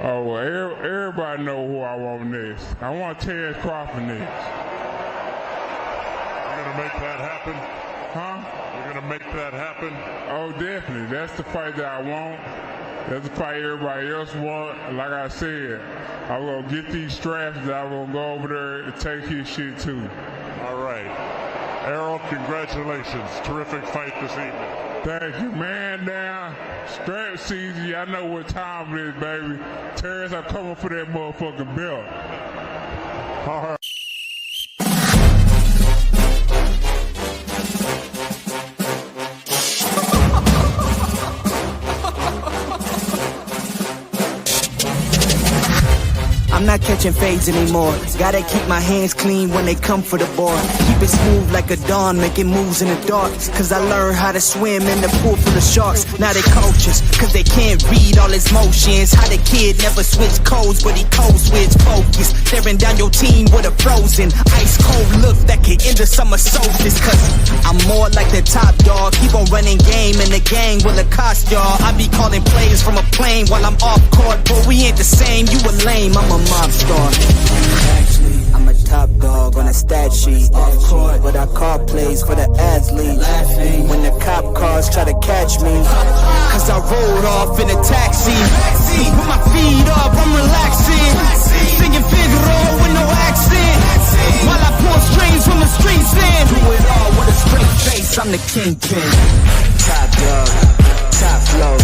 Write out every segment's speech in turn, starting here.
Oh, well, everybody know who I want next. I want Terrence Crawford next. You're going to make that happen? Huh? You're going to make that happen? Oh, definitely. That's the fight that I want. That's the fight everybody else want. Like I said, I'm going to get these straps that I'm going to go over there and take his shit too. All right. Errol, congratulations. Terrific fight this evening. Thank you, man. Now, strap season, I know what time it is, baby. Terrence, I'm coming for that motherfucking belt. All right. I'm not catching fades anymore. Gotta keep my hands clean when they come for the board. Keep it smooth like a dawn, making moves in the dark. Cause I learned how to swim in the pool full of sharks. Now they coaches, cause they can't read all his motions. How the kid never switch codes, but he code switch focus. Staring down your team with a frozen, ice cold look that can end the summer solstice. Cause I'm more like the top dog. Keep on running game and the gang will accost y'all. I be calling plays from a plane while I'm off court. But we ain't the same, you a lame, I'm a mob star. Actually, I'm a top dog on a stat sheet. Off court, but I call plays for the athlete. Laughing when the cop cars try to catch me. Cause I rolled off in a taxi. Put my feet up, I'm relaxing. Singing Figaro with no accent. While I pour strings from the streets in. Do it all with a straight face, I'm the kingpin. Top dog, top flow,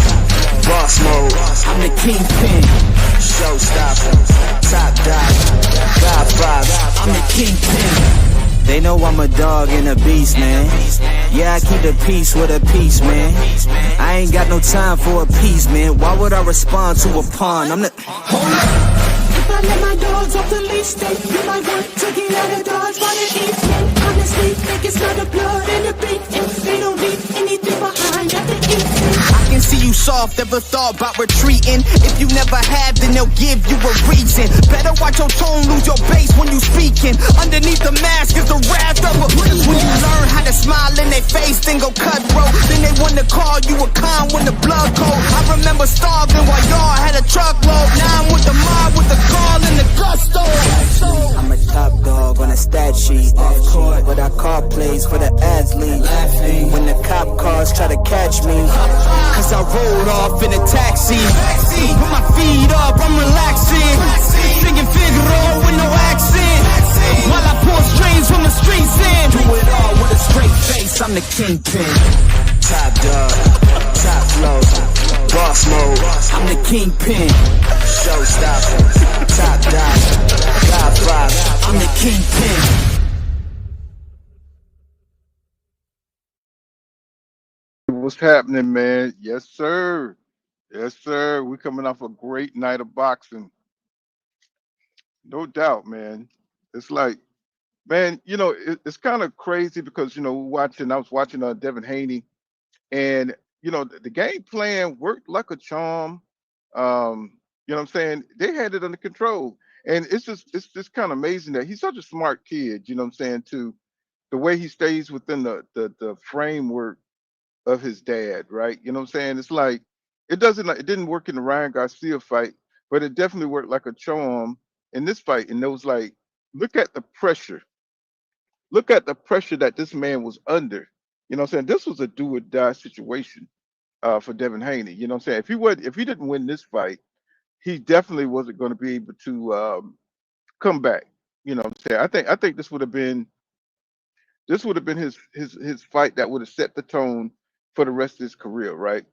boss mode, I'm the kingpin. Showstopper, top dog, Godfather, I'm the kingpin. They know I'm a dog and a beast, man. Yeah, I keep the peace with a piece, man. I ain't got no time for a piece, man. Why would I respond to a pawn? I'm the... Hold up. If I let my dogs off the leash, they you might want to get out of Dodge by the evening. Honestly, think it's not the blood and the beat. If they don't leave anything behind at the evening. I can see you soft, ever thought about retreating. If you never have, then they'll give you a reason. Better watch your tone, lose your bass when you speaking. Underneath the mask is the wrath of a when you learn how to smile in their face, then go cutthroat. Then they want to call you a con when the blood cold. I remember starving while y'all had a truckload. Now I'm with the mob with the call and the gusto. I'm a top dog on a stat sheet. Off court, but I call plays for the athlete. Laughing when the cop cars try to catch me. Cause I rolled off in a taxi. Put my feet up, I'm relaxing. Singing Figaro with no accent. While I pour strings from the streets in. Do it all with a straight face, I'm the kingpin. Top dog, top flow, boss mode, I'm the kingpin. Showstopper, top dog, Godfather, I'm the kingpin. What's happening, man? Yes, sir. Yes, sir. We're coming off a great night of boxing. No doubt, man. It's like, man, it's kind of crazy because, I was watching Devin Haney, and, the game plan worked like a charm. You know what I'm saying? They had it under control. And it's just kind of amazing that he's such a smart kid, you know what I'm saying, to the way he stays within the framework of his dad, right? You know what I'm saying? It's like it didn't work in the Ryan Garcia fight, but it definitely worked like a charm in this fight. And it was like, look at the pressure. Look at the pressure that this man was under. You know what I'm saying? This was a do or die situation for Devin Haney. You know what I'm saying? If he didn't win this fight, he definitely wasn't going to be able to come back. You know what I'm saying? I think this would have been his fight that would have set the tone for the rest of his career, right?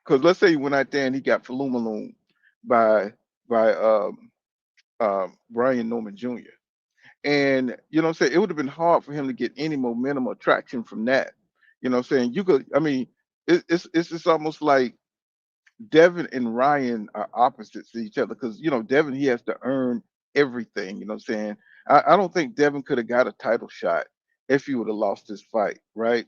Because let's say he went out there and he got Falumaloon by Brian Norman Jr. And you know what I'm saying, it would have been hard for him to get any momentum or traction from that. You know what I'm saying? It's almost like Devin and Ryan are opposites to each other because Devin, he has to earn everything. You know what I'm saying? I don't think Devin could have got a title shot if he would have lost this fight, right?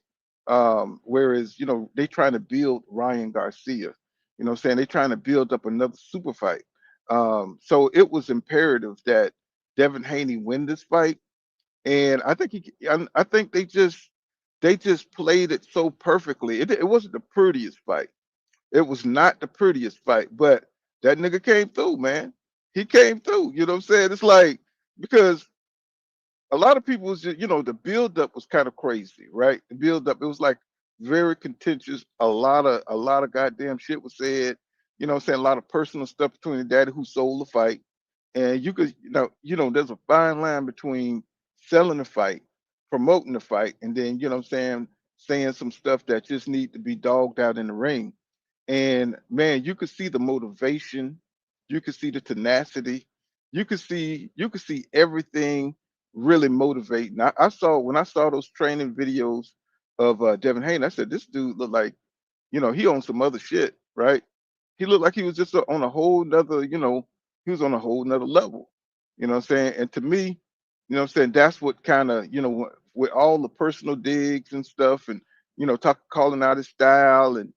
Whereas, they trying to build Ryan Garcia, you know what I'm saying? They trying to build up another super fight. So it was imperative that Devin Haney win this fight. And I think they just played it so perfectly. It wasn't the prettiest fight. It was not the prettiest fight, but that nigga came through, man. He came through. You know what I'm saying? It's like because a lot of people was just, the build up was kind of crazy, right? The build up, it was like very contentious. A lot of goddamn shit was said. You know what I'm saying? A lot of personal stuff between the daddy who sold the fight. And you could, there's a fine line between selling the fight, promoting the fight, and then, you know what I'm saying some stuff that just need to be dogged out in the ring. And man, you could see the motivation, you could see the tenacity, you could see everything really motivating. I saw when I saw those training videos of Devin Haney, I said, this dude looked like, he on some other shit, right? He looked like he was just on a whole nother, he was on a whole nother level. You know what I'm saying? And to me, that's what kind of, with all the personal digs and stuff and, calling out his style and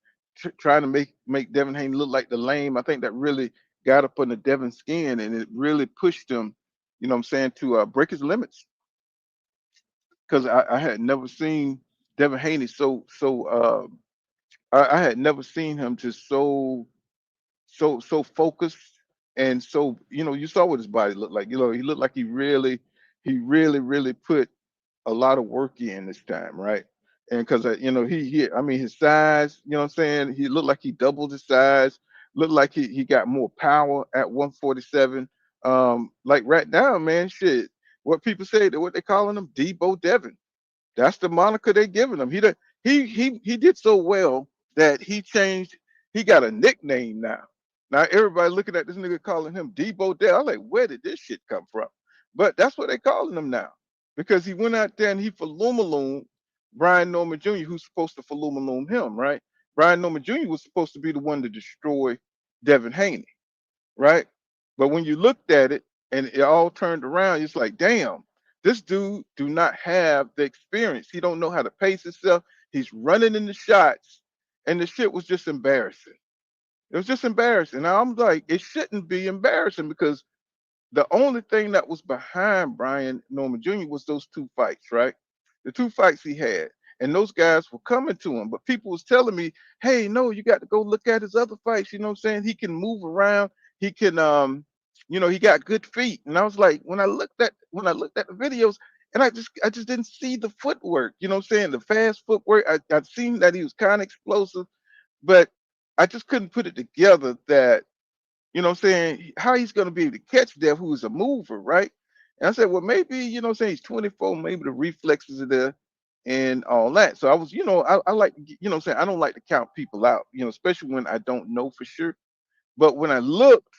trying to make Devin Haney look like the lame. I think that really got up under Devin's skin and it really pushed him, to break his limits. Because I had never seen Devin Haney I had never seen him just so focused and so you saw what his body looked like. He looked like he really put a lot of work in this time, right? And because he I mean his size, you know what I'm saying, he looked like he doubled his size, looked like he got more power at 147. Like right now, man, shit. What people say that what they calling him, Debo Devin. That's the moniker they giving him. He did so well that he changed. He got a nickname now. Now everybody looking at this nigga calling him Debo Dale. I'm like, where did this shit come from? But that's what they calling him now because he went out there and he falumaloom Brian Norman Jr., who's supposed to falumaloom him, right? Brian Norman Jr. was supposed to be the one to destroy Devin Haney, right? But when you looked at it and it all turned around, it's like, damn, this dude do not have the experience. He don't know how to pace himself. He's running in the shots, and the shit was just embarrassing. It was just embarrassing. Now I'm like, it shouldn't be embarrassing because the only thing that was behind Brian Norman Jr. was those two fights, right? The two fights he had. And those guys were coming to him. But people was telling me, hey, no, you got to go look at his other fights. You know what I'm saying? He can move around. He can he got good feet. And I was like, when I looked at the videos, and I just didn't see the footwork, you know what I'm saying? The fast footwork. I'd seen that he was kind of explosive, but I just couldn't put it together that what I'm saying, how he's going to be able to catch Dev, who is a mover, right? And I said, well, maybe, what I'm saying, he's 24, maybe the reflexes are there and all that. So I was, I like, what I'm saying, I don't like to count people out, especially when I don't know for sure. But when I looked,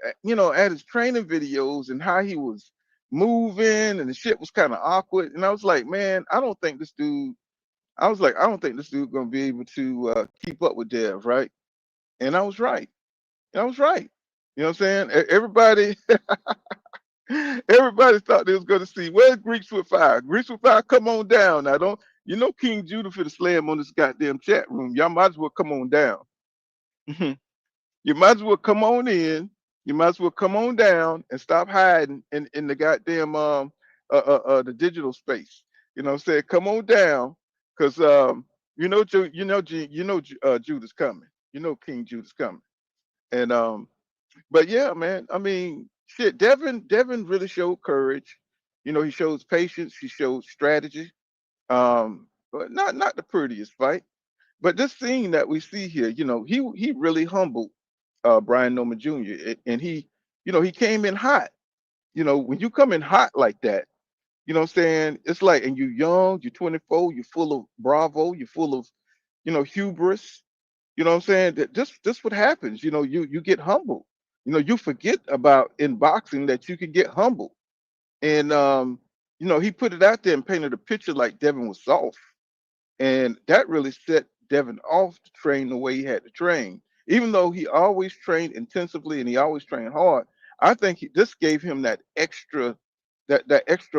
at his training videos and how he was moving and the shit was kind of awkward, and I was like, man, I don't think this dude. I was like, I don't think this dude gonna be able to keep up with Dev, right? And I was right. I was right. You know what I'm saying? Everybody, everybody thought they was going to see where's Greeks with fire. Greeks with fire, come on down. Now don't King Judah for the slam on this goddamn chat room. Y'all might as well come on down. You might as well come on in. You might as well come on down and stop hiding in the goddamn the digital space. You know what I'm saying? Come on down, cause Judah's coming. You know King Judah's coming, and but yeah, man. I mean, shit. Devin really showed courage. He shows patience. He showed strategy. But not the prettiest fight. But this scene that we see here, he really humbled Brian Norman Jr. And he came in hot. When you come in hot like that, what I'm saying, it's like, and you're young, you're 24, you're full of bravo, you're full of, hubris. You know what I'm saying? That this what happens. You get humbled. You forget about in boxing that you can get humbled. And he put it out there and painted a picture like Devin was soft. And that really set Devin off to train the way he had to train. Even though he always trained intensively and he always trained hard, I think this gave him that extra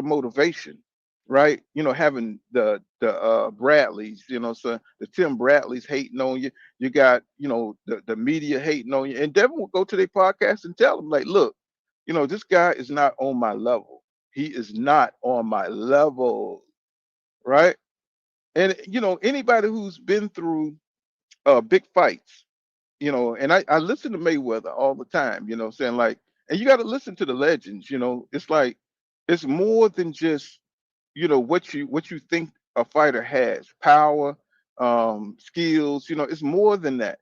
motivation, right? Having the Bradleys, so the Tim Bradleys hating on you. You got, the media hating on you. And Devin will go to their podcast and tell them, like, look, this guy is not on my level. He is not on my level, right? And anybody who's been through big fights, And I listen to Mayweather all the time, saying like, and you got to listen to the legends, it's like, it's more than just, what you think a fighter has, power, skills, it's more than that.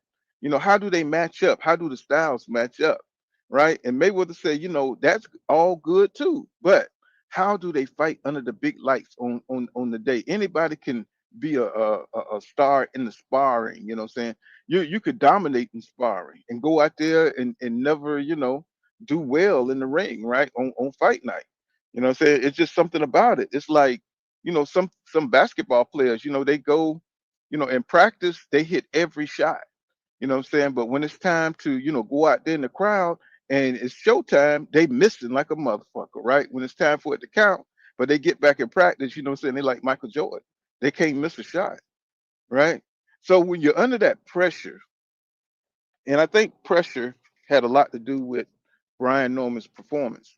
How do they match up? How do the styles match up? Right. And Mayweather said, that's all good too. But how do they fight under the big lights on the day? Anybody can be a star in the sparring, you know what I'm saying? You could dominate in sparring and go out there and never, do well in the ring, right? On fight night. You know what I'm saying? It's just something about it. It's like, some basketball players, they go, in practice, they hit every shot. You know what I'm saying? But when it's time to, go out there in the crowd and it's showtime, they missing like a motherfucker, right? When it's time for it to count, but they get back in practice, you know what I'm saying? They like Michael Jordan. They can't miss a shot, right? So when you're under that pressure, and I think pressure had a lot to do with Brian Norman's performance.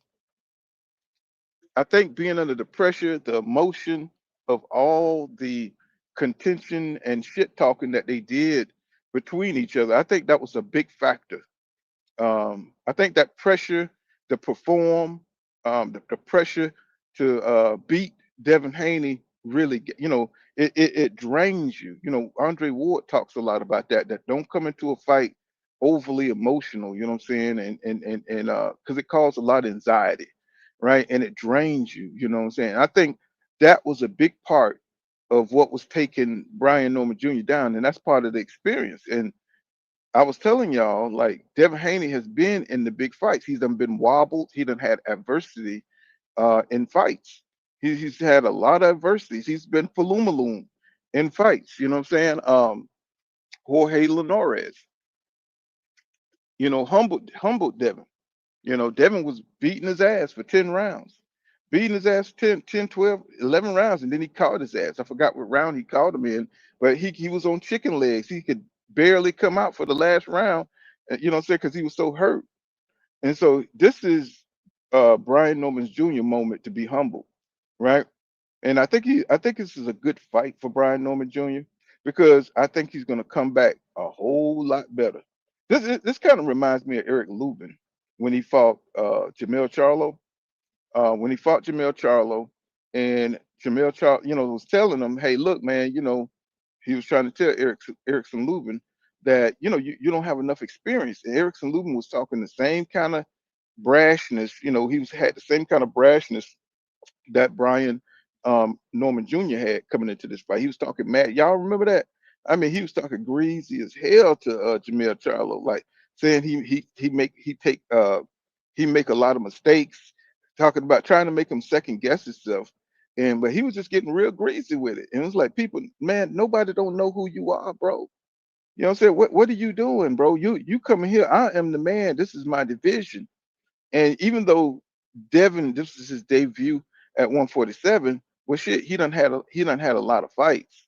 I think being under the pressure, the emotion of all the contention and shit talking that they did between each other, I think that was a big factor. I think that pressure to perform, the pressure to beat Devin Haney really, it drains you. Andre Ward talks a lot about that. That don't come into a fight overly emotional. You know what I'm saying? And because it causes a lot of anxiety, right? And it drains you. You know what I'm saying? I think that was a big part of what was taking Brian Norman Jr. down, and that's part of the experience. And I was telling y'all, like Devin Haney has been in the big fights. He's done been wobbled. He done had adversity in fights. He's had a lot of adversities. He's been falumaloom in fights. You know what I'm saying? Jorge Linares, humbled Devin. Devin was beating his ass for 10 rounds, beating his ass 10, 12, 11 rounds, and then he caught his ass. I forgot what round he caught him in, but he was on chicken legs. He could barely come out for the last round, you know what I'm saying, because he was so hurt. And so this is Brian Norman's Jr. moment to be humbled, right? And I think this is a good fight for Brian Norman Jr. because I think he's going to come back a whole lot better. This kind of reminds me of Eric Lubin when he fought Jamel Charlo. When he fought Jamel Charlo, and Jamel Charlo, was telling him, "Hey, look, man, he was trying to tell Erickson Lubin that you don't have enough experience." And Erickson Lubin was talking the same kind of brashness. He had the same kind of brashness that Brian Norman Jr. had coming into this fight. He was talking mad. Y'all remember that? I mean, he was talking greasy as hell to Jamel Charlo, like saying he make a lot of mistakes, talking about trying to make him second guess himself. But he was just getting real greasy with it. And it was like, people, man, nobody don't know who you are, bro. You know what I'm saying? What are you doing, bro? You coming here. I am the man. This is my division. And even though Devin, this is his debut at 147, well, shit, he done had a lot of fights,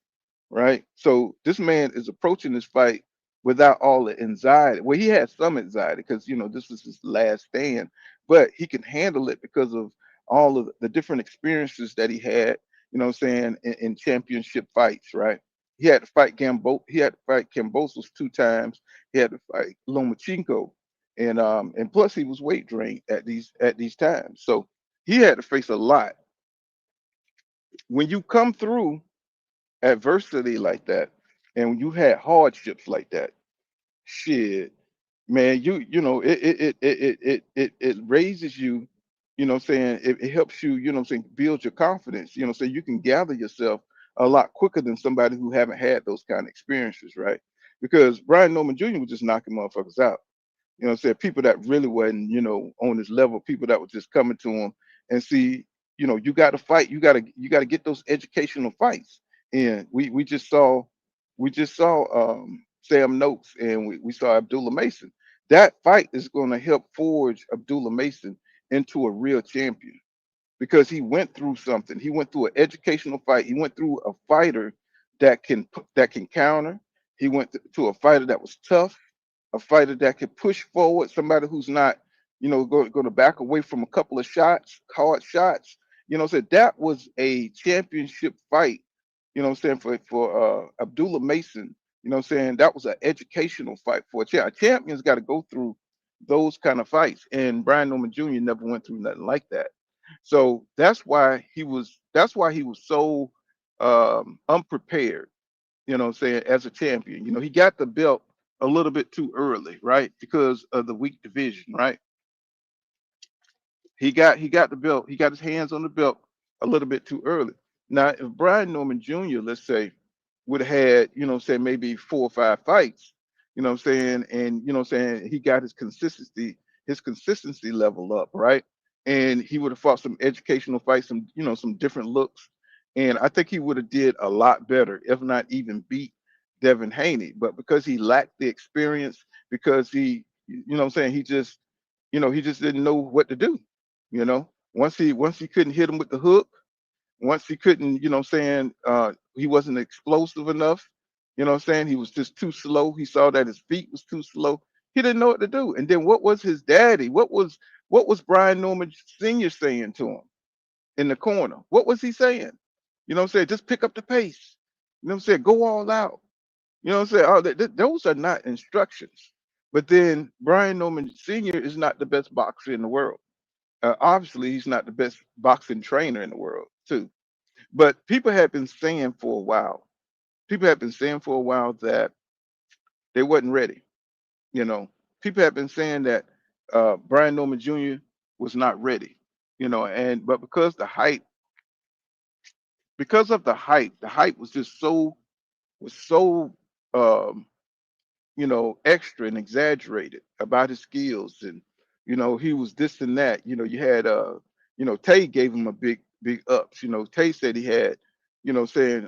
right? So this man is approaching this fight without all the anxiety. Well, he had some anxiety because this was his last stand, but he can handle it because of all of the different experiences that he had. You know what I'm saying, in championship fights, right? He had to fight Gambo. He had to fight Kambosos 2 times. He had to fight Lomachenko, and plus he was weight drained at these times, so he had to face a lot. When you come through adversity like that, and when you had hardships like that, shit, man, it raises you. You know what I'm saying? It helps you. You know what I'm saying? Build your confidence. You know, so you can gather yourself a lot quicker than somebody who haven't had those kind of experiences, right? Because Brian Norman Jr. was just knocking motherfuckers out. You know what I'm saying? People that really wasn't, on this level, people that were just coming to him and see, you got to fight. You got to get those educational fights. And we just saw Sam Noakes, and we saw Abdullah Mason. That fight is going to help forge Abdullah Mason into a real champion because he went through something. He went through an educational fight. He went through a fighter that can counter. He went to a fighter that was tough, a fighter that could push forward, somebody who's not, going to back away from a couple of shots, hard shots. So that was a championship fight. You know what I'm saying, for Abdullah Mason You know what I'm saying? That was an educational fight for a champion. A champion's got to go through those kind of fights. And Brian Norman Jr. never went through nothing like that. So that's why he was so unprepared, you know what I'm saying, as a champion. You know, he got the belt a little bit too early, right? Because of the weak division, right? He got the belt. He got his hands on the belt a little bit too early. Now, if Brian Norman Jr., let's say, would have had, you know what I'm saying, maybe 4 or 5 fights, you know what I'm saying, and you know what I'm saying, he got his consistency level up, right? And he would have fought some educational fights, some different looks. And I think he would have did a lot better, if not even beat Devin Haney. But because he lacked the experience, because you know what I'm saying, he just didn't know what to do. Once he couldn't hit him with the hook, once he couldn't, you know what I'm saying, he wasn't explosive enough. You know what I'm saying? He was just too slow. He saw that his feet was too slow. He didn't know what to do. And then what was his daddy? What was Brian Norman Sr. saying to him in the corner? What was he saying? You know what I'm saying? Just pick up the pace. You know what I'm saying? Go all out. You know what I'm saying? Those are not instructions. But then Brian Norman Sr. is not the best boxer in the world. Obviously, he's not the best boxing trainer in the world, too. But people have been saying for a while. People have been saying for a while that they wasn't ready. You know, people have been saying that Brian Norman Jr. was not ready. But because of the hype was so um, extra and exaggerated about his skills, and he was this and that. You had Tay gave him a big ups. Tay said he had, saying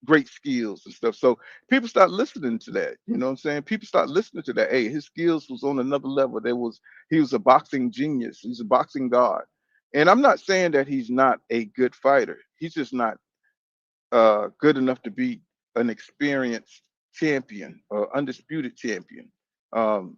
great skills and stuff. So people start listening to that. You know what I'm saying? People start listening to that. Hey, his skills was on another level. He was a boxing genius. He's a boxing god. And I'm not saying that he's not a good fighter. He's just not good enough to be an experienced champion or undisputed champion,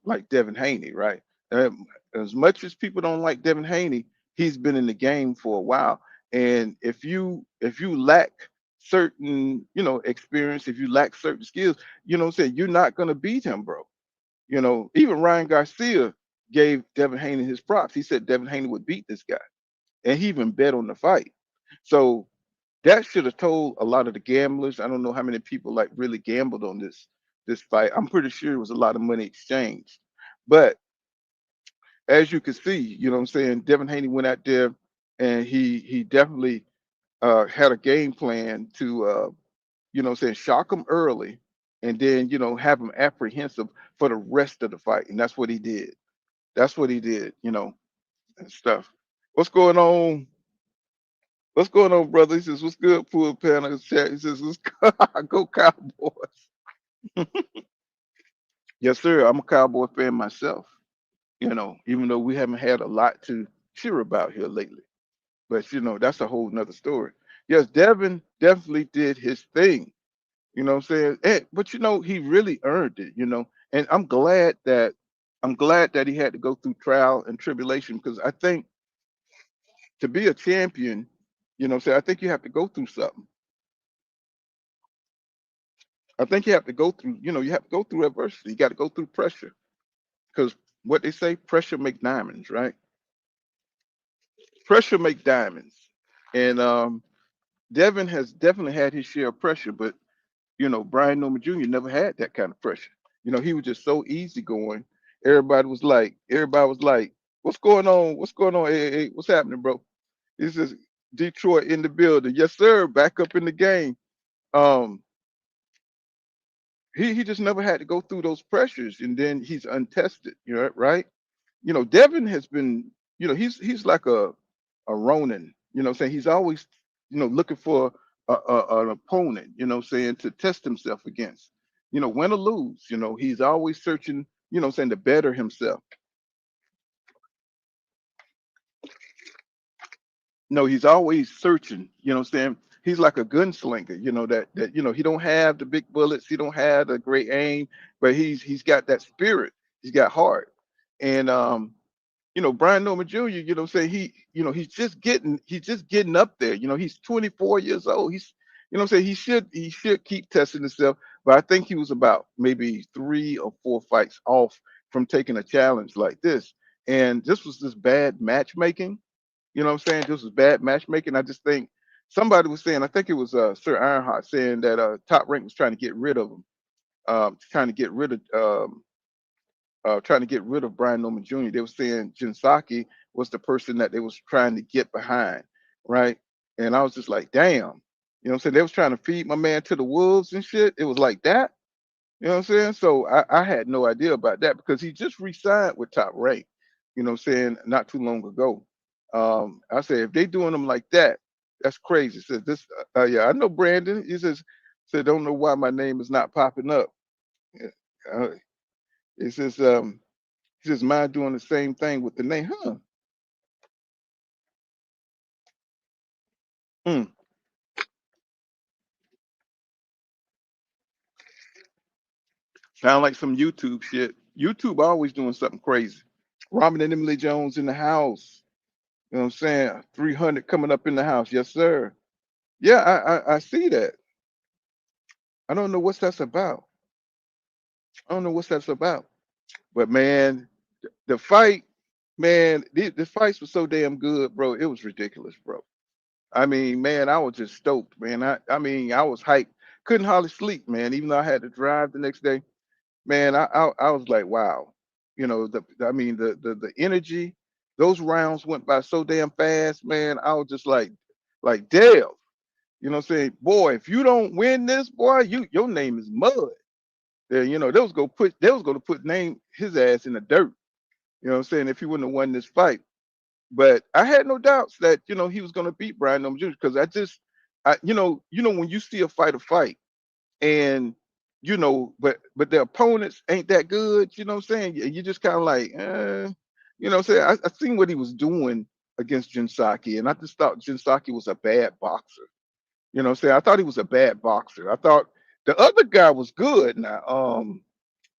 like Devin Haney, right? As much as people don't like Devin Haney, he's been in the game for a while. And if you lack certain, experience, if you lack certain skills, you know what I'm saying, you're not gonna beat him, bro. Even Ryan Garcia gave Devin Haney his props. He said Devin Haney would beat this guy, and he even bet on the fight. So that should have told a lot of the gamblers. I don't know how many people like really gambled on this fight. I'm pretty sure it was a lot of money exchanged. But as you can see, you know what I'm saying, Devin Haney went out there and he definitely had a game plan to what I'm saying, shock him early and then, have him apprehensive for the rest of the fight. And that's what he did. That's what he did, and stuff. What's going on? What's going on, brother? He says, what's good, pool panel chat? He says, let's go Cowboys. Yes, sir. I'm a Cowboy fan myself, even though we haven't had a lot to cheer about here lately. But, that's a whole nother story. Yes, Devin definitely did his thing. You know what I'm saying? But, he really earned it, and I'm glad that he had to go through trial and tribulation, because I think to be a champion, what I'm saying, I think you have to go through something. I think you have to go through, you have to go through adversity. You got to go through pressure, because what they say, pressure make diamonds, right? Pressure make diamonds. And Devin has definitely had his share of pressure, but Brian Norman Jr. never had that kind of pressure. He was just so easygoing. Everybody was like, what's going on? What's going on? Hey, what's happening, bro? This is Detroit in the building. Yes, sir. Back up in the game. Um, he just never had to go through those pressures, and then he's untested, right? Devin has been, he's like a Ronin, what I'm saying, he's always, looking for an opponent, what I'm saying, to test himself against, win or lose, he's always searching, what I'm saying, to better himself. No, he's always searching, what I'm saying. He's like a gunslinger, that he don't have the big bullets, he don't have a great aim, but he's got that spirit, he's got heart. And Brian Norman Jr., what I'm saying, he's just getting up there. He's 24 years old. You know what I'm saying? He should keep testing himself, but I think he was about maybe 3 or 4 fights off from taking a challenge like this. And this was just bad matchmaking. You know what I'm saying? This was bad matchmaking. I just think somebody was saying, I think it was Sir Ironheart saying that Top Rank was trying to get rid of him, trying to get rid of Brian Norman Jr. They were saying Jinsaki was the person that they was trying to get behind, right? And I was just like, damn. You know what I'm saying? They was trying to feed my man to the wolves and shit. It was like that. You know what I'm saying? So I had no idea about that because he just re-signed with Top Rank, you know what I'm saying, not too long ago. I said, if they doing them like that, that's crazy. Said this, yeah, I know Brandon. He said, don't know why my name is not popping up. Yeah, Uh, it says, he says, mine doing the same thing with the name, huh? Mm, sound like some YouTube shit. YouTube always doing something crazy. Robin and Emily Jones in the house. You know what I'm saying? 300 coming up in the house. Yes, sir. Yeah, I see that. I don't know what that's about. I don't know what that's about. But man, the fight, man, the fights were so damn good, bro. It was ridiculous, bro. I mean, man, I was just stoked, man. I mean, I was hyped. Couldn't hardly sleep, man. Even though I had to drive the next day, man. I was like, wow. You know, I mean, the energy. Those rounds went by so damn fast, man. I was just like, damn. You know what I'm saying? Boy, if you don't win this, boy, your name is mud. Yeah, you know, they was gonna put name his ass in the dirt. You know what I'm saying? If he wouldn't have won this fight. But I had no doubts that, you know, he was gonna beat Brian Norman Jr. because you know, when you see a fight and but the opponents ain't that good, you know what I'm saying? You just kind of like, you know what I'm saying? I seen what he was doing against Jinsaki, and I just thought Jinsaki was a bad boxer. You know what I'm saying? I thought he was a bad boxer. I thought the other guy was good. Now,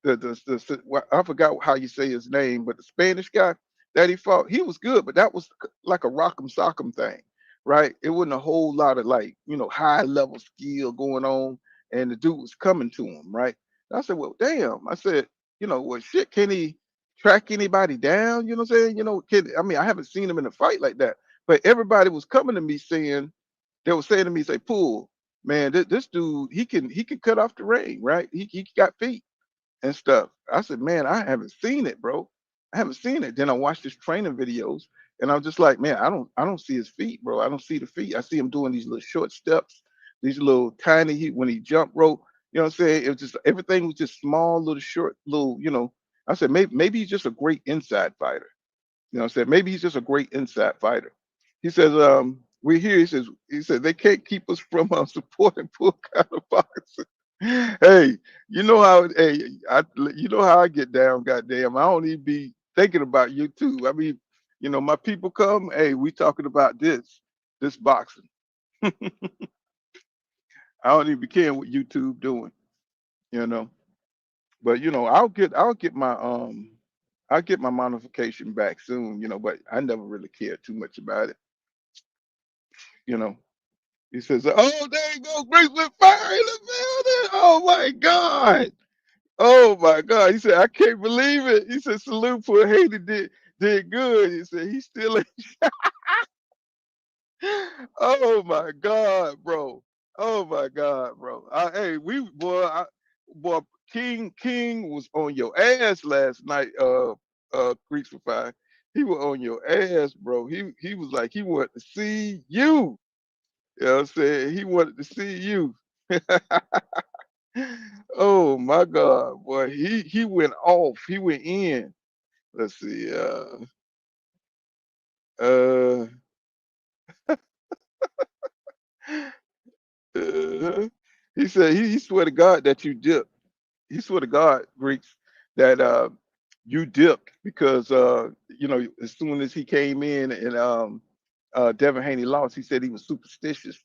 I forgot how you say his name, but the Spanish guy that he fought, he was good, but that was like a rock'em sock'em thing, right? It wasn't a whole lot of like, high level skill going on, and the dude was coming to him, right? And I said, well, damn. I said, well, shit, can he track anybody down? You know what I'm saying? I mean, I haven't seen him in a fight like that, but everybody was coming to me saying, they were saying to me, say, Pool, man, this dude, he can cut off the ring, right? He got feet and stuff. I said, man, I haven't seen it, bro. I haven't seen it. Then I watched his training videos, and I'm just like, man, I don't see his feet, bro. I don't see the feet. I see him doing these little short steps, these little tiny. When he jump rope, you know what I'm saying? It was just everything was just small, little short, little. I said maybe he's just a great inside fighter. You know what I'm saying? Maybe he's just a great inside fighter. He says, we're here. He said they can't keep us from supporting poor kind of boxing. Hey, you know how I get down, goddamn. I don't even be thinking about you too. I mean, my people come, hey, we talking about this boxing. I don't even be caring what YouTube doing, you know. But I'll get my modification back soon, but I never really cared too much about it, you know. He says, "Oh, there you go, Grace with fire in the building. Oh my God. Oh my God." He said, "I can't believe it." He said, "Salute for Haiti did good." He said, "He still ain't." Oh my God, bro. Oh my God, bro. Hey, boy, King was on your ass last night. Greeks for Fire. He was on your ass, bro. He was like he wanted to see you. You know what I'm saying? He wanted to see you. Oh my God, boy. He went off. He went in. Let's see. Uh, uh he said he swear to God that you dipped. He swear to God, Greeks, that you dipped because as soon as he came in and Devin Haney lost, he said he was superstitious.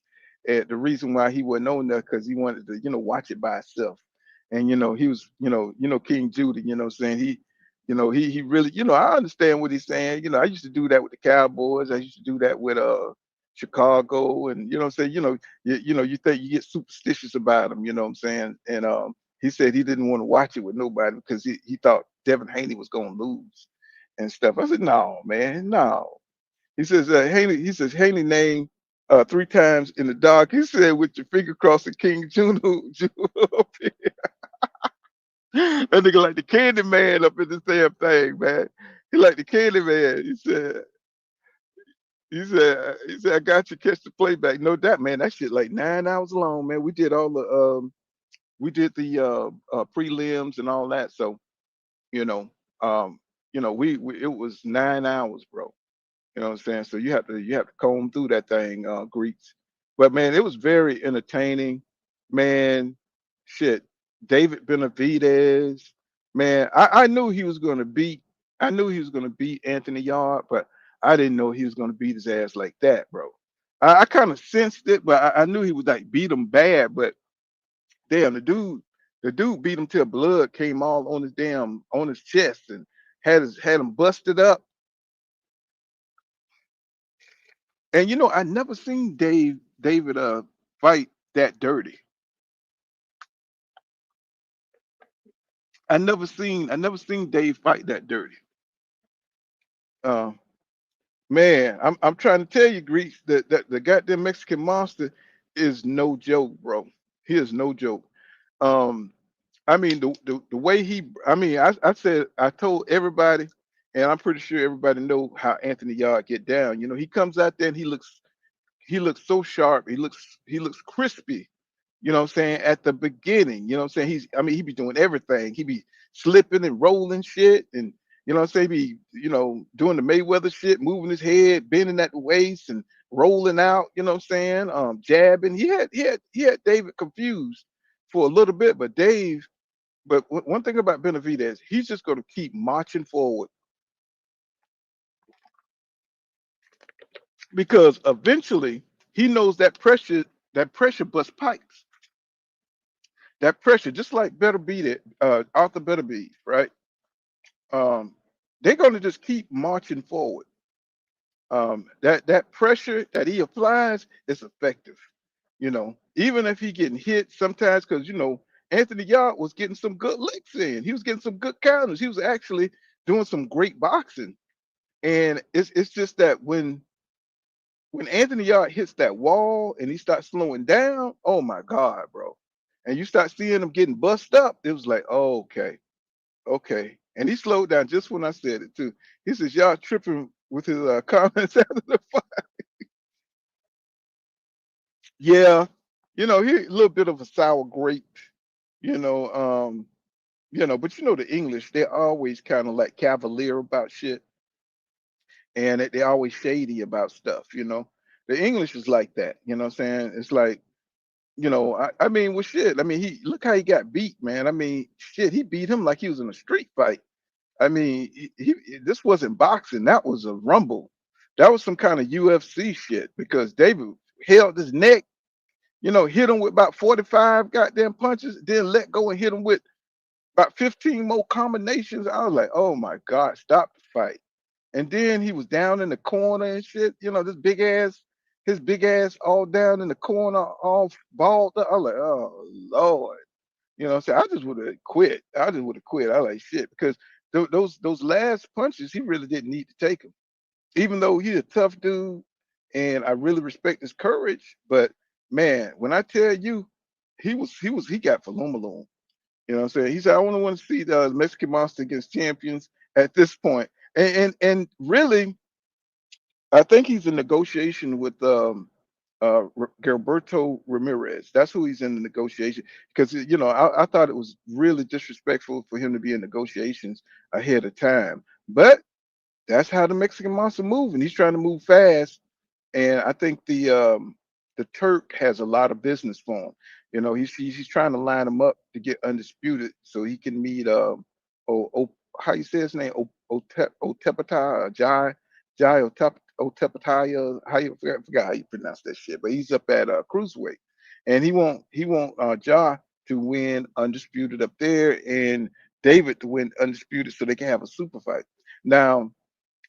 And the reason why he wasn't on there because he wanted to, watch it by himself. And he was, King Judah, what I'm saying? He really, I understand what he's saying. I used to do that with the Cowboys. I used to do that with Chicago, and you know what I'm saying. You think you get superstitious about him. You know what I'm saying. And he said he didn't want to watch it with nobody because he thought Devin Haney was gonna lose and stuff. I said, no, man, no. He says Haney. He says Haney named 3 times in the dark. He said with your finger crossing King Juno. That nigga like the candy man up in this damn thing, man. He like the candy man. He said, I got you, catch the playback. No doubt, man. That shit like 9 hours long, man. We did the prelims and all that. So, you know, we it was 9 hours, bro. You know what I'm saying? So you have to comb through that thing, Greeks. But man, it was very entertaining. Man, shit. David Benavidez, man, I knew he was gonna beat Anthony Yard, but I didn't know he was gonna beat his ass like that, bro. I kind of sensed it, but I knew he would like beat him bad, but damn, the dude beat him till blood came all on his chest and had him busted up. And I never seen David fight that dirty. I never seen Dave fight that dirty. Uh man, I'm trying to tell you, Greeks, that the goddamn Mexican monster is no joke, bro. He is no joke. Um I mean the way I told everybody, and I'm pretty sure everybody know how Anthony Yard get down. He comes out there and he looks so sharp. He looks crispy. You know what I'm saying? At the beginning, you know what I'm saying? He be doing everything. He be slipping and rolling shit, and you know what I'm saying? Doing the Mayweather shit, moving his head, bending at the waist and rolling out, you know what I'm saying? Jabbing. He had David confused for a little bit, but one thing about Benavidez, he's just gonna keep marching forward because eventually he knows that pressure busts pipes. That pressure, just like Better Beat It, Arthur Better Beat, right? Um, they're gonna just keep marching forward. That pressure that he applies is effective. Even if he getting hit sometimes, because Anthony Yard was getting some good licks in. He was getting some good counters. He was actually doing some great boxing. And it's just that when Anthony Yard hits that wall and he starts slowing down, oh my God, bro. And you start seeing him getting bust up, it was like, oh, okay, okay. And he slowed down just when I said it too. He says, y'all tripping with his comments after the fight. Yeah, he a little bit of a sour grape, you know, um, but the English, they're always kind of like cavalier about shit, and they're always shady about stuff. The English is like that, you know what I'm saying? It's like, I mean, well, shit. I mean, he look how he got beat, man. I mean, shit, he beat him like he was in a street fight. I mean, this wasn't boxing. That was a rumble. That was some kind of UFC shit because David held his neck, hit him with about 45 goddamn punches, then let go and hit him with about 15 more combinations. I was like, oh my God, stop the fight. And then he was down in the corner and shit. His big ass all down in the corner, all balled up. I was like, oh Lord. What I'm saying? I just would have quit. I like shit because those last punches, he really didn't need to take them. Even though he's a tough dude and I really respect his courage, but man, when I tell you, he got Falumaloom. You know what I'm saying? He said, I only want to see the Mexican Monster against champions at this point. And really, I think he's in negotiation with Gilberto Ramirez. That's who he's in the negotiation because I thought it was really disrespectful for him to be in negotiations ahead of time. But that's how the Mexican Monster move, and he's trying to move fast. And I think the Turk has a lot of business for him. He's trying to line him up to get undisputed so he can meet how you say his name, Otepata, Jai Otepataya. I forgot how you pronounce that shit, but he's up at cruiserweight, and he want Ja to win undisputed up there, and David to win undisputed so they can have a super fight. Now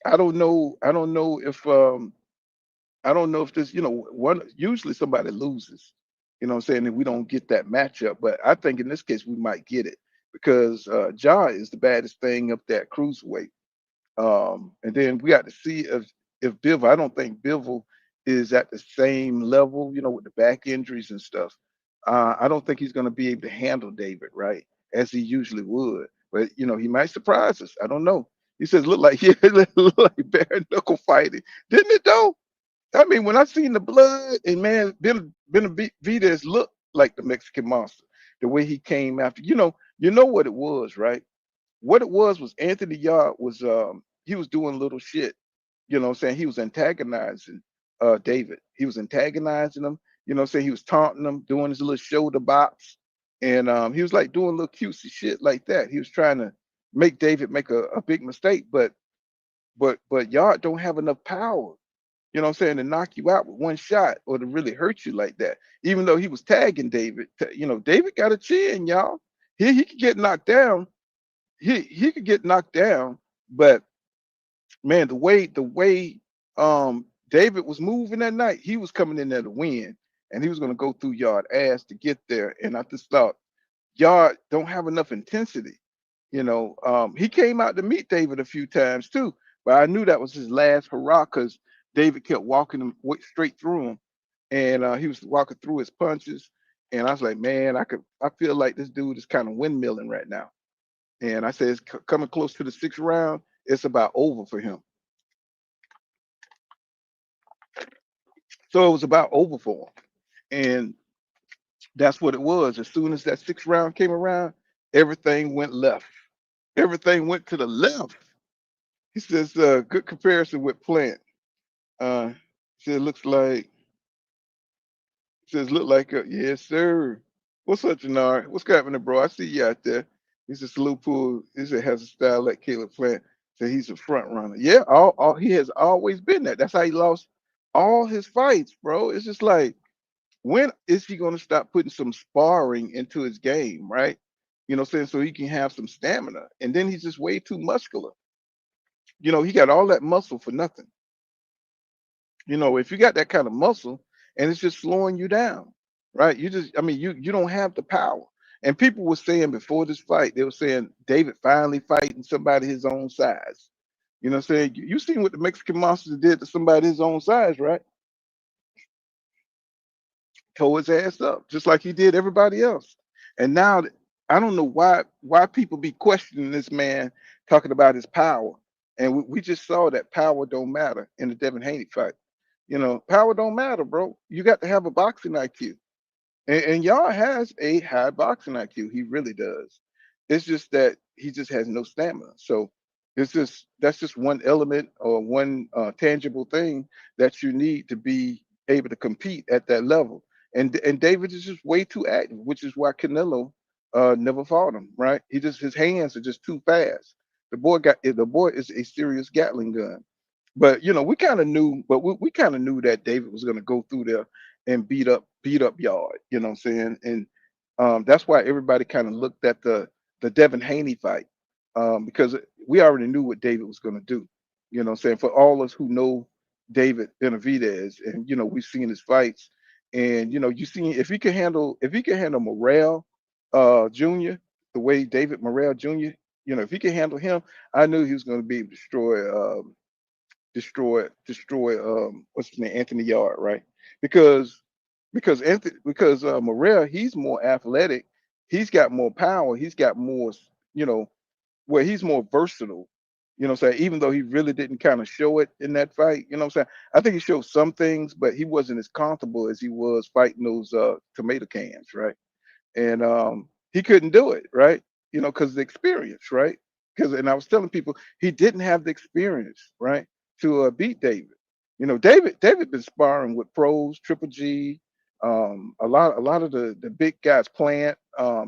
I don't know if I don't know if this, one usually somebody loses, what I'm saying, and we don't get that matchup. But I think in this case we might get it because Ja is the baddest thing up that cruiserweight. And then we got to see if Bivol. I don't think Bivol is at the same level, with the back injuries and stuff. I don't think he's going to be able to handle David right as he usually would. But he might surprise us. I don't know. He says look like yeah, look like bare knuckle fighting, didn't it though? I mean, when I seen the blood and man, Benavidez looked like the Mexican monster. The way he came after, you know what it was, right? What it was Anthony Yard was he was doing little shit. What I'm saying? He was antagonizing David. He was antagonizing him, what I'm saying? He was taunting him, doing his little shoulder box. And he was like doing little cutesy shit like that. He was trying to make David make a big mistake, but Yard don't have enough power, what I'm saying, to knock you out with one shot or to really hurt you like that. Even though he was tagging David, David got a chin, y'all. He could get knocked down, he could get knocked down, but man, the way David was moving that night, he was coming in there to win, and he was gonna go through Yard ass to get there. And I just thought Yard don't have enough intensity. He came out to meet David a few times too, but I knew that was his last hurrah because David kept walking him straight through him, and he was walking through his punches. And I was like, man, I feel like this dude is kind of windmilling right now. And I said, it's coming close to the sixth round. It's about over for him. So it was about over for him. And that's what it was. As soon as that sixth round came around, everything went left. Everything went to the left. He says, good comparison with Plant. Uh, said, looks like, says, look like a, yes, sir. What's up, Jannar? What's happening, bro? I see you out there. He said, Salute Pool. He said, has a style like Caleb Plant. So he's a front runner. Yeah, all he has always been that. That's how he lost all his fights, bro. It's just like, when is he going to stop putting some sparring into his game, right? What I'm saying? So he can have some stamina. And then he's just way too muscular. He got all that muscle for nothing. If you got that kind of muscle and it's just slowing you down, right? I mean, you don't have the power. And people were saying before this fight, they were saying David finally fighting somebody his own size. What I'm saying? You seen what the Mexican monster did to somebody his own size, right? Tore his ass up, just like he did everybody else. And now I don't know why people be questioning this man talking about his power. And we just saw that power don't matter in the Devin Haney fight. Power don't matter, bro. You got to have a boxing IQ. And y'all has a high boxing IQ. He really does. It's just that he just has no stamina. So that's just one element or one tangible thing that you need to be able to compete at that level. And David is just way too active, which is why Canelo never fought him. Right? His hands are just too fast. The boy is a serious Gatling gun. But we kind of knew, but we kind of knew that David was going to go through there and beat up Yard. You know what I'm saying? And that's why everybody kind of looked at the Devin Haney fight because we already knew what David was going to do. What I'm saying? For all us who know David Benavidez, and we've seen his fights, and you seen if he can handle Morrell Jr. the way David Morrell Jr. If he can handle him, I knew he was going to be able to destroy what's his name, Anthony Yard, right? Because Morrell, he's more athletic, he's got more power, he's got more, you know where he's more versatile. I'm saying, even though he really didn't kind of show it in that fight, I'm saying, I think he showed some things, but he wasn't as comfortable as he was fighting those tomato cans, right? And he couldn't do it, right? Because of the experience, right? Because, and I was telling people he didn't have the experience, right, to beat David. David been sparring with pros, Triple G, a lot of the big guys, Plant,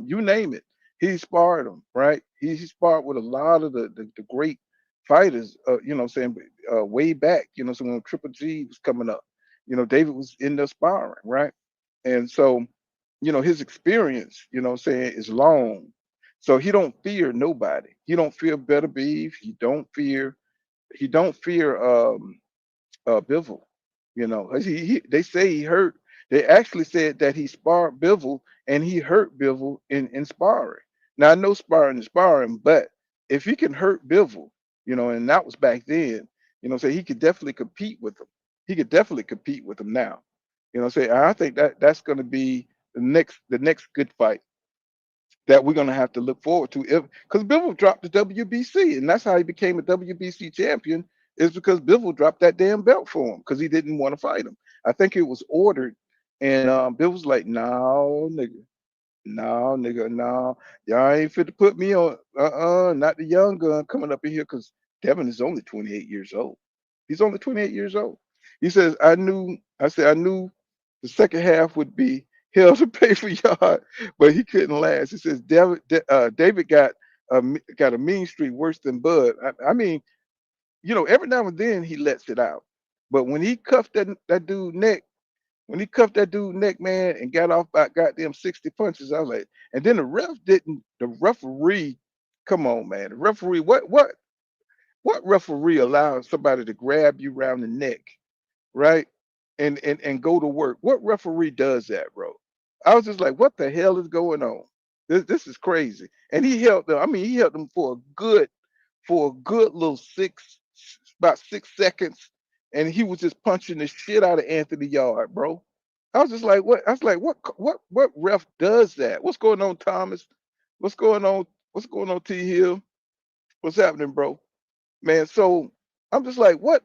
you name it. He sparred them, right? He sparred with a lot of the great fighters, what I'm saying, way back, so when Triple G was coming up, David was in there sparring, right? And so his experience, what I'm saying, is long. So he don't fear nobody. He don't fear Better Beef. He don't fear Bivol. You know, they say he hurt. They actually said that he sparred Bivol and he hurt Bivol in sparring. Now I know sparring is sparring, but if he can hurt Bivol, you know, and that was back then, you know, so he could definitely compete with him. He could definitely compete with him now. You know, say I think that that's going to be the next good fight that we're going to have to look forward to. If because Bivol dropped the WBC, and that's how he became a WBC champion, is because Bivol dropped that damn belt for him because he didn't want to fight him. I think it was ordered, and Bivol's like, no, nigga. No, nigga, no. Y'all ain't fit to put me on. Not the young gun coming up in here because Devin is only 28 years old. He's only 28 years old. He says, I knew the second half would be hell to pay for yard, but he couldn't last. He says, David got a mean streak worse than Bud. I mean, you know, every now and then he lets it out. But when he cuffed that dude neck, man, and got off by goddamn 60 punches, I was like, and then the referee, come on, man. The referee, what referee allows somebody to grab you around the neck, right? And go to work. What referee does that, bro? I was just like, what the hell is going on? This is crazy. And he held them, I mean, he held them for a good little about 6 seconds, and he was just punching the shit out of Anthony Yard, bro. I was just like, what? I was like, what ref does that? What's going on, Thomas? What's going on? What's going on, T Hill? What's happening, bro? Man, so I'm just like, what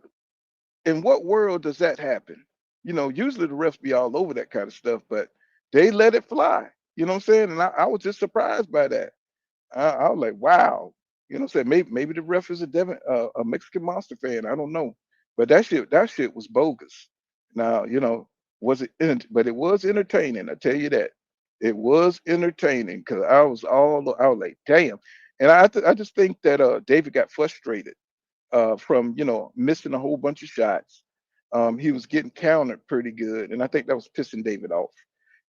in what world does that happen? You know, usually the refs be all over that kind of stuff, but they let it fly. You know what I'm saying? And I was just surprised by that. I was like, wow. You know what I'm saying? Maybe the ref is a Mexican monster fan. I don't know. But that shit was bogus. Now, you know, but it was entertaining, I tell you that. It was entertaining because I was like, damn. And I just think that David got frustrated from, you know, missing a whole bunch of shots. He was getting countered pretty good, and I think that was pissing David off.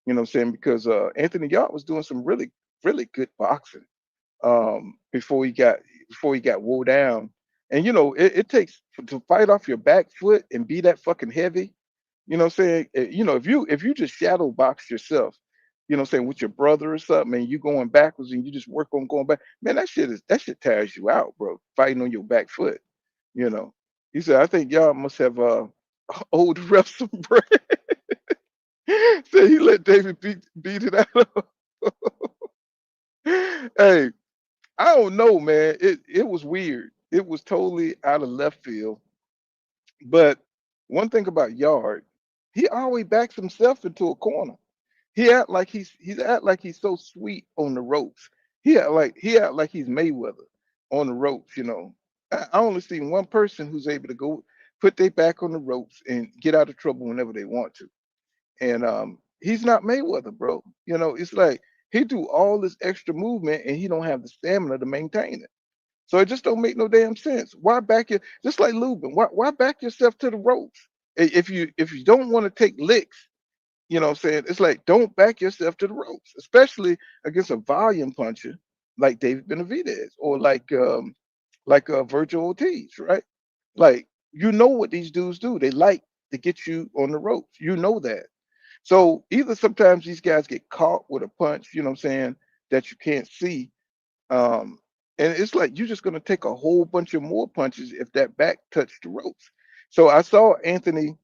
You know what I'm saying? Because Anthony Yard was doing some really, really good boxing before he got wore down. And you know, it takes to fight off your back foot and be that fucking heavy. You know what I'm saying? You know, if you just shadow box yourself, you know what I'm saying, with your brother or something, and you going backwards and you just work on going back, man, that shit tires you out, bro. Fighting on your back foot, you know. He said, I think y'all must have owed the ref some bread. Said he let David beat it out of him. Hey, I don't know, man. It was weird. It was totally out of left field. But one thing about Yard, he always backs himself into a corner. He act like he's so sweet on the ropes. He act like he's Mayweather on the ropes. You know, I only seen one person who's able to go put their back on the ropes and get out of trouble whenever they want to. And he's not Mayweather, bro. You know, it's like he do all this extra movement and he don't have the stamina to maintain it. So it just don't make no damn sense. Why back your just like Lubin? Why back yourself to the ropes? If you don't want to take licks, you know what I'm saying? It's like don't back yourself to the ropes, especially against a volume puncher like David Benavidez or like Virgil Ortiz, right? Like you know what these dudes do. They like to get you on the ropes. You know that. So either sometimes these guys get caught with a punch, you know what I'm saying, that you can't see. Um, and it's like you're just gonna take a whole bunch of more punches if that back touched the ropes. So I saw Anthony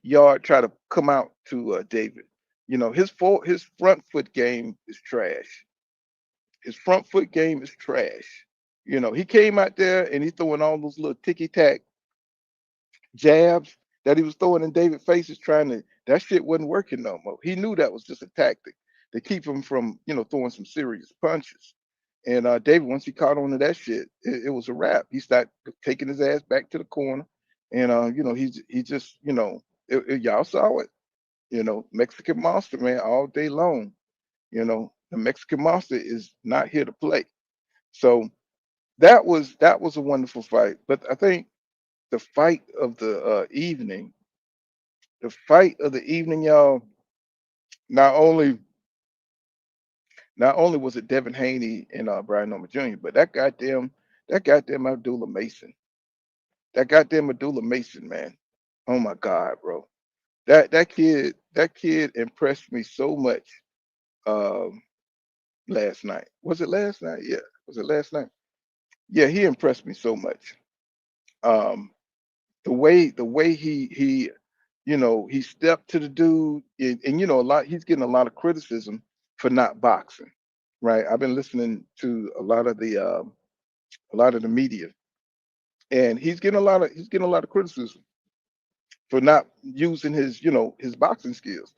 Yard try to come out to David. You know, his front foot game is trash. His front foot game is trash. You know, he came out there and he's throwing all those little ticky tack jabs that he was throwing in David faces, trying to that shit wasn't working no more. He knew that was just a tactic to keep him from, you know, throwing some serious punches. And David, once he caught on to that shit, it was a wrap. He started taking his ass back to the corner, and you know, he just, you know, y'all saw it, you know, Mexican monster, man, all day long. You know, the Mexican monster is not here to play. So that was a wonderful fight. But I think the fight of the evening, y'all. Not only not only was it Devin Haney and Brian Norman Jr., but that goddamn Abdullah Mason, man. Oh my God, bro. That kid impressed me so much um last night. Was it last night? Yeah. Was it last night? Yeah, he impressed me so much. Um the way he stepped to the dude, and a lot he's getting a lot of criticism for not boxing. Right. I've been listening to a lot of the media, and he's getting a lot of criticism for not using his boxing skills.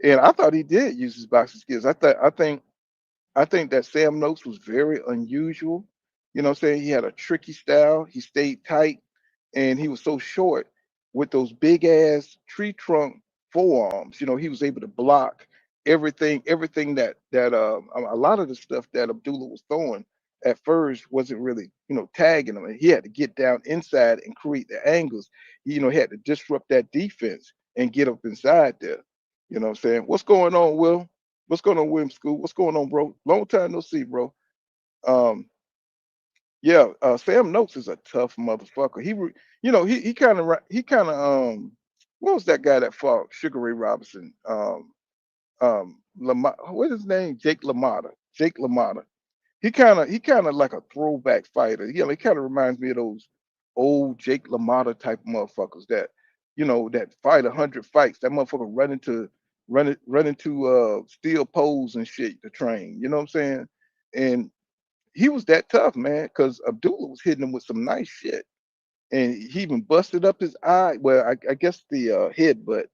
And I thought he did use his boxing skills. I think that Sam Noakes was very unusual. You know what I'm saying? He had a tricky style. He stayed tight, and he was so short with those big ass tree trunk forearms. He was able to block everything that a lot of the stuff that Abdullah was throwing at first wasn't really, tagging him. And he had to get down inside and create the angles. He had to disrupt that defense and get up inside there. You know what I'm saying? What's going on, Will? What's going on, William School? What's going on, bro? Long time no see, bro. Um, yeah, Sam Noakes is a tough motherfucker. What was that guy that fought Sugar Ray Robinson? What is his name? Jake LaMotta. Jake LaMotta. He kind of like a throwback fighter. He kind of reminds me of those old Jake LaMotta type motherfuckers that fight 100 fights. That motherfucker run into steel poles and shit to train. You know what I'm saying? And he was that tough, man, because Abdullah was hitting him with some nice shit. And he even busted up his eye. Well, I guess the headbutt,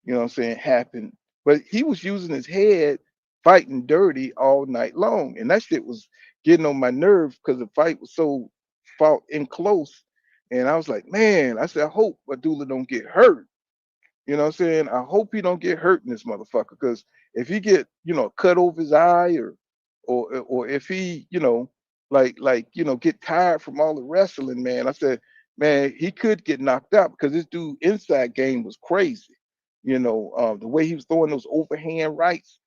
what I'm saying, happened. But he was using his head fighting dirty all night long. And that shit was getting on my nerves because the fight was so fought in close. And I was like, man, I said, I hope Abdullah don't get hurt. You know what I'm saying? I hope he don't get hurt in this motherfucker. Because if he get, cut over his eye, or if he, get tired from all the wrestling, man. I said, man, he could get knocked out because this dude inside game was crazy. The way he was throwing those overhand rights.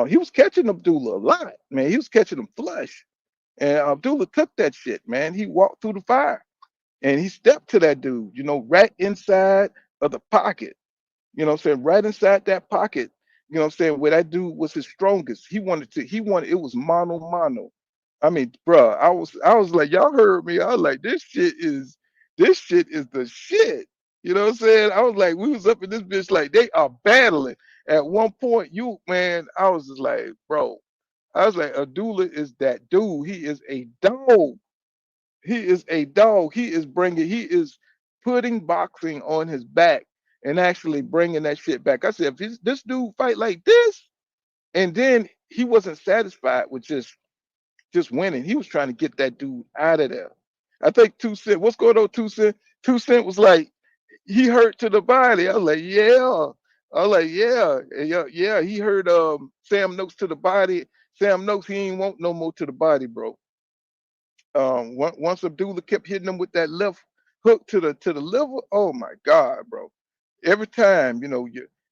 He was catching Abdullah a lot, man. He was catching him flush. And Abdullah took that shit, man. He walked through the fire and he stepped to that dude, right inside of the pocket. You know what I'm saying? Right inside that pocket, what I'm saying, where that dude was his strongest. He wanted, it was mano. I mean, bruh, I was like, y'all heard me. I was like, this shit is the shit. You know what I'm saying? I was like, we was up in this bitch like they are battling. At one point, man, I was just like, bro, I was like, Abdullah is that dude. He is a dog. He is a dog. He is putting boxing on his back and actually bringing that shit back. I said, if this dude fight like this, and then he wasn't satisfied with just winning. He was trying to get that dude out of there. I think 2 Cent, what's going on, 2 Cent? 2 Cent was like, he hurt to the body. I was like, yeah. I was like, yeah, yeah, yeah. He hurt Sam Noakes to the body. Sam Noakes, he ain't want no more to the body, bro. Once Abdullah kept hitting him with that left hook to the liver, oh my God, bro. Every time,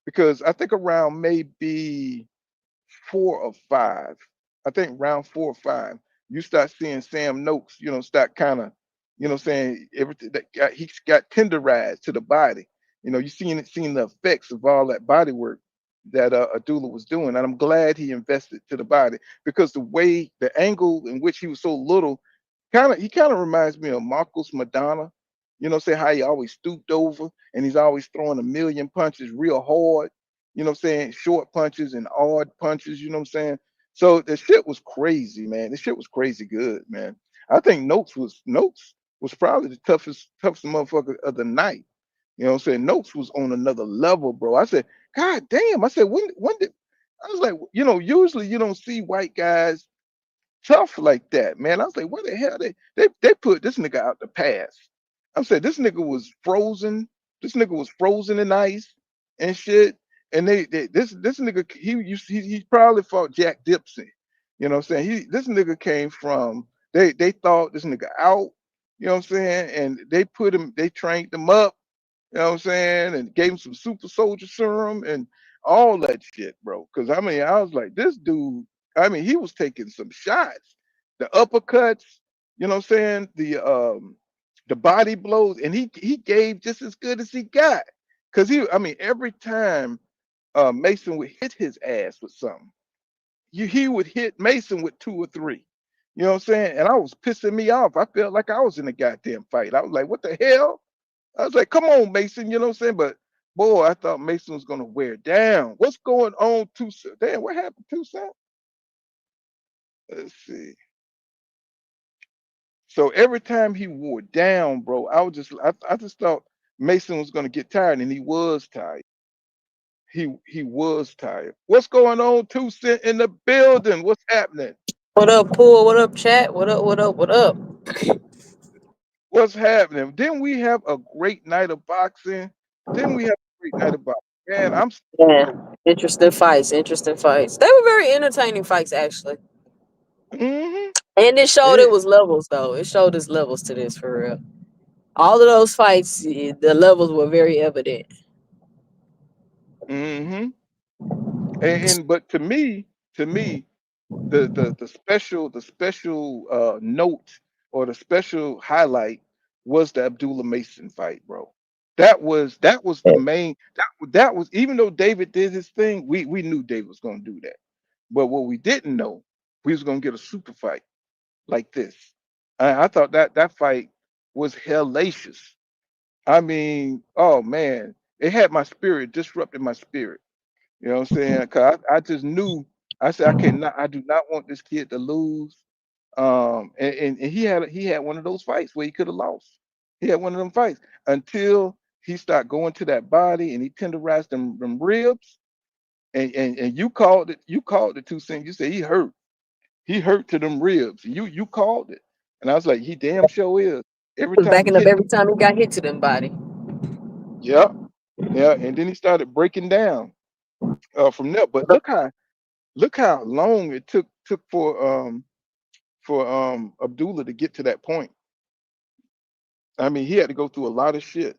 because I think around maybe 4 or 5, I think round 4 or 5, you start seeing Sam Noakes, start kind of, saying everything he got tenderized to the body. You seeing the effects of all that body work that Abdullah was doing, and I'm glad he invested to the body because the angle in which he was so little, he kind of reminds me of Marcos Madonna. Say how he always stooped over and he's always throwing a million punches real hard. Short punches and odd punches. You know what I'm saying? So the shit was crazy, man. The shit was crazy good, man. I think Noakes was probably the toughest motherfucker of the night. You know what I'm saying? Noakes was on another level, bro. I said, God damn. I said, when did I was like, usually you don't see white guys tough like that, man. I was like, what the hell? They put this nigga out the pass. I'm saying this nigga was frozen. This nigga was frozen in ice and shit. And this nigga he probably fought Jack Dipsy. You know what I'm saying? This nigga came from they thought this nigga out. You know what I'm saying? And they trained him up, you know what I'm saying? And gave him some super soldier serum and all that shit, bro. Cause I mean, I was like, this dude, I mean, he was taking some shots. The uppercuts, you know what I'm saying? the body blows, and he gave just as good as he got. Cause I mean, every time Mason would hit his ass with something, he would hit Mason with 2 or 3. You know what I'm saying? And I was pissing me off. I felt like I was in a goddamn fight. I was like, what the hell? I was like, come on, Mason, you know what I'm saying? But boy, I thought Mason was gonna wear down. What's going on, Tucson? Damn, what happened, Tucson? Let's see. So every time he wore down, bro, I just thought Mason was gonna get tired, and he was tired. He was tired. What's going on, Tucson in the building? What's happening? What up, Pool? What up, chat? What up, what up, what up? What's happening? Didn't we have a great night of boxing? Didn't we have a great night of boxing? Man, I'm Yeah, so interesting fights, interesting fights. They were very entertaining fights, actually. mm-hmm. And it showed Yeah. it was levels, though. It showed us levels to this, for real. All of those fights, the levels were very evident. Mm-hmm. And but to me, the special note or the special highlight was the Abdullah Mason fight, bro. That was the main that was even though David did his thing, we knew David was gonna do that. But what we didn't know, we was gonna get a super fight like this. I thought that fight was hellacious. I mean, oh man, it had my spirit, disrupted my spirit. You know what I'm saying? Cause I just knew. I said I do not want this kid to lose. And he had one of those fights where he could have lost. He had one of them fights until he started going to that body and he tenderized them ribs. And you called it too soon. You said he hurt. He hurt to them ribs. You called it. And I was like, he damn sure is. Every Was time he backing up hit every them, time he got hit to them body. yeah, yeah. And then he started breaking down from there. But look how long it took for Abdullah to get to that point. I mean, he had to go through a lot of shit,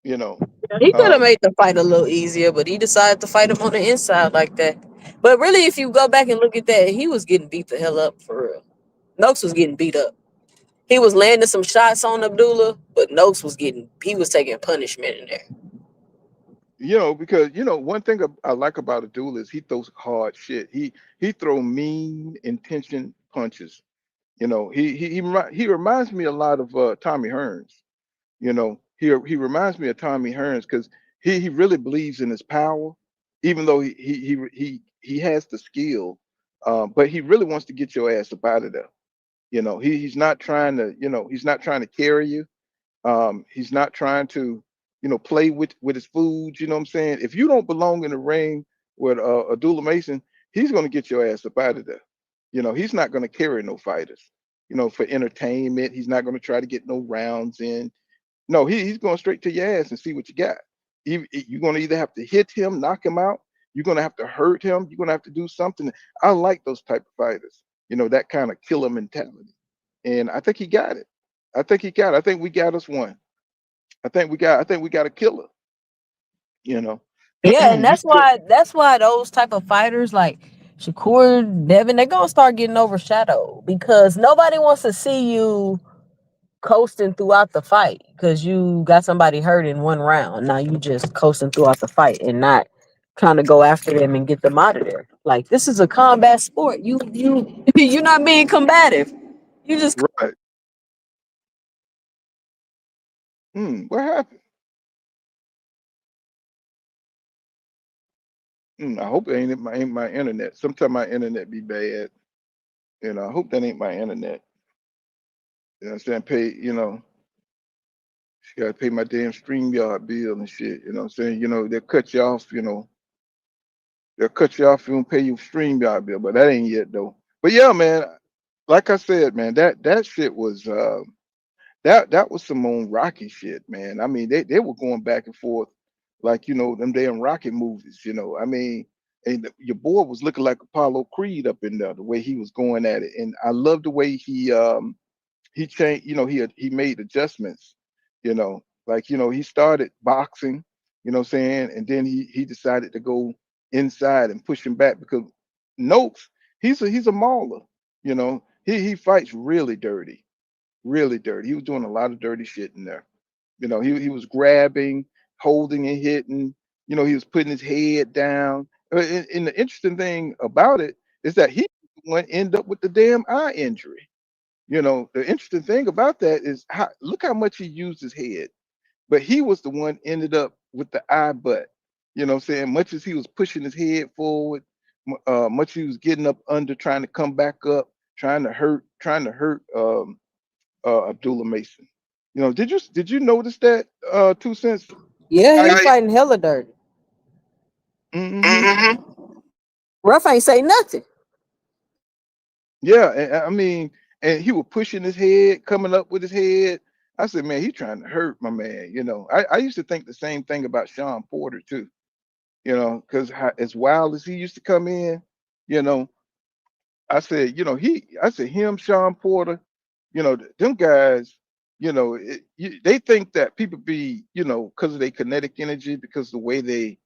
you know. He could have Um, made the fight a little easier, but he decided to fight him on the inside like that. But really, if you go back and look at that, he was getting beat the hell up, for real. Noakes was getting beat up. He was landing some shots on Abdullah, but Noakes he was taking punishment in there. because one thing I like about Abdullah is he throws hard shit. He throw mean intention punches. He reminds me a lot of Tommy Hearns. He reminds me of Tommy Hearns because he really believes in his power, even though he has the skill, but he really wants to get your ass up out of there. He's not trying to carry you. He's not trying to play with his food. You know what I'm saying? If you don't belong in the ring with Abdullah Mason, he's going to get your ass up out of there. He's not going to carry no fighters. For entertainment, he's not going to try to get no rounds in. No, he's going straight to your ass and see what you got. You're going to either have to hit him, knock him out. You're going to have to hurt him. You're going to have to do something. I like those type of fighters. That kind of killer mentality. And I think he got it. I think he got it. I think we got us one. I think we got a killer. You know. Yeah, and You still that's why those type of fighters like Shakur, Devin, they're gonna start getting overshadowed because nobody wants to see you coasting throughout the fight because you got somebody hurt in one round. Now you just coasting throughout the fight and not trying to go after them and get them out of there. Like this is a combat sport. You're not being combative. You just right. What happened? I hope it ain't my internet. Sometimes my internet be bad. I hope that ain't my internet. You know what I'm saying? Gotta pay my damn StreamYard bill and shit. You know what I'm saying? They'll cut you off, if you don't pay your StreamYard bill, but that ain't yet though. But yeah, man, like I said, man, that shit was that was some on Rocky shit, man. I mean, they were going back and forth like them damn Rocky movies. I mean, and your boy was looking like Apollo Creed up in there, the way he was going at it, and I love the way he changed. He made adjustments. He started boxing. You know what I'm saying, and then he decided to go inside and push him back because Noakes, he's a mauler. He fights really dirty, really dirty. He was doing a lot of dirty shit in there. He was grabbing, holding and hitting. He was putting his head down. And the interesting thing about it is that he went end up with the damn eye injury. The interesting thing about that is look how much he used his head, but he was the one ended up with the eye butt. What I'm saying? Much as he was pushing his head forward, much he was getting up under, trying to come back up, trying to hurt Abdullah Mason. Did you notice that 2 cents? Yeah, he fighting hella dirty. Mm-hmm. Ruff ain't say nothing. Yeah, and I mean, and he was pushing his head, coming up with his head. I said, man, he's trying to hurt my man. I used to think the same thing about Sean Porter too. Because as wild as he used to come in, you know, I said him, Sean Porter, them guys, they think that people be, because of their kinetic energy, because of the way they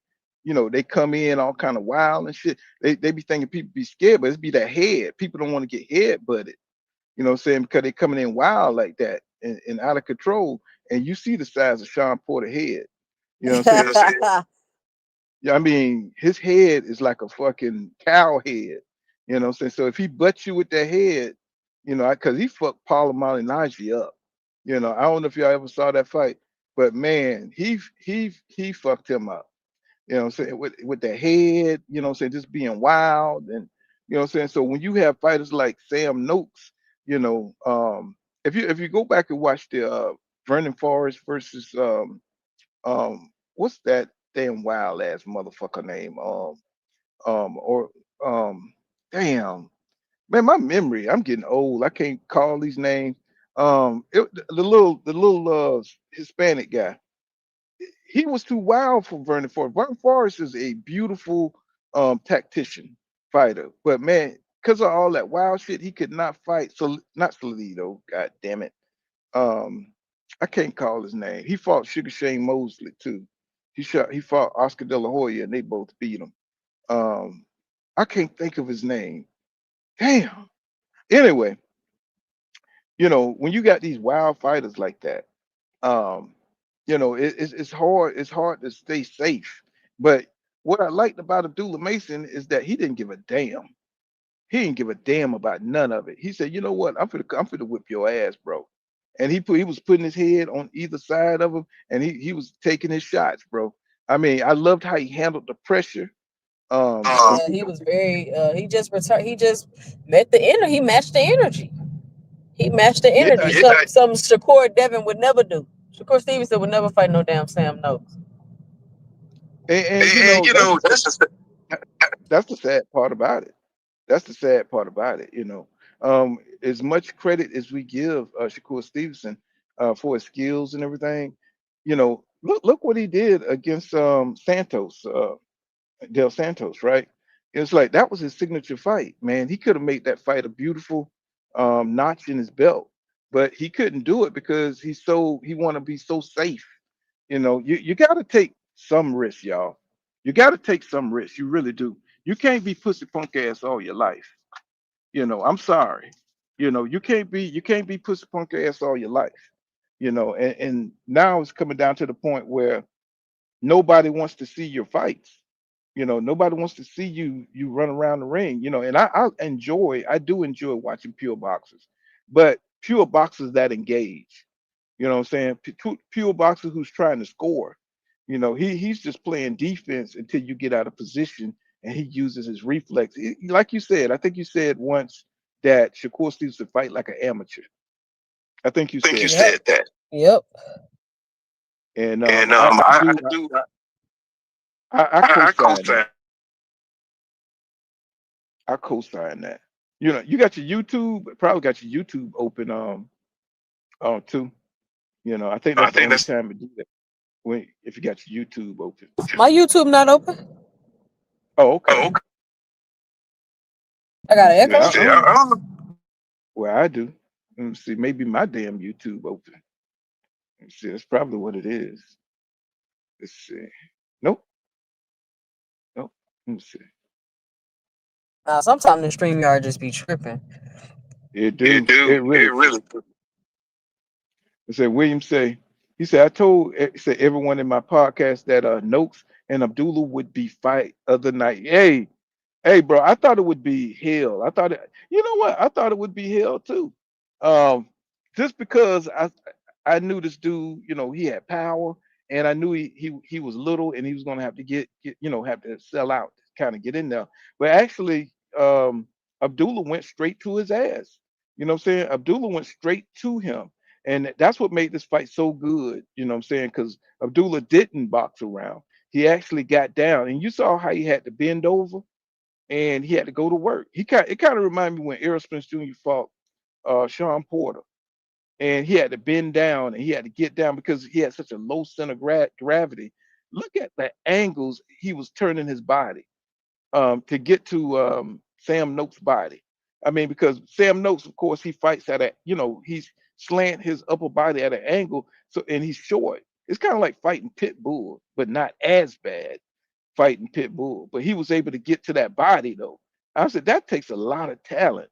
come in all kind of wild and shit. They be thinking people be scared, but it's be that head. People don't want to get head butted, what I'm saying, because they coming in wild like that and out of control. And you see the size of Sean Porter head. You know what I'm saying? Yeah, I mean, his head is like a fucking cow head. You know what I'm saying? So if he butts you with that head, because he fucked Paul Malignaggi up. I don't know if y'all ever saw that fight, but man, he fucked him up. What I'm saying? With the head, what I'm saying, just being wild and what I'm saying. So when you have fighters like Sam Noakes, if you go back and watch the Vernon Forrest versus what's that damn wild ass motherfucker name? Or damn, man, my memory, I'm getting old. I can't call these names. The little Hispanic guy, he was too wild for Vernon Forrest. Vernon Forrest is a beautiful tactician fighter, but man, because of all that wild shit, he could not fight. So not Salido, god damn it. Um, I can't call his name. He fought Sugar Shane Mosley too. He fought Oscar De La Hoya, and they both beat him. Um, I can't think of his name. Damn. Anyway, when you got these wild fighters like that, um, it's hard. It's hard to stay safe. But what I liked about Abdullah Mason is that he didn't give a damn. He didn't give a damn about none of it. He said, "You know what? I'm finna whip your ass, bro." And he was putting his head on either side of him, and he was taking his shots, bro. I mean, I loved how he handled the pressure. Yeah, he was very. He just returned. He just met the energy. He matched the energy. He matched the Yeah, energy. Some Shakur Devin would never do. Shakur Stevenson would never fight no damn Sam Noakes. and that's the sad part about it. That's the sad part about it. As much credit as we give Shakur Stevenson for his skills and everything, look what he did against Santos, Del Santos, right? It's like that was his signature fight, man. He could have made that fight a beautiful notch in his belt, but he couldn't do it because he want to be so safe. You got to take some risks, y'all. You got to take some risks. You really do. You can't be pussy punk ass all your life. I'm sorry. You can't be pussy punk ass all your life. And now it's coming down to the point where nobody wants to see your fights. Nobody wants to see you run around the ring. And I do enjoy watching pure boxers, but pure boxers that engage. You know what I'm saying? Pure boxer who's trying to score. He's just playing defense until you get out of position and he uses his reflex. Like you said, I think you said once that Shakur Stevenson fight like an amateur. I think you said that. Yep. And I co-sign that. I co-sign that. You got your YouTube, probably got your YouTube open too. I think that's the only time to do that when if you got your YouTube open. My YouTube not open. Oh, okay. I got an See, echo. well, I do. Let me see. Maybe my damn YouTube open. Let me see. That's probably what it is. Let's see. Nope. Nope. Let me see. Nah, sometimes the StreamYard just be tripping. It do. It really. It said William say, he said, I told he said everyone in my podcast that Noakes and Abdullah would be fight other night. Hey, bro, I thought it would be hell. I thought it, you know what? I thought it would be hell too. Um, just because I knew this dude, you know, he had power, and I knew he was little, and he was gonna have to get you know, have to sell out to kind of get in there. But actually, Abdullah went straight to his ass. You know what I'm saying? Abdullah went straight to him. And that's what made this fight so good, you know what I'm saying? Because Abdullah didn't box around. He actually got down, and you saw how he had to bend over and he had to go to work. It kind of reminded me when Errol Spence Jr. fought Sean Porter, and he had to bend down and he had to get down because he had such a low center gravity. Look at the angles he was turning his body to get to Sam Noakes' body. I mean, because Sam Noakes, of course, he fights at a, you know, he's slant his upper body at an angle, so and he's short. It's kind of like fighting Pit Bull, but not as bad fighting Pit Bull. But he was able to get to that body though. I said that takes a lot of talent,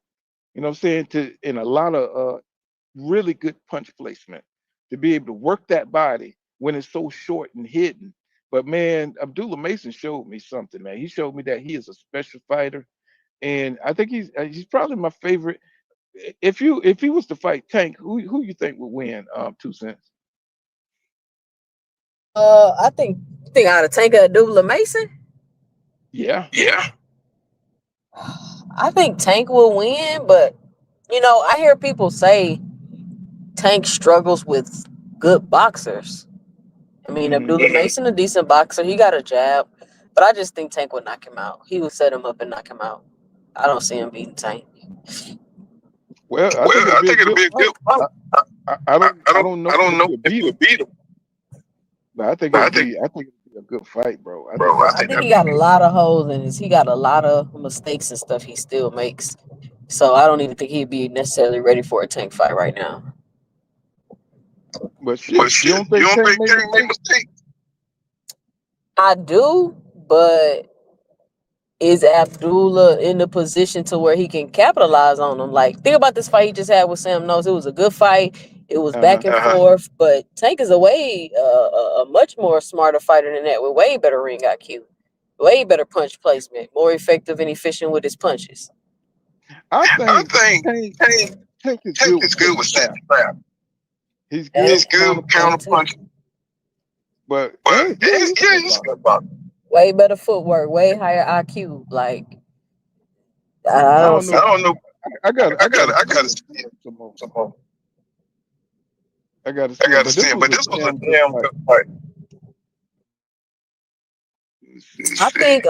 you know what I'm saying, to and a lot of really good punch placement to be able to work that body when it's so short and hidden. But man, Abdullah Mason showed me something, man. He showed me that he is a special fighter, and I think he's probably my favorite. If he was to fight Tank, who you think would win? 2 cents. I think out of Tank Abdullah Mason. Yeah. I think Tank will win, but you know, I hear people say Tank struggles with good boxers. I mean, Hmm. Abdullah Mason, a decent boxer. He got a jab, but I just think Tank would knock him out. He would set him up and knock him out. I don't see him beating Tank. Well, I think it'll be a good fight. I don't know if he'll beat him, but I think it'll be a good fight, bro. I think he got a lot of holes in his. He got a lot of mistakes and stuff he still makes. So I don't even think he'd be necessarily ready for a Tank fight right now. But shit, you don't think Tank made mistakes? I do, but is Abdullah in the position to where he can capitalize on them? Like, think about this fight he just had with Sam Knowles. It was a good fight. It was back and forth, but Tank is a much more smarter fighter than that, with way better ring IQ, way better punch placement, more effective and efficient with his punches. I think Tank is good with setting trap. He's good counter punching. But he's good about it. Way better footwork, way higher IQ. Like I don't know. I gotta see it some more. I gotta see it, but this was a damn good fight. I think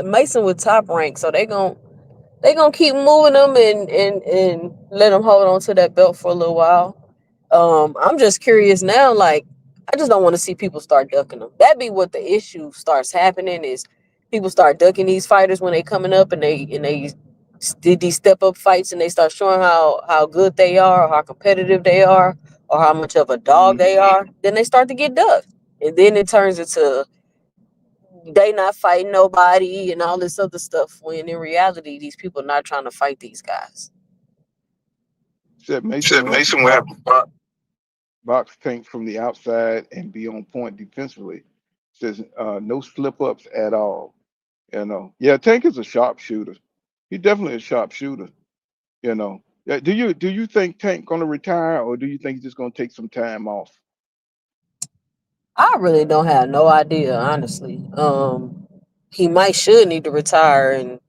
Mason with Top Rank, so they gonna keep moving them and let them hold on to that belt for a little while. I'm just curious now, like, I just don't want to see people start ducking them. That'd be what the issue starts happening, is people start ducking these fighters when they coming up and they did these step up fights and they start showing how good they are, or how competitive they are, or how much of a dog they are. Then they start to get ducked, and then it turns into they not fighting nobody and all this other stuff, when in reality these people not trying to fight these guys. Said Mason will have to box Tank from the outside and be on point defensively. Says no slip ups at all. You know, yeah, Tank is a sharpshooter. He's definitely a sharpshooter. You know, yeah. Do you think Tank gonna retire, or do you think he's just gonna take some time off? I really don't have no idea, honestly. He should need to retire and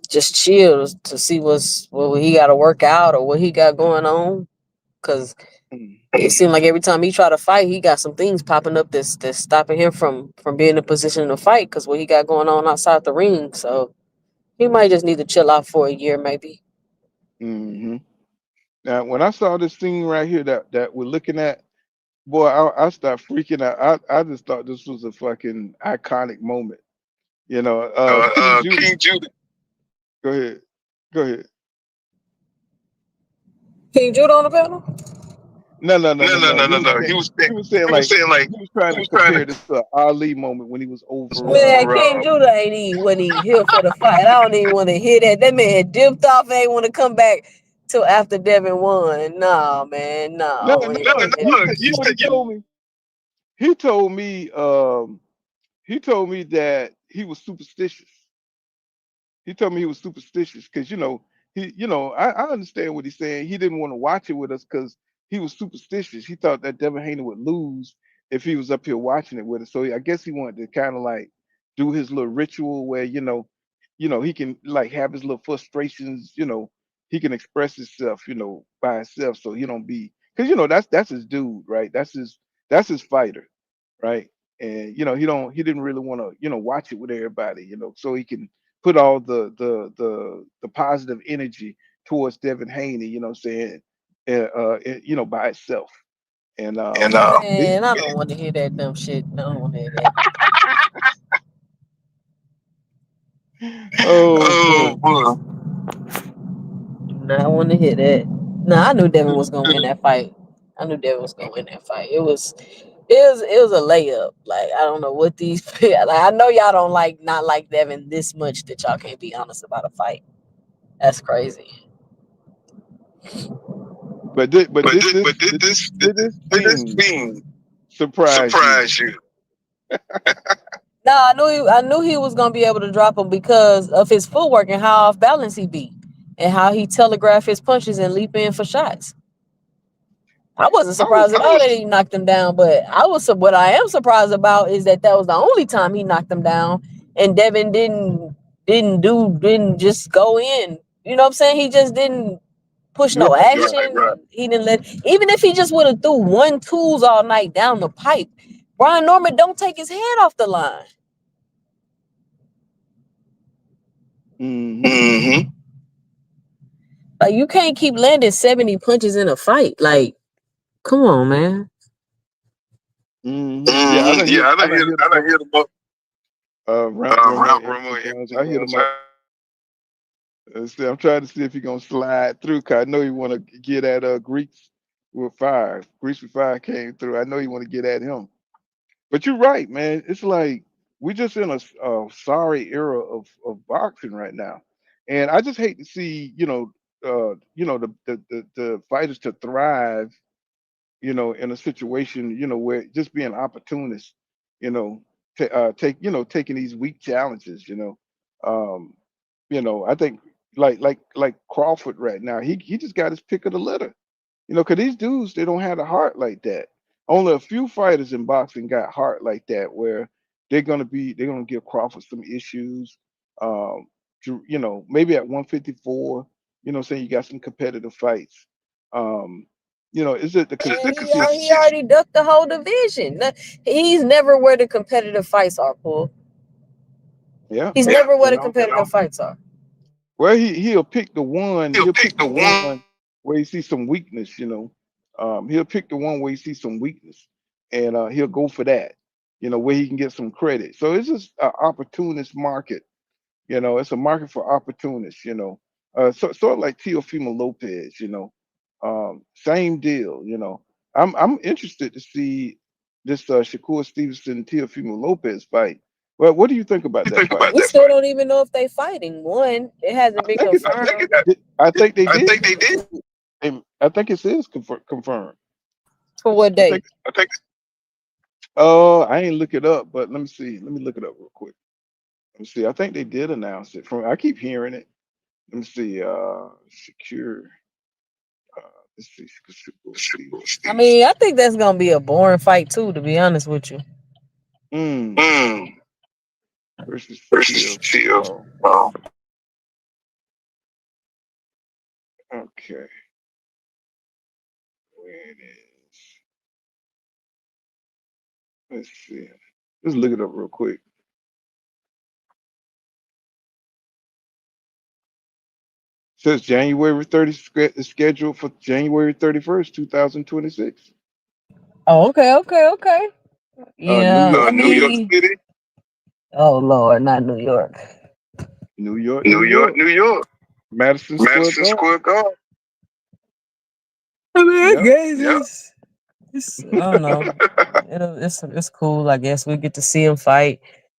just chill to see what he got to work out or what he got going on. Because it seemed like every time he try to fight, he got some things popping up that's stopping him from being in a position to fight because what he got going on outside the ring. So he might just need to chill out for a year, maybe. Mm-hmm. Now, when I saw this thing right here that we're looking at, boy, I started freaking out. I just thought this was a fucking iconic moment. You know, King Judah. Go ahead. King Judah on the panel? No. He was saying like he was trying to compare this to an Ali moment when he was over. Man, King Judah ain't even when he here for the fight. I don't even want to hear that. That man dipped off and ain't want to come back. till after Devin won. Nah, man, nah. No, I no, wanna hear that. you know what he told me? He told me, that he was superstitious. He told me he was superstitious because I understand what he's saying. He didn't want to watch it with us because he was superstitious. He thought that Devin Haney would lose if he was up here watching it with us. So I guess he wanted to kind of like do his little ritual where he can like have his little frustrations. He can express himself, by himself, so he don't be because that's his dude, right? That's his fighter, right? And he didn't really want to watch it with everybody, so he can put all the positive energy towards Devin Haney, you know what I'm saying, by itself. And Man, I don't want to hear that dumb shit. I don't want to hear that. oh boy. Do not want to hear that. Nah, I knew Devin was gonna win that fight. I knew Devin was gonna win that fight. It was a layup. Like I don't know what these like I know y'all don't not like Devin this much that y'all can't be honest about a fight. That's crazy. But did this thing surprise you? Nah, I knew he was gonna be able to drop him because of his footwork and how off balance he be, and how he telegraphed his punches and leap in for shots. I wasn't surprised at all that he knocked him down, but what I am surprised about is that was the only time he knocked him down, and Devin didn't just go in. You know what I'm saying? He just didn't push no action. Right. He didn't even if he just would have threw 1-2s all night down the pipe. Brian Norman don't take his head off the line. Mm-hmm. Like you can't keep landing 70 punches in a fight. Like, come on, man. Mm-hmm. Yeah, I don't hear the book. Round Rumor. I hear them. I'm trying to see if he's gonna slide through. Cause I know he want to get at Greeks with fire. Greeks with fire came through. I know he want to get at him. But you're right, man. It's like we're just in a sorry era of boxing right now, and I just hate to see the fighters to thrive, in a situation, where just being opportunists, taking these weak challenges, um, I think like Crawford right now, he just got his pick of the litter, because these dudes they don't have a heart like that. Only a few fighters in boxing got heart like that, where they're gonna give Crawford some issues. Um, maybe at 154, saying you got some competitive fights. Um, is it the he already ducked the whole division. He's never where the competitive fights are, Paul. Yeah, he's never where the competitive fights are. Well, he'll pick the one. He'll pick the one where he sees some weakness. He'll pick the one where he sees some weakness, and he'll go for that. Where he can get some credit. So it's just an opportunist market. It's a market for opportunists. Sort of like Teofimo Lopez. Same deal. I'm interested to see this Shakur Stevenson Teofimo Lopez fight. Well, what do you think about that fight? We still don't even know if they fighting. One, it hasn't been confirmed. I think they did. I think it is confirmed. For what date? I think. I ain't look it up, but let me see. Let me look it up real quick. Let me see. I think they did announce it. I keep hearing it. Let me see. Secure. Let's see. I mean, I think that's gonna be a boring fight too, to be honest with you. Versus Phil. Oh. Okay. Where it is. Let's see. Let's look it up real quick. It says January 30th is scheduled for January 31st, 2026. Oh, okay. Yeah. New York City. Oh Lord, not New York. New York. Madison Square Garden. I mean, I guess it's I don't know. It's cool. I guess we get to see him fight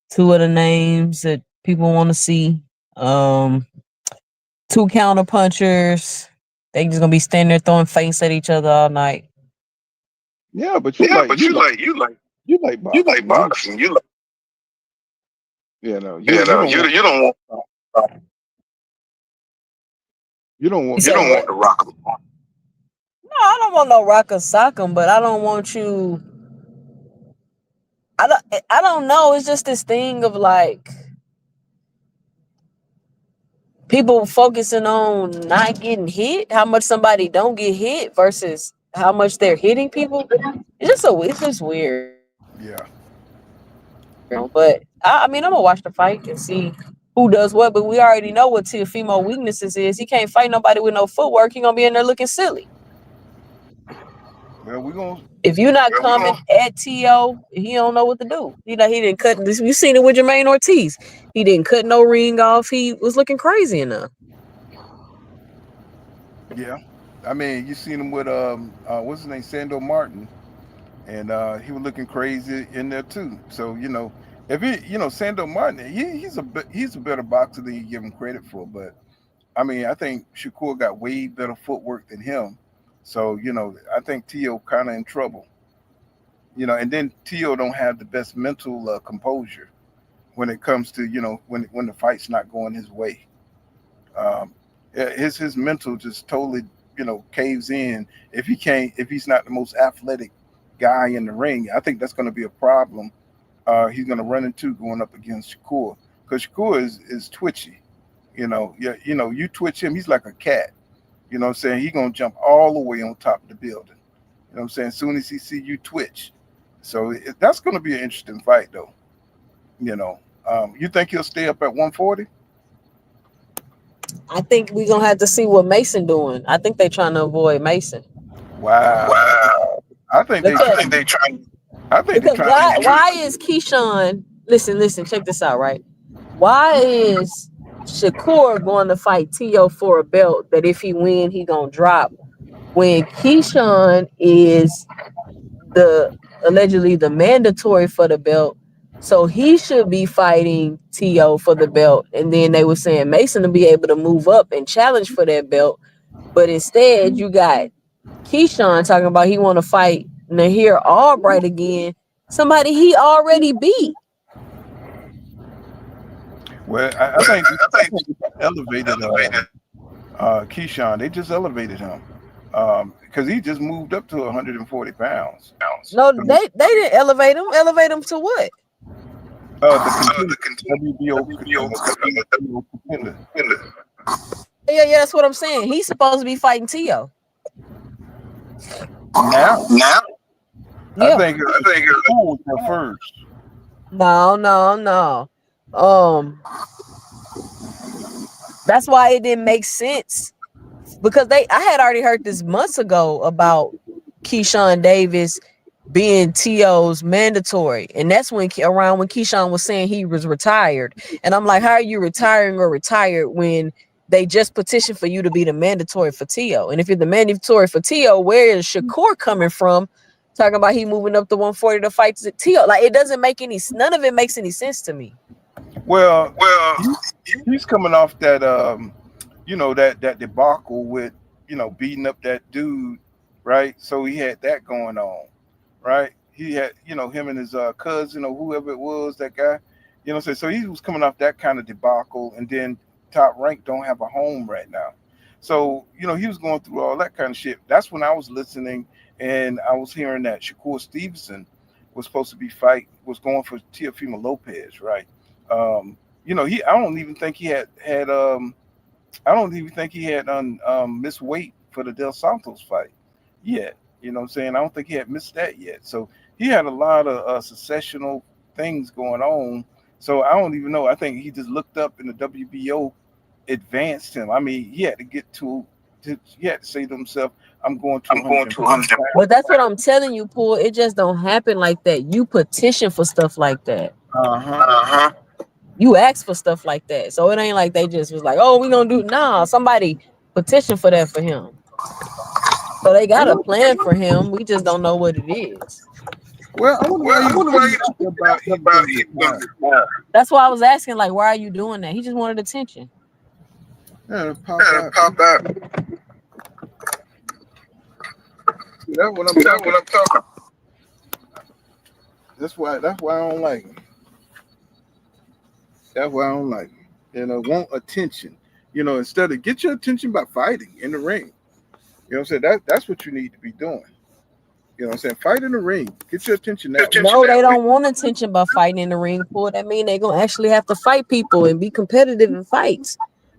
two of the names that people want to see. Two counter punchers They just gonna be standing there throwing feints at each other all night. Yeah, but you like boxing. You don't want the rock. No, I don't want no rock or sock 'em, but I don't want you. I don't know. It's just this thing of like people focusing on not getting hit, how much somebody don't get hit versus how much they're hitting people. It's just weird. Yeah. But I mean, I'm gonna watch the fight and see who does what. But we already know what Teofimo weaknesses is. He can't fight nobody with no footwork. He gonna be in there looking silly. Well, if you're not coming at T.O., he don't know what to do. He didn't cut this. You seen it with Jermaine Ortiz. He didn't cut no ring off. He was looking crazy enough. Yeah. I mean, you seen him with what's his name, Sando Martin, and he was looking crazy in there too. So if Sando Martin, he's a better boxer than you give him credit for. But I mean, I think Shakur got way better footwork than him. So I think T.O. kind of in trouble. And then T.O. don't have the best mental composure when it comes to when the fight's not going his way. His mental just totally caves in if he's not the most athletic guy in the ring. I think that's going to be a problem he's going to run into going up against Shakur, because Shakur is twitchy. You twitch him, he's like a cat. You know what I'm saying? He's going to jump all the way on top of the building. You know what I'm saying? As soon as he see you twitch. So that's going to be an interesting fight, though. You think he'll stay up at 140? I think we're going to have to see what Mason doing. I think they're trying to avoid Mason. Wow. I think they're trying. Why is Keyshawn? Listen, check this out, right? Why is Shakur going to fight T.O. for a belt that if he win, he gonna drop, when Keyshawn is allegedly the mandatory for the belt, so he should be fighting T.O. for the belt, and then they were saying Mason to be able to move up and challenge for that belt, but instead you got Keyshawn talking about he want to fight Nahir Albright again, somebody he already beat. Well, I think elevated Keyshawn. They just elevated him because he just moved up to 140 pounds. No, they didn't elevate him. Elevate him to what? The WBO contender. Yeah, that's what I'm saying. He's supposed to be fighting T.O. Now? Yeah. I think was there first. No. That's why it didn't make sense, because I had already heard this months ago about Keyshawn Davis being T.O.'s mandatory, and that's when Keyshawn was saying he was retired, and I'm like, how are you retiring or retired when they just petitioned for you to be the mandatory for T.O.? And if you're the mandatory for T.O., where is Shakur coming from talking about he moving up to 140 to fight T.O.? Like, it doesn't make none of it makes any sense to me. Well, he's coming off that that debacle with beating up that dude, right? So he had that going on, right? He had him and his cousin or whoever it was, that guy, so he was coming off that kind of debacle, and then Top Rank don't have a home right now, so he was going through all that kind of shit. That's when I was listening and I was hearing that Shakur Stevenson was supposed to was going for Teofimo Lopez, right? I don't even think he had missed weight for the Del Santos fight yet. You know what I'm saying? I don't think he had missed that yet. So he had a lot of successional things going on. So I don't even know. I think he just looked up and the WBO advanced him. I mean, he had to get he had to say to himself, I'm going to 100. But that's what I'm telling you, Paul. It just don't happen like that. You petition for stuff like that. You ask for stuff like that. So it ain't like they just was like, oh, we gonna do. Nah, somebody petitioned for that for him. So they got a plan for him. We just don't know what it is. Well, I wonder why you about That's why I was asking, like, why are you doing that? He just wanted attention. Yeah, pop out. See, that's what I'm talking. That's why I don't like him. That's why I don't like him. Want attention. Instead of get your attention by fighting in the ring. You know what I'm saying? That's what you need to be doing. You know what I'm saying? Fight in the ring. Get your attention that way. No, they don't want attention by fighting in the ring. For that mean they're gonna actually have to fight people and be competitive in fights.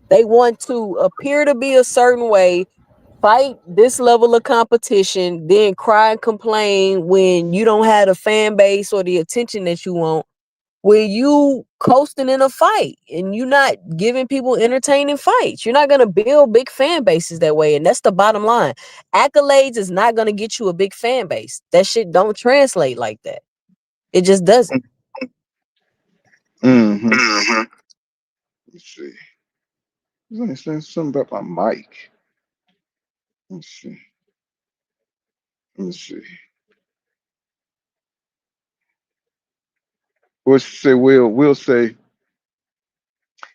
They want to appear to be a certain way, fight this level of competition, then cry and complain when you don't have the fan base or the attention that you want. When you coasting in a fight and you're not giving people entertaining fights, you're not gonna build big fan bases that way, and that's the bottom line. Accolades is not gonna get you a big fan base. That shit don't translate like that. It just doesn't. Mm-hmm. Let's see. Let me say something about my mic. Let's see. Let me see. We'll say we'll say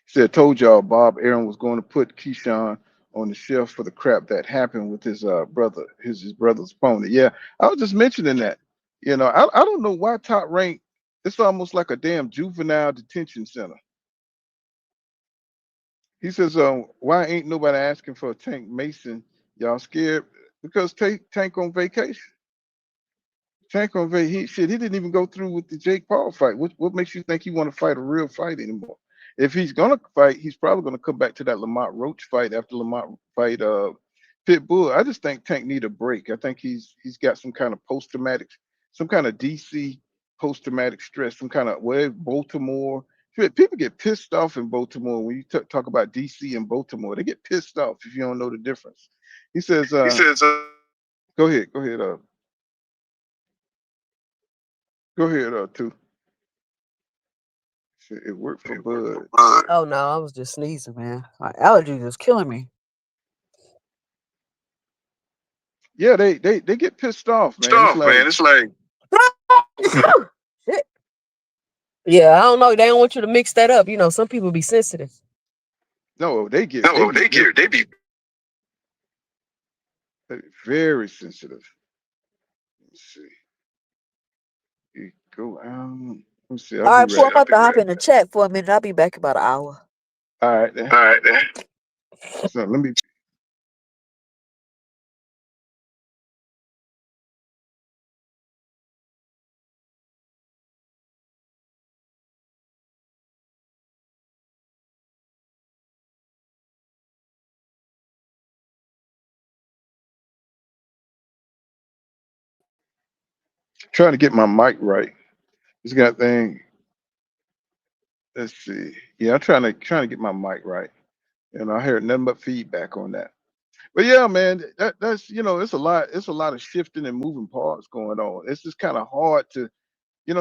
said told y'all Bob Aaron was going to put Keyshawn on the shelf for the crap that happened with his brother, his brother's opponent. Yeah, I was just mentioning that. I don't know why Top Rank. It's almost like a damn juvenile detention center. He says, why ain't nobody asking for a Tank Mason? Y'all scared? Because Tank on vacation. Tank on vacation. He didn't even go through with the Jake Paul fight. What makes you think he want to fight a real fight anymore? If he's gonna fight, he's probably gonna come back to that Lamont Roach fight after Lamont fight Pitbull. I just think Tank need a break. I think he's got some kind of post-traumatic, some kind of DC post-traumatic stress, some kind of Baltimore. People get pissed off in Baltimore when you talk about DC and Baltimore. They get pissed off if you don't know the difference. He says, go ahead, too. It worked for Bud. Oh no, I was just sneezing, man. My allergies is killing me. Yeah, they get pissed off, man. It's like Shit. Yeah, I don't know. They don't want you to mix that up. Some people be sensitive. no, they be very sensitive. Let's see. You go out. Let's see. I'll All be right, Pooh, I'm right. about to hop in the chat for a minute. I'll be back about an hour. All right, then. So let me. Trying to get my mic right. This got thing. Let's see. Yeah, I'm trying to get my mic right. I heard nothing but feedback on that. But yeah, man, that's it's a lot. It's a lot of shifting and moving parts going on. It's just kind of hard to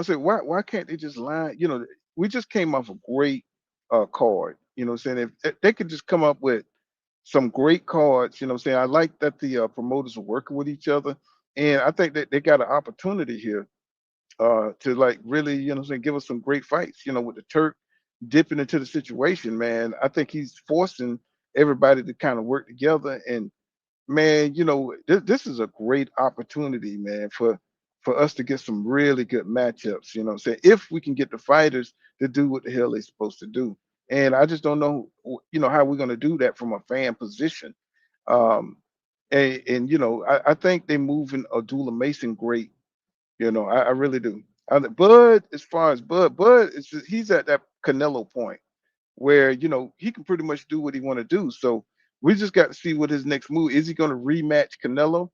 say why can't they just line? We just came off a great card. Saying if they could just come up with some great cards. Saying I like that the promoters are working with each other, and I think that they got an opportunity here to like really, saying give us some great fights. With the Turk dipping into the situation, man, I think he's forcing everybody to kind of work together. And man, this is a great opportunity, man, for us to get some really good matchups. Saying if we can get the fighters to do what the hell they're supposed to do. And I just don't know, how we're going to do that from a fan position. Um, and I think they're moving Abdullah Mason great. I really do. Bud, as far as Bud is he's at that Canelo point where he can pretty much do what he want to do. So we just got to see what his next move is. He going to rematch Canelo?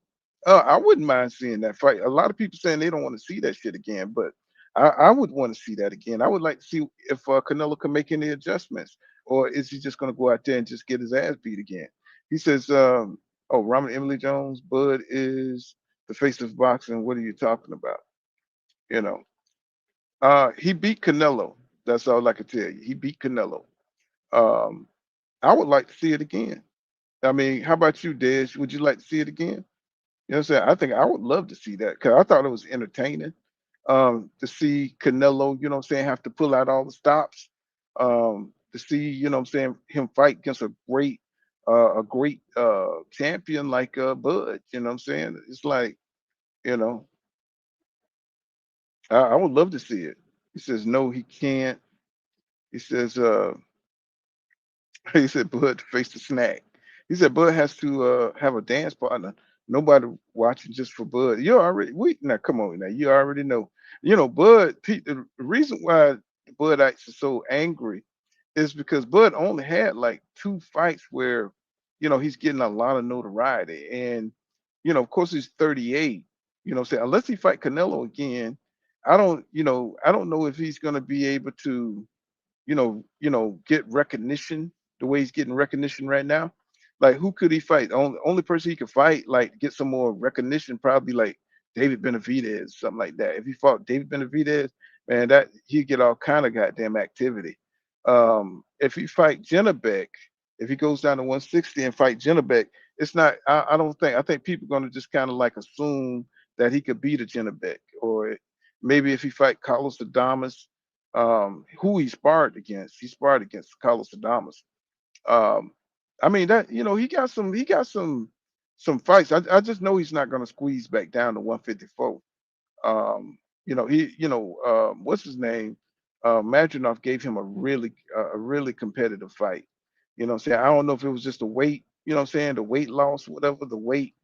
I wouldn't mind seeing that fight. A lot of people saying they don't want to see that shit again, but I would want to see that again. I would like to see if Canelo can make any adjustments, or is he just going to go out there and just get his ass beat again? He says, "Oh, Robert Emily Jones, Bud is the face of boxing. What are you talking about?" You know, he beat Canelo. That's all I can tell you. He beat Canelo. Um, I would like to see it again. I mean, how about you, Dej? Would you like to see it again? You know what I'm saying? I think I would love to see that because I thought it was entertaining to see Canelo, have to pull out all the stops. To see, him fight against a great champion like Bud, It's like You know, I would love to see it. He says, no, he can't. He says, he said, Bud to face the snack. He said, Bud has to have a dance partner. Nobody watching just for Bud. You already, now come on now. You already know. You know, Bud, the reason why Budites are so angry is because Bud only had like 2 fights where, he's getting a lot of notoriety. And, of course, he's 38. Say unless he fight Canelo again, I don't know if he's going to be able to get recognition the way he's getting recognition right now. Like, who could he fight? Only person he could fight, like, get some more recognition, probably like David Benavidez, something like that. If he fought David Benavidez, man, that he'd get all kind of goddamn activity. If he fight Jennebeck, if he goes down to 160 and fight Jennebeck, it's not. I don't think. I think people are going to just kind of like assume that he could beat a Jennebeck, or maybe if he fight Carlos Adames, who he sparred against. He sparred against Carlos Adames. I mean that he got some fights. I just know he's not going to squeeze back down to 154. What's his name? Madronov gave him a really competitive fight. What I'm saying? I don't know if it was just the weight, what I'm saying, the weight loss, whatever, the weight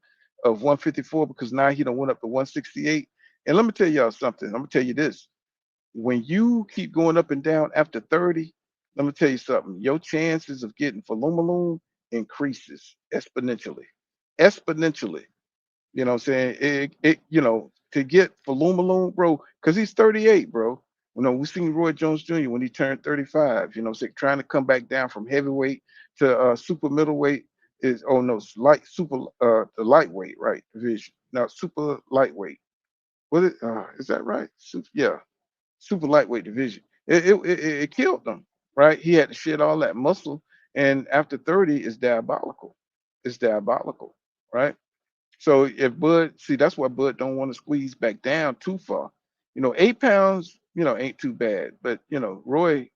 of 154, because now he done went up to 168. And let me tell y'all something. I'm gonna tell you this. When you keep going up and down after 30, let me tell you something. Your chances of getting Falumaloon increases exponentially. Exponentially. You know what I'm saying? To get Falumaloon, bro, because he's 38, bro. We seen Roy Jones Jr. when he turned 35, trying to come back down from heavyweight to super middleweight it's the lightweight, right? Division. Now super lightweight. Is that right? Yeah, super lightweight division. It killed him, right? He had to shed all that muscle, and after 30, it's diabolical. It's diabolical, right? So if Bud, see, that's why Bud don't want to squeeze back down too far. 8 pounds, ain't too bad. But Roy,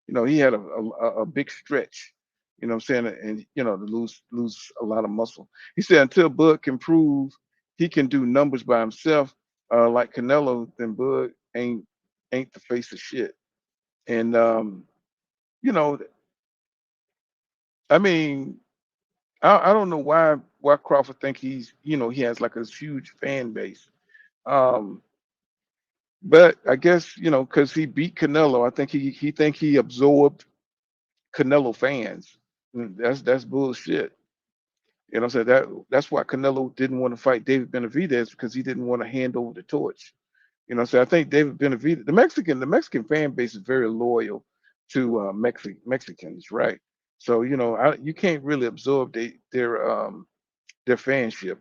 he had a big stretch. What I'm saying, and to lose a lot of muscle. He said until Bud can prove he can do numbers by himself, like Canelo, then Bud ain't the face of shit. And you know, I mean, I don't know why Crawford think he has like a huge fan base. Um, but I guess because he beat Canelo, I think he absorbed Canelo fans. That's bullshit. What I'm saying, that's why Canelo didn't want to fight David Benavidez, because he didn't want to hand over the torch. So I think David Benavidez, the Mexican fan base is very loyal to Mexicans, right? So you can't really absorb their fanship.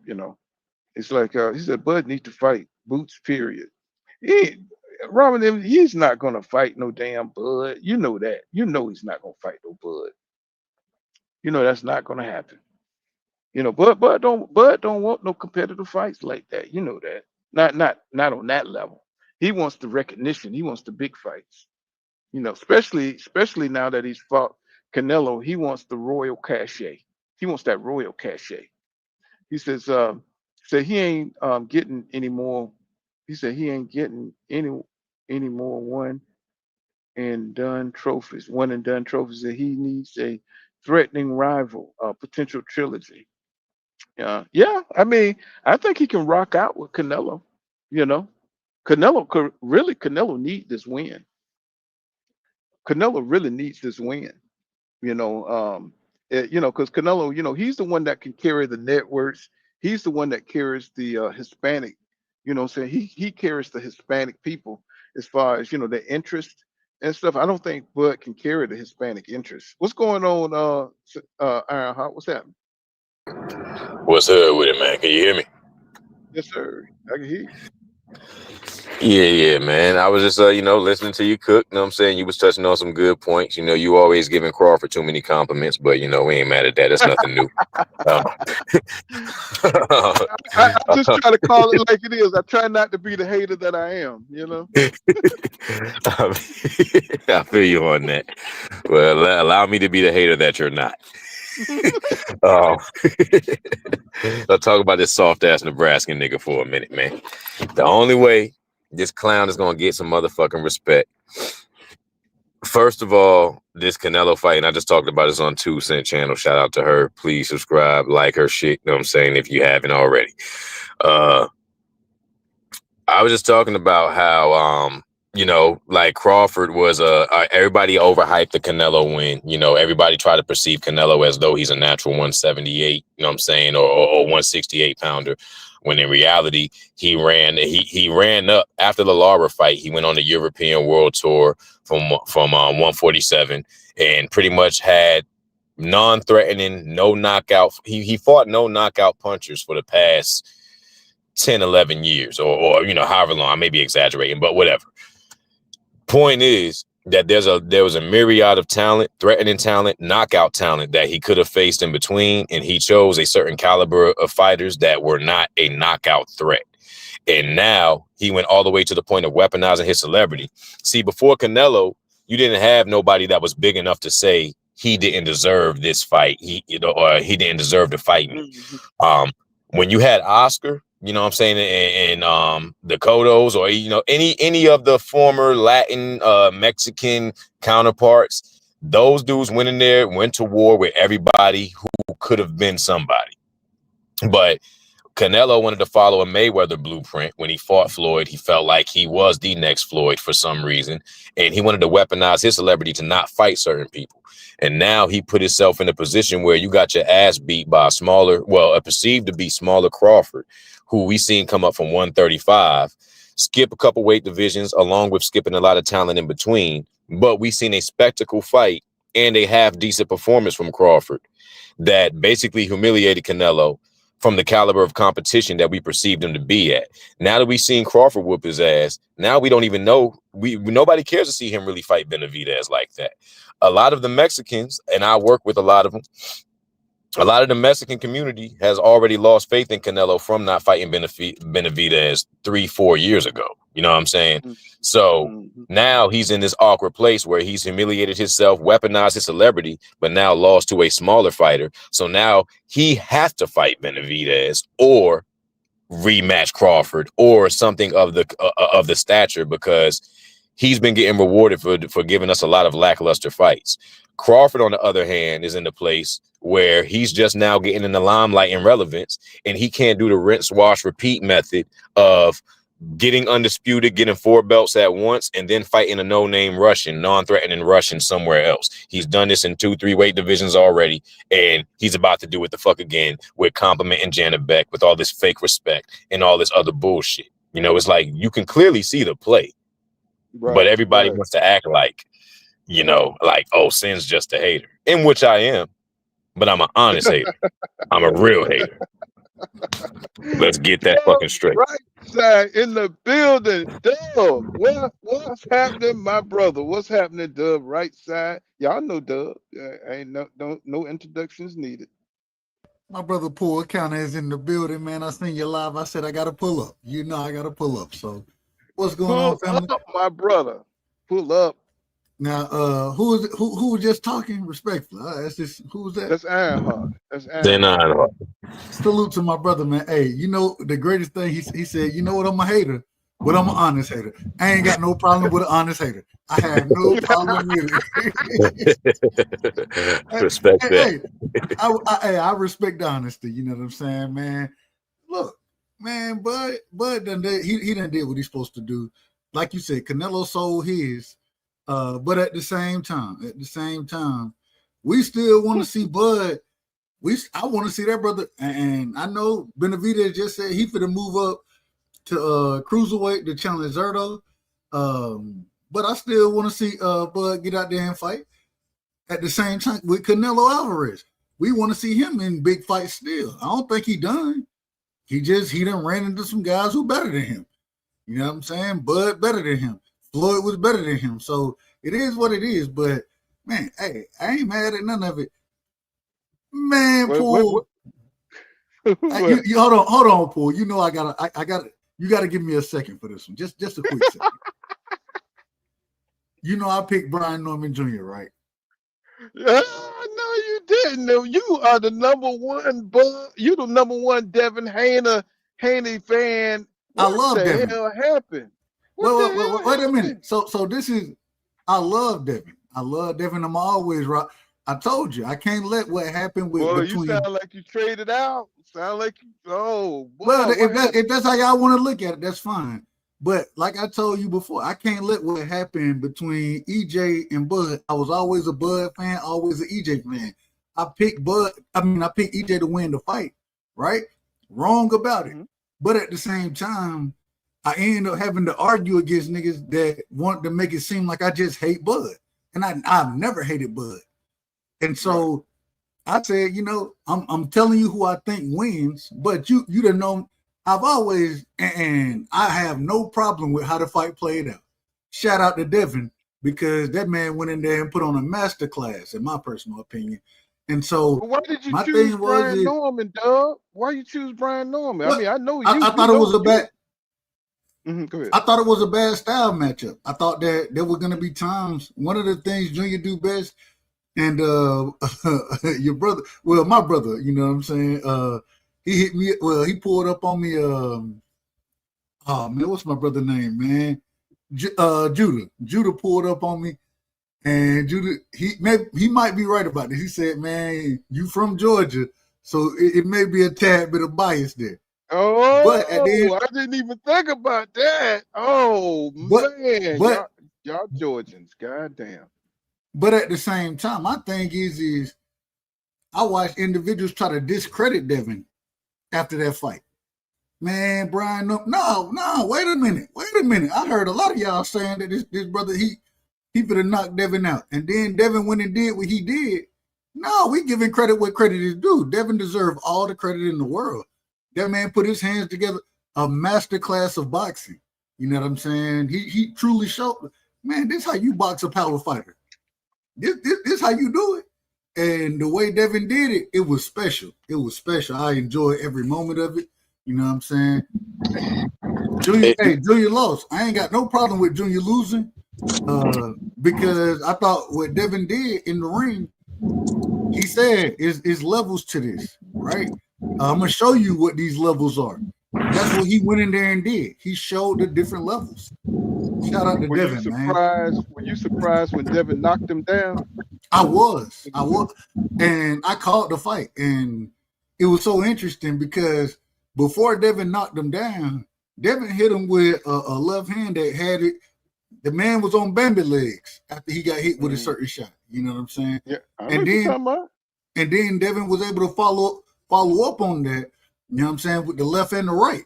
It's like he said, Bud needs to fight Boots. Period. He, Robin, he's not gonna fight no damn Bud. You know that. You know he's not gonna fight no Bud. That's not gonna happen. Bud don't want no competitive fights like that. You know that. Not on that level. He wants the recognition. He wants the big fights. Especially now that he's fought Canelo, he wants the royal cachet. He wants that royal cachet. He said he ain't getting any more. He said he ain't getting any more one and done trophies. That he needs a threatening rival, a potential trilogy. Yeah. I mean, I think he can rock out with Canelo. You know, Canelo need this win. Canelo really needs this win. You know, because Canelo, he's the one that can carry the networks. He's the one that carries the Hispanic. Saying he carries the Hispanic people as far as their interest and stuff. I don't think Bud can carry the Hispanic interest. What's going on, Ironheart? What's happening? What's up with it, man? Can you hear me? Yes, sir. I can hear you. Yeah, man. I was just, listening to you cook. You know what I'm saying? You was touching on some good points. You always giving Crawford too many compliments, but, we ain't mad at that. That's nothing new. I just try to call it like it is. I try not to be the hater that I am, I feel you on that. Well, allow me to be the hater that you're not. I'll talk about this soft ass Nebraska nigga for a minute, man. The only way this clown is gonna get some motherfucking respect. First of all, this Canelo fight, and I just talked about this on 2 Cent channel. Shout out to her. Please subscribe, like her shit. You know what I'm saying? If you haven't already. I was just talking about how you know, like Crawford was everybody overhyped the Canelo win. You know, everybody tried to perceive Canelo as though he's a natural 178, you know what I'm saying, or 168 pounder. When in reality, he ran up after the Lara fight. He went on the European World Tour from 147 and pretty much had non-threatening, no knockout. He fought no knockout punchers for the past 10, 11 years, or you know, however long. I may be exaggerating, but whatever. Point is that there was a myriad of talent, threatening talent, knockout talent that he could have faced in between, and he chose a certain caliber of fighters that were not a knockout threat. And now he went all the way to the point of weaponizing his celebrity. See, before Canelo, you didn't have nobody that was big enough to say he didn't deserve this fight, or he didn't deserve to fight me. When you had Oscar, you know what I'm saying, and the Cottos, or, you know, any of the former Latin, Mexican counterparts, those dudes went in there, went to war with everybody who could have been somebody. But Canelo wanted to follow a Mayweather blueprint. When he fought Floyd, he felt like he was the next Floyd for some reason, and he wanted to weaponize his celebrity to not fight certain people. And now he put himself in a position where you got your ass beat by a perceived to be smaller Crawford, who we seen come up from 135, skip a couple weight divisions, along with skipping a lot of talent in between. But we seen a spectacle fight and a half decent performance from Crawford that basically humiliated Canelo from the caliber of competition that we perceived him to be at. Now that we've seen Crawford whoop his ass, now we don't even know. Nobody cares to see him really fight Benavidez like that. A lot of the Mexicans, and I work with a lot of them, a lot of the Mexican community has already lost faith in Canelo from not fighting Benavidez 3-4 years ago. You know what I'm saying? So now he's in this awkward place where he's humiliated himself, weaponized his celebrity, but now lost to a smaller fighter. So now he has to fight Benavidez or rematch Crawford or something of the stature, because he's been getting rewarded for giving us a lot of lackluster fights. Crawford, on the other hand, is in the place where he's just now getting in the limelight and relevance, and he can't do the rinse, wash, repeat method of getting undisputed, getting 4 belts at once, and then fighting a no-name Russian, non-threatening Russian somewhere else. He's done this in 2-3 weight divisions already, and he's about to do it the fuck again with Compliment and Janet Beck, with all this fake respect and all this other bullshit. You know, it's like you can clearly see the play, but everybody wants to act like, you know, like, oh, Sin's just a hater, in which I am, but I'm an honest hater. I'm a real hater. Let's get that fucking straight. Right side in the building. Dub, what's happening, my brother? What's happening, Dub? Right side. Y'all know Dub. Ain't no introductions needed. My brother Paul Counter is in the building, man. I seen you live. I said I gotta pull up. You know I gotta pull up. So what's going on, family? Pull up, my brother. Pull up. Now, who was just talking respectfully? That's just, who was that? That's Ironheart. That's Then Ironheart. Salute to my brother, man. Hey, you know the greatest thing he said. You know what? I'm a hater, but I'm an honest hater. I ain't got no problem with an honest hater. I have no problem with it. Respect that. I respect the honesty. You know what I'm saying, man? Look, man, Bud done did, he done did what he's supposed to do. Like you said, Canelo sold his. But at the same time, we still want to see Bud. I want to see that brother. And I know Benavidez just said he finna move up to cruiserweight to challenge Zerto. But I still want to see Bud get out there and fight. At the same time, with Canelo Alvarez, we want to see him in big fights still. I don't think he done. He done ran into some guys who better than him. You know what I'm saying? Bud better than him. Floyd was better than him. So it is what it is. But man, hey, I ain't mad at none of it. Man, Paul. Hold on, Paul. You know I gotta you gotta give me a second for this one. Just a quick second. You know I picked Brian Norman Jr., right? I know you didn't know. You are the number one, Bud. You the number one Devin Haney fan. I What love the Devin. hell happened? What Well, the well, hell wait a happened? minute. So this is, I love Devin. I love Devin. I'm always right. I told you I can't let what happened with Well, you between. sound like you traded out. Sound like you. Oh, boy, Well, what happened? if that's how y'all want to look at it, that's fine. But like I told you before, I can't let what happened between EJ and Bud. I was always a Bud fan, always an EJ fan. I picked EJ to win the fight, right? Wrong about it. But at the same time, I end up having to argue against niggas that want to make it seem like I just hate Bud. And I've never hated Bud. And so I said, you know, I'm telling you who I think wins, but you done know I've always, and I have no problem with how the fight played out. Shout out to Devin, because that man went in there and put on a masterclass, in my personal opinion. And so But why did you my choose thing Brian Norman, Doug? Why you choose Brian Norman? Well, I mean, I know you. I thought it was a bad. Go ahead. I thought it was a bad style matchup. I thought that there were going to be times. One of the things Junior do best, and your brother, well, my brother, you know what I'm saying? He hit me. Well, he pulled up on me. Oh man, what's my brother's name, man? Judah. Judah pulled up on me, and Judah, he might be right about this. He said, "Man, you from Georgia, so it may be a tad bit of bias there." Oh, but I didn't even think about that. Oh man, y'all Georgians, goddamn. But at the same time, my thing is I watched individuals try to discredit Devin after that fight. Man, Brian, no, wait a minute. I heard a lot of y'all saying that this brother, he could have knocked Devin out. And then Devin went and did what he did. No, we giving credit what credit is due. Devin deserved all the credit in the world. That man put his hands together, a masterclass of boxing. You know what I'm saying? He truly showed, man, this is how you box a power fighter. This is how you do it. And the way Devin did it, it was special. It was special. I enjoyed every moment of it. You know what I'm saying? Junior lost. I ain't got no problem with Junior losing because I thought what Devin did in the ring, he said, is levels to this, right? I'm going to show you what these levels are. That's what he went in there and did. He showed the different levels. Shout out to Devin, man. Were you surprised when Devin knocked him down? I was. And I called the fight. And it was so interesting because before Devin knocked him down, Devin hit him with a left hand that had it. The man was on Bambi legs after he got hit with a certain shot. You know what I'm saying? Yeah. And then Devin was able to follow up on that, you know what I'm saying, with the left and the right.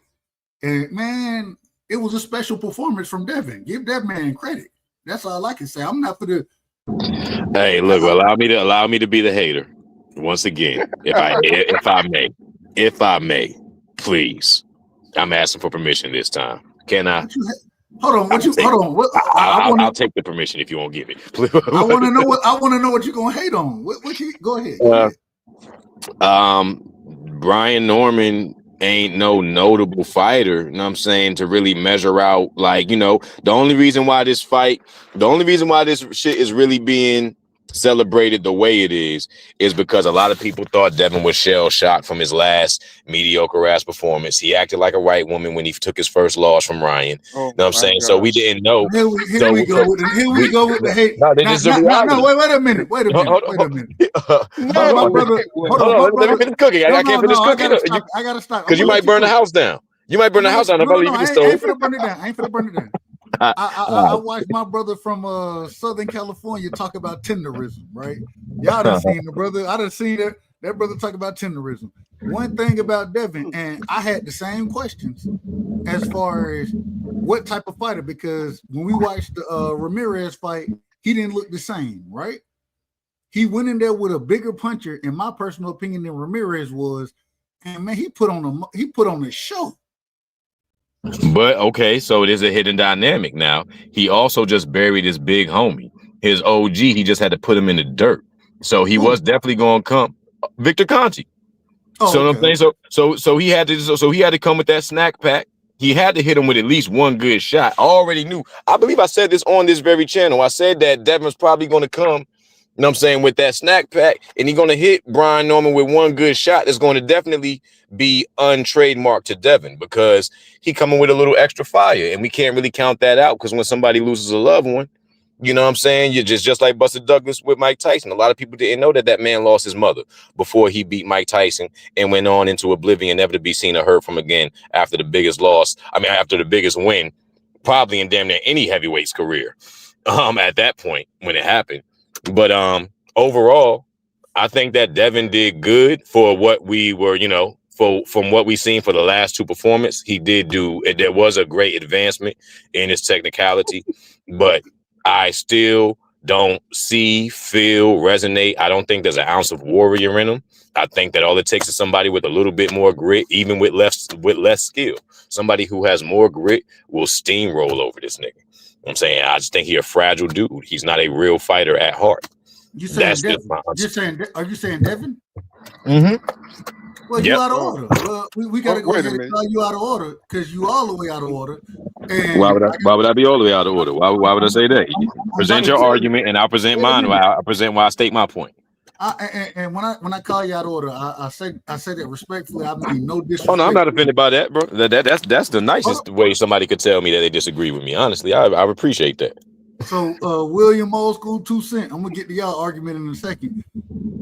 And man, it was a special performance from Devin. Give that man credit. That's all I can say. I'm not for the. Hey, look, allow me to be the hater once again, if I may, please. I'm asking for permission this time. Can I? Hold on. I'll take the permission if you won't give it. I want to know what you're gonna hate on. Go ahead. Brian Norman ain't no notable fighter, you know what I'm saying, to really measure out, like, you know, the only reason why this shit is really being celebrated the way it is because a lot of people thought Devin was shell-shocked from his last mediocre-ass performance. He acted like a white woman when he took his first loss from Ryan. You know what I'm saying? God. So we didn't know. Here we go with the hate. No, this is the reality. No, wait a minute. Wait a minute. Let me finish cooking. I can't finish cooking. I gotta stop. Because you might burn the house down. You might burn the house down if I leave the stove. I ain't finna burn it down. I watched my brother from Southern California talk about tenderism, right? Y'all done seen the brother. I done seen that brother talk about tenderism. One thing about Devin, and I had the same questions as far as what type of fighter, because when we watched the Ramirez fight, he didn't look the same, right? He went in there with a bigger puncher, in my personal opinion, than Ramirez was, and man, he put on a show. But okay, so it is a hidden dynamic now. He also just buried his big homie, his OG. He just had to put him in the dirt. So he was definitely going to come Victor Conti. So okay. I'm saying, so he had to come with that snack pack. He had to hit him with at least one good shot. I already knew. I believe I said this on this very channel. I said that Devin was probably going to come You know what I'm saying, with that snack pack, and he's going to hit Brian Norman with one good shot that's going to definitely be untrademarked to Devin, because he coming with a little extra fire, and we can't really count that out, because when somebody loses a loved one, you know what I'm saying, you're just like Buster Douglas with Mike Tyson. A lot of people didn't know that man lost his mother before he beat Mike Tyson and went on into oblivion, never to be seen or heard from again after the biggest loss. I mean, after the biggest win, probably in damn near any heavyweight's career. At that point when it happened. But overall, I think that Devin did good for what we were, you know, from what we've seen for the last two performances. He did do it. There was a great advancement in his technicality, but I still don't see, feel, resonate. I don't think there's an ounce of warrior in him. I think that all it takes is somebody with a little bit more grit, even with less skill. Somebody who has more grit will steamroll over this nigga. I'm saying, I just think he's a fragile dude. He's not a real fighter at heart. You saying Devin? Are you saying Devin? Mm-hmm. Well, you out of order. Well, we got to go ahead and call you out of order, because you all the way out of order. And why would I be all the way out of order? Why would I say that? Present your argument, and I'll present mine. I'll present why I state my point. And when I call you out of order, I say that respectfully. I mean no disrespect. Oh no, I'm not offended by that, bro. That's the nicest way somebody could tell me that they disagree with me. Honestly, I appreciate that. So William Old School 2 Cent, I'm gonna get to y'all argument in a second.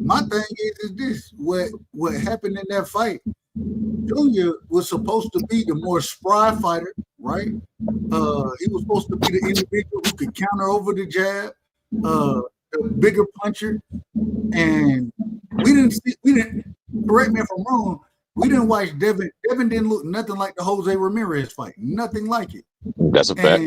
My thing is this: what happened in that fight? Junior was supposed to be the more spry fighter, right? He was supposed to be the individual who could counter over the jab, the bigger puncher, and we didn't. Correct me if I'm wrong. We didn't watch Devin. Devin didn't look nothing like the Jose Ramirez fight. Nothing like it. That's a fact.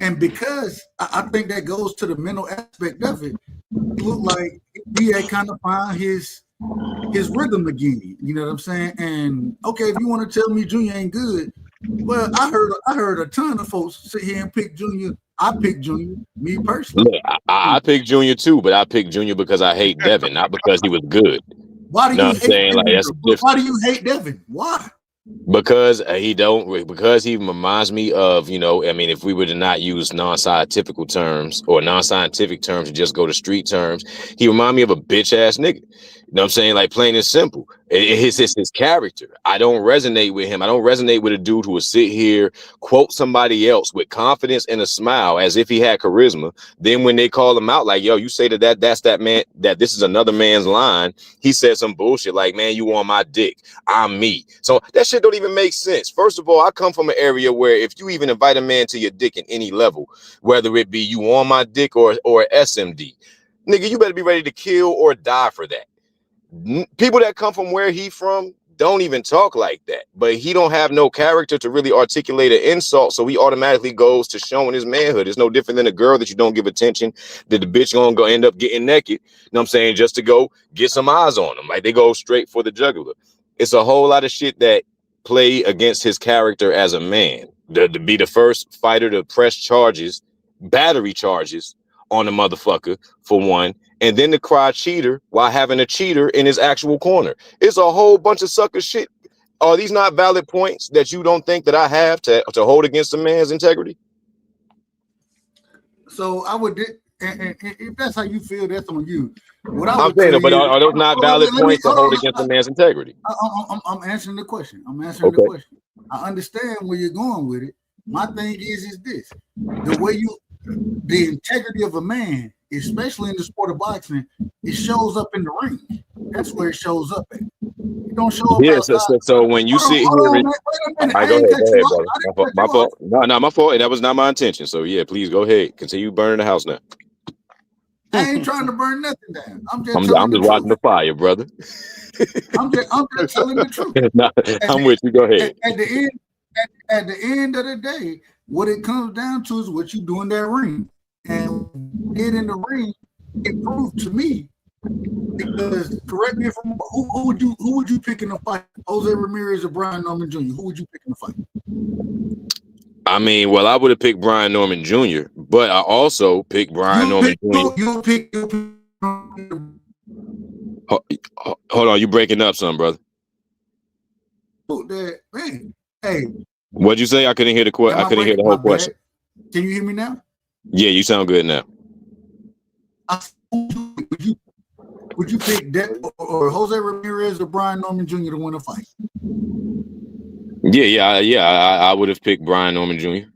And because I think that goes to the mental aspect of it, it looked like he had kind of found his rhythm again. You know what I'm saying? And okay, if you want to tell me Junior ain't good, well, I heard a ton of folks sit here and pick Junior. I picked Junior, me personally. Look, I picked Junior too, but I picked Junior because I hate Devin, not because he was good. Why do you hate Devin? Like, why do you hate Devin? Why? Because he reminds me of, you know, I mean, if we were to not use non-scientific terms or non-scientific terms and just go to street terms, he reminds me of a bitch ass nigga. You know what I'm saying? Like, plain and simple. It's his character. I don't resonate with him. I don't resonate with a dude who would sit here, quote somebody else with confidence and a smile as if he had charisma. Then when they call him out, like, yo, you say that's that man, that this is another man's line, he said some bullshit like, man, you on my dick, I'm me. So that shit don't even make sense. First of all, I come from an area where if you even invite a man to your dick in any level, whether it be you on my dick or SMD, nigga, you better be ready to kill or die for that. People that come from where he from don't even talk like that, but he don't have no character to really articulate an insult, so he automatically goes to showing his manhood. It's no different than a girl that you don't give attention, that the bitch gonna go end up getting naked, you know what I'm saying, just to go get some eyes on him. Like, they go straight for the jugular. It's a whole lot of shit that play against his character as a man. To be the first fighter to press charges, battery charges on a motherfucker, for one, and then to cry cheater while having a cheater in his actual corner. It's a whole bunch of sucker shit. Are these not valid points that you don't think that I have to hold against a man's integrity? So I would, and if that's how you feel, that's on you. What I'm saying, but are those not valid points to hold against a man's integrity? I'm answering the question. The question. I understand where you're going with it. My thing is this: the integrity of a man, especially in the sport of boxing, it shows up in the ring. That's where it shows up at. It don't show up. Yeah, so when you sit here, go ahead, brother. My fault. No, my fault. And that was not my intention. So yeah, please go ahead. Continue burning the house now. I ain't trying to burn nothing down. I'm just watching the fire, brother. I'm just telling the truth. I'm with you. Go ahead. At the end of the day, what it comes down to is what you do in that ring. And it in the ring, it proved to me, because correct me if I'm wrong, who would you pick in a fight? Jose Ramirez or Brian Norman Jr.? Who would you pick in a fight? I mean, well, I would have picked Brian Norman Jr., but I also picked Brian Norman Jr. Hold on, you breaking up some, brother. Man, hey. What'd you say? I couldn't hear the question. I couldn't hear the whole question. Can you hear me now? Yeah, you sound good now. I told you Would you pick or Jose Ramirez or Brian Norman Jr. to win a fight? I would have picked Brian Norman Jr.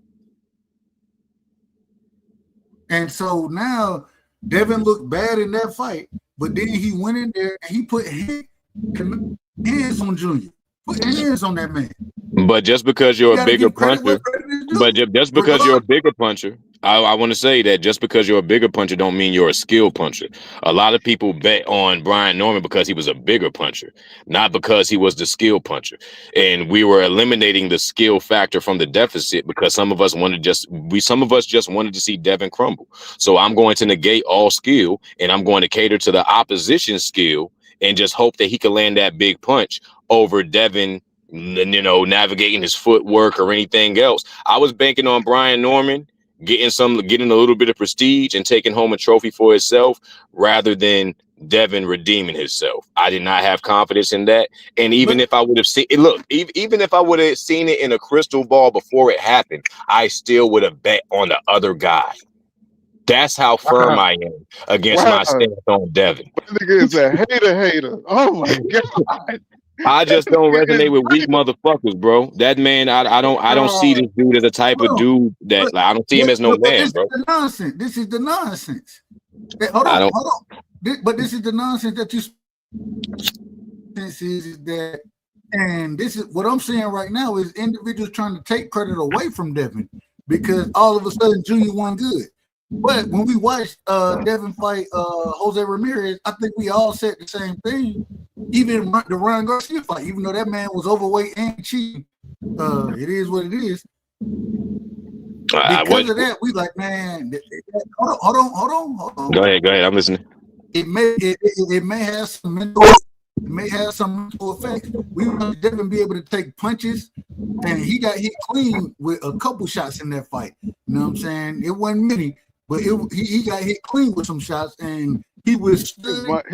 And so now Devin looked bad in that fight, but then he went in there and he put hands on Junior, put hands on that man. But just because you're a bigger puncher, just because you're a bigger puncher, I want to say that just because you're a bigger puncher don't mean you're a skilled puncher. A lot of people bet on Brian Norman because he was a bigger puncher, not because he was the skill puncher. And we were eliminating the skill factor from the deficit because some of us just wanted to see Devin crumble. So I'm going to negate all skill and I'm going to cater to the opposition's skill and just hope that he can land that big punch over Devin, navigating his footwork or anything else. I was banking on Brian Norman getting a little bit of prestige and taking home a trophy for himself rather than Devin redeeming himself. I did not have confidence in that. And even if I would have seen it, even if I would have seen it in a crystal ball before it happened, I still would have bet on the other guy. That's how firm I am against my stance on Devin. That nigga is a hater. Oh my God. I just don't resonate with weak motherfuckers, bro. That man, I don't see this dude as a type of dude that I don't see him as no man, bro. This is the nonsense. Hold on. But this is the nonsense that you. This is that, and this is what I'm saying right now is individuals trying to take credit away from Devin because all of a sudden Junior won good. But when we watched Devin fight Jose Ramirez, I think we all said the same thing. Even the Ryan Garcia fight, even though that man was overweight and cheating, it is what it is. Because of that, we like, man. Hold on. Go ahead. I'm listening. It may have some mental. It may have some mental effects. We want Devin be able to take punches, and he got hit clean with a couple shots in that fight. You know what I'm saying? It wasn't many, but he got hit clean with some shots, and he was his mic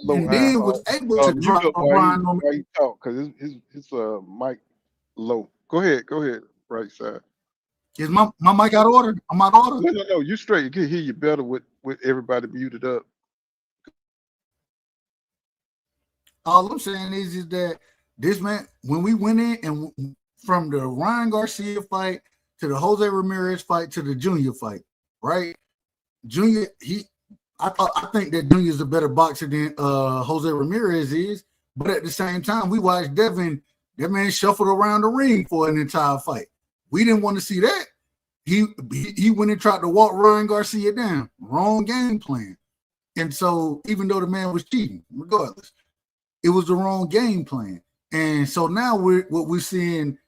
low, and then was able to drop Brian Norman. Why you talk? Because his mic low. Go ahead, right side. Is my mic out of order? I'm out of order. No, you straight. You can hear you better with everybody muted up. All I'm saying is that this man, when we went in and from the Ryan Garcia fight to the Jose Ramirez fight to the Junior fight, right? Junior, I think that Junior's a better boxer than Jose Ramirez is, but at the same time, we watched Devin, that man shuffled around the ring for an entire fight. We didn't want to see that. He went and tried to walk Ryan Garcia down. Wrong game plan. And so even though the man was cheating, regardless, it was the wrong game plan. And so now what we're seeing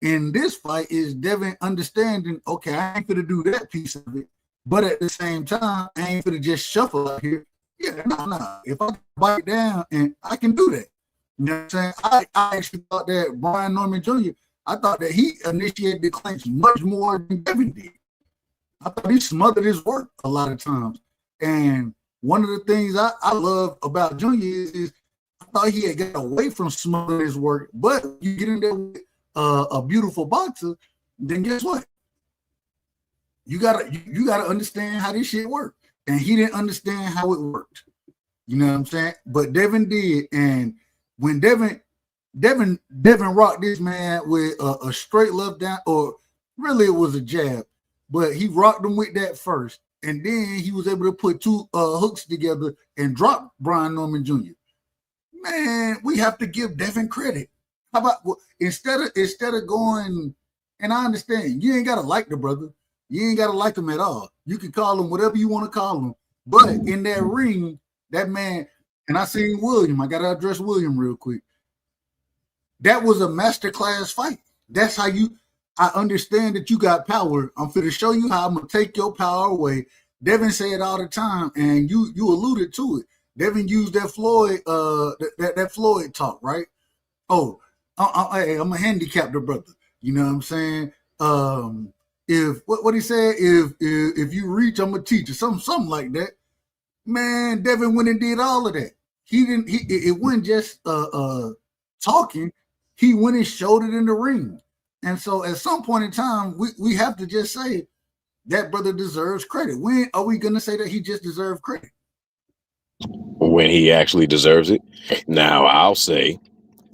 in this fight is Devin understanding, okay, I ain't gonna do that piece of it, but at the same time, I ain't gonna just shuffle out here. Yeah, no. If I bite down, and I can do that. You know what I'm saying? I actually thought that Brian Norman Jr., I thought that he initiated the clinch much more than Devin did. I thought he smothered his work a lot of times. And one of the things I love about Junior is I thought he had got away from smothering his work, but you get in there with a beautiful boxer, then guess what? You gotta understand how this shit worked. And he didn't understand how it worked. You know what I'm saying? But Devin did. And when Devin rocked this man with a straight left down, or really it was a jab, but he rocked him with that first. And then he was able to put two hooks together and drop Brian Norman Jr. Man, we have to give Devin credit. How about instead of going, and I understand you ain't gotta like the brother, you ain't gotta like him at all. You can call him whatever you want to call him, but in that ring, that man, and I seen William. I gotta address William real quick. That was a masterclass fight. That's how I understand that you got power. I'm finna show you how I'm gonna take your power away. Devin say it all the time, and you alluded to it. Devin used that Floyd, that Floyd talk, right? Oh, I'm a handicap the brother. You know what I'm saying? If what he said, if you reach, I'm a teacher, something like that. Man, Devin went and did all of that. It wasn't just talking. He went and showed it in the ring. And so at some point in time, we have to just say that brother deserves credit. When are we gonna say that he just deserved credit? when he actually deserves it. Now, I'll say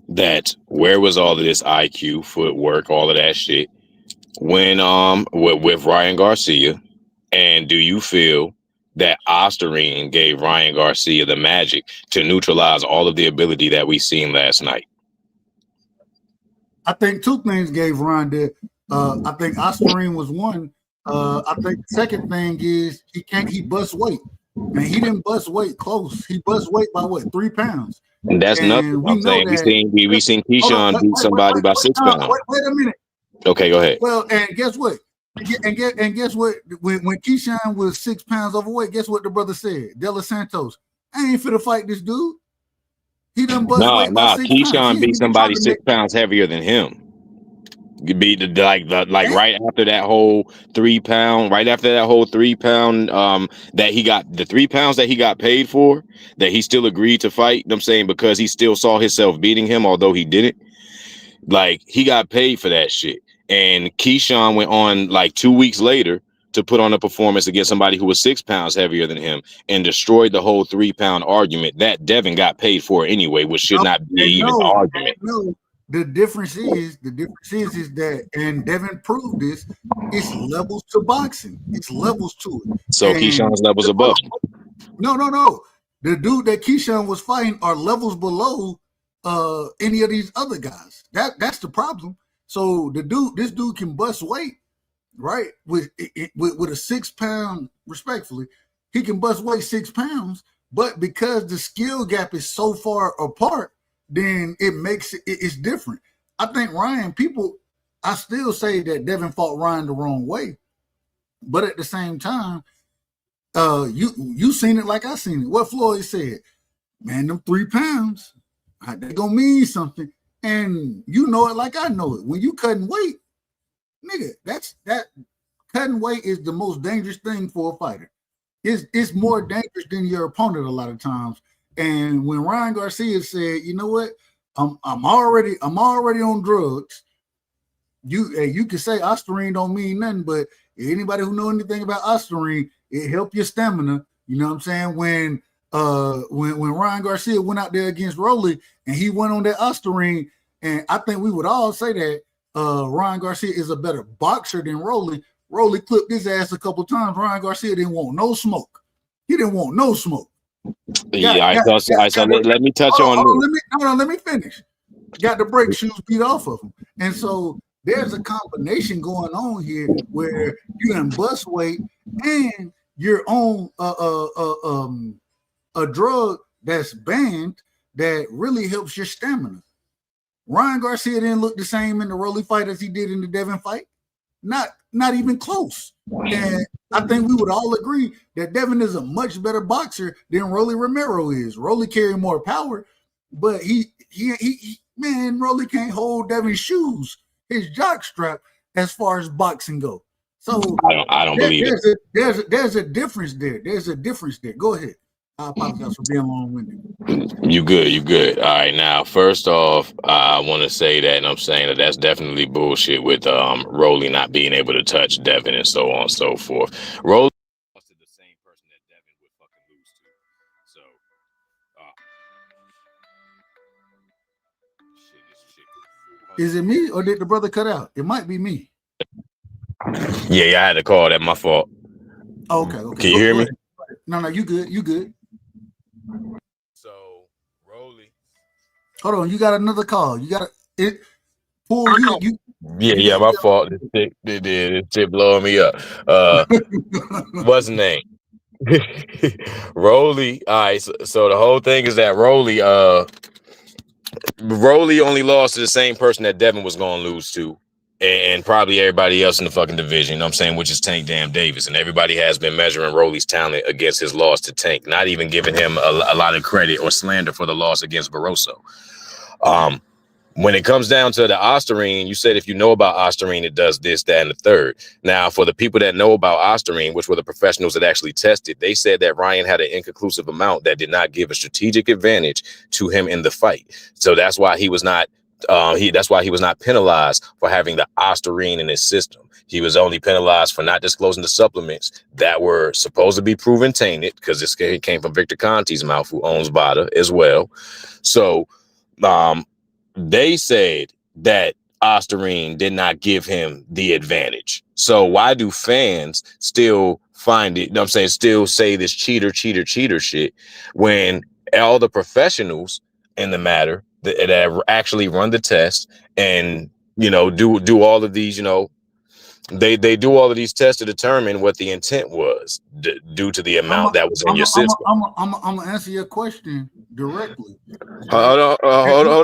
that where was all of this IQ, footwork, all of that shit when with Ryan Garcia? And do you feel that Osterine gave Ryan Garcia the magic to neutralize all of the ability that we seen last night? I think two things gave Ryan that. I think Osterine was one. I think the second thing is he bust weight. And he didn't bust weight close. He bust weight by what, 3 pounds. And that's nothing. We I'm know saying that we seen Keyshawn beat somebody by 6 pounds. Wait a minute. Okay, go ahead. Well, and guess what? And guess what? When Keyshawn was 6 pounds overweight, guess what the brother said? De Los Santos, I ain't finna fight this dude. He done bust weight by 6 pounds. Keyshawn beat somebody 6 pounds heavier than him. You beat right after that whole 3 pound, right after that whole 3 pound that he got, the 3 pounds that he got paid for, that he still agreed to fight. I'm saying because he still saw himself beating him, although he didn't. Like, he got paid for that shit. And Keyshawn went on like 2 weeks later to put on a performance against somebody who was 6 pounds heavier than him and destroyed the whole 3 pound argument that Devin got paid for anyway, which should not be even an argument. No. The difference is that, and Devin proved this, it's levels to boxing. It's levels to it. So Keyshawn's levels above. No. The dude that Keyshawn was fighting are levels below any of these other guys. That's the problem. So this dude can bust weight, right? With a 6 pound, respectfully, he can bust weight 6 pounds, but because the skill gap is so far apart, then it makes it's different. I think Ryan, I still say that Devin fought Ryan the wrong way, but at the same time, you seen it like I seen it. What Floyd said, man, them 3 pounds, they gonna mean something, and you know it like I know it. When you cutting weight, nigga, that cutting weight is the most dangerous thing for a fighter. It's more dangerous than your opponent a lot of times. And when Ryan Garcia said, you know what, I'm already on drugs. You can say Osterine don't mean nothing, but anybody who know anything about Osterine, it help your stamina. You know what I'm saying? When Ryan Garcia went out there against Rolly and he went on that Osterine, and I think we would all say that Ryan Garcia is a better boxer than Rolly. Rolly clipped his ass a couple times. Ryan Garcia didn't want no smoke. He didn't want no smoke. Let me touch on let me finish. Got the brake shoes beat off of him. And so there's a combination going on here where you can bust weight and you're on a drug that's banned that really helps your stamina. Ryan Garcia didn't look the same in the Rolly fight as he did in the Devin fight. Not even close. And I think we would all agree that Devin is a much better boxer than Rolly Romero is. Rolly carry more power, but he Rolly can't hold Devin's shoes, his jock strap, as far as boxing go. So I don't believe it. There's a difference there. There's a difference there. Go ahead. I apologize for being long-winded. You good. All right, now, first off, I want to say that, and I'm saying that that's definitely bullshit with Rolly not being able to touch Devin and so on and so forth. Rolly lost to the same person that Devin would fucking lose to. So, is it me or did the brother cut out? It might be me. Yeah, I had to call that. My fault. Okay. Can you hear me? No, you good. So, Rolly. Hold on, you got another call. You got it. Yeah, my fault. This shit blowing me up. What's the name? Rolly. All right. So the whole thing is that Rolly only lost to the same person that Devin was going to lose to. And probably everybody else in the fucking division, you know what I'm saying, which is Tank Damn Davis. And everybody has been measuring Rolly's talent against his loss to Tank, not even giving him a lot of credit or slander for the loss against Barroso. When it comes down to the Osterine, you said if you know about Osterine, it does this, that, and the third. Now, for the people that know about Osterine, which were the professionals that actually tested, they said that Ryan had an inconclusive amount that did not give a strategic advantage to him in the fight. So that's why he was not That's why he was not penalized for having the ostarine in his system. He was only penalized for not disclosing the supplements that were supposed to be proven tainted, because this came from Victor Conti's mouth, who owns Bada as well. So they said that ostarine did not give him the advantage. So why do fans still find it, you know what I'm saying, still say this cheater shit, when all the professionals in the matter that actually run the test and, you know, do all of these, you know, they do all of these tests to determine what the intent was due to the amount that was in your system. I'm gonna answer your question directly. Hold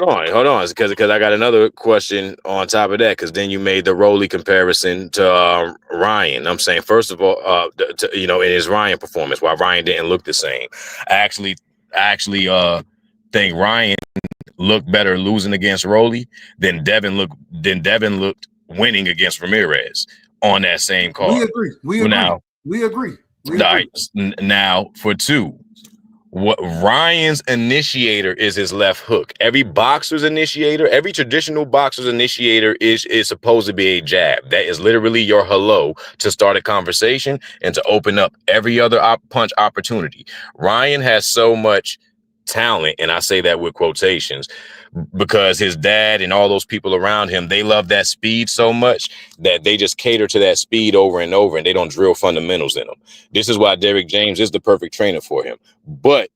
on, because I got another question on top of that. Because then you made the Rolly comparison to Ryan. I'm saying, first of all, you know, in his Ryan performance, why Ryan didn't look the same. I actually think Ryan looked better losing against Rolly than Devin looked winning against Ramirez on that same card. We agree. Now for two, what Ryan's initiator is his left hook. Every boxer's initiator, every traditional boxer's initiator is supposed to be a jab. That is literally your hello to start a conversation and to open up every other punch opportunity. Ryan has so much talent, and I say that with quotations, because his dad and all those people around him, they love that speed so much that they just cater to that speed over and over, and they don't drill fundamentals in him. This is why Derrick James is the perfect trainer for him. But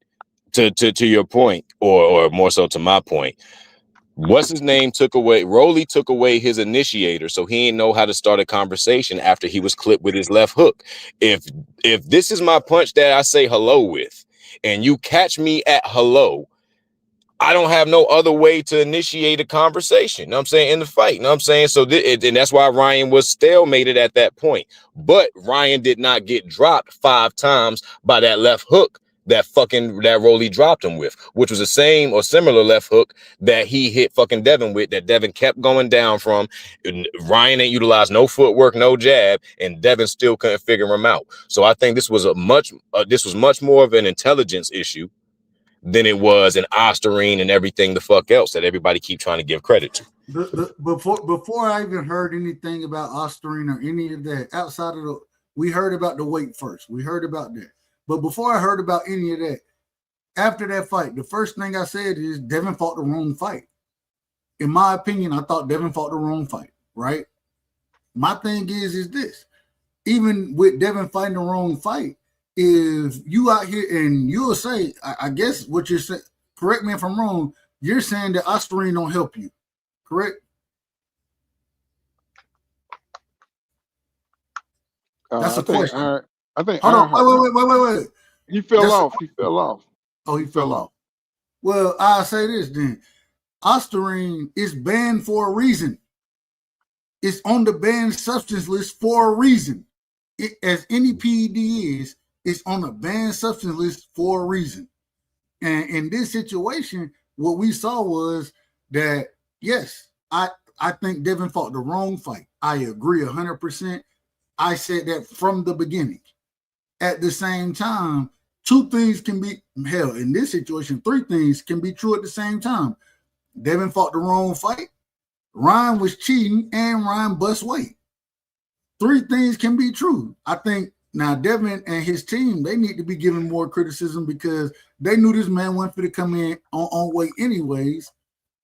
to your point, or more so to my point, what's his name Rolly took away his initiator, so he didn't know how to start a conversation after he was clipped with his left hook. If this is my punch that I say hello with, and you catch me at hello, I don't have no other way to initiate a conversation, you know what I'm saying, in the fight, you know what I'm saying? So and that's why Ryan was stalemated at that point. But Ryan did not get dropped 5 times by that left hook that Rolly dropped him with, which was the same or similar left hook that he hit fucking Devin with, that Devin kept going down from. Ryan ain't utilized no footwork, no jab, and Devin still couldn't figure him out. So I think this was much more of an intelligence issue than it was an ostarine and everything the fuck else that everybody keep trying to give credit to. Before I even heard anything about ostarine or any of that, outside of we heard about the weight first. We heard about that. But before I heard about any of that, after that fight, the first thing I said is Devin fought the wrong fight. In my opinion, I thought Devin fought the wrong fight, right? My thing is this. Even with Devin fighting the wrong fight, if you out here and you'll say, I guess what you're saying, correct me if I'm wrong, you're saying that ostarine don't help you, correct? That's a question. I think. Hold on. Wait. He fell off. Oh, he fell off. Well, I'll say this then. Ostarine is banned for a reason. It's on the banned substance list for a reason. As any PED is, it's on a banned substance list for a reason. And in this situation, what we saw was that, yes, I think Devin fought the wrong fight. I agree 100%. I said that from the beginning. At the same time, 2 things can be, hell, in this situation, 3 things can be true at the same time. Devin fought the wrong fight, Ryan was cheating, and Ryan bust weight. 3 things can be true. I think now Devin and his team, they need to be given more criticism because they knew this man wasn't fit to come in on weight anyways.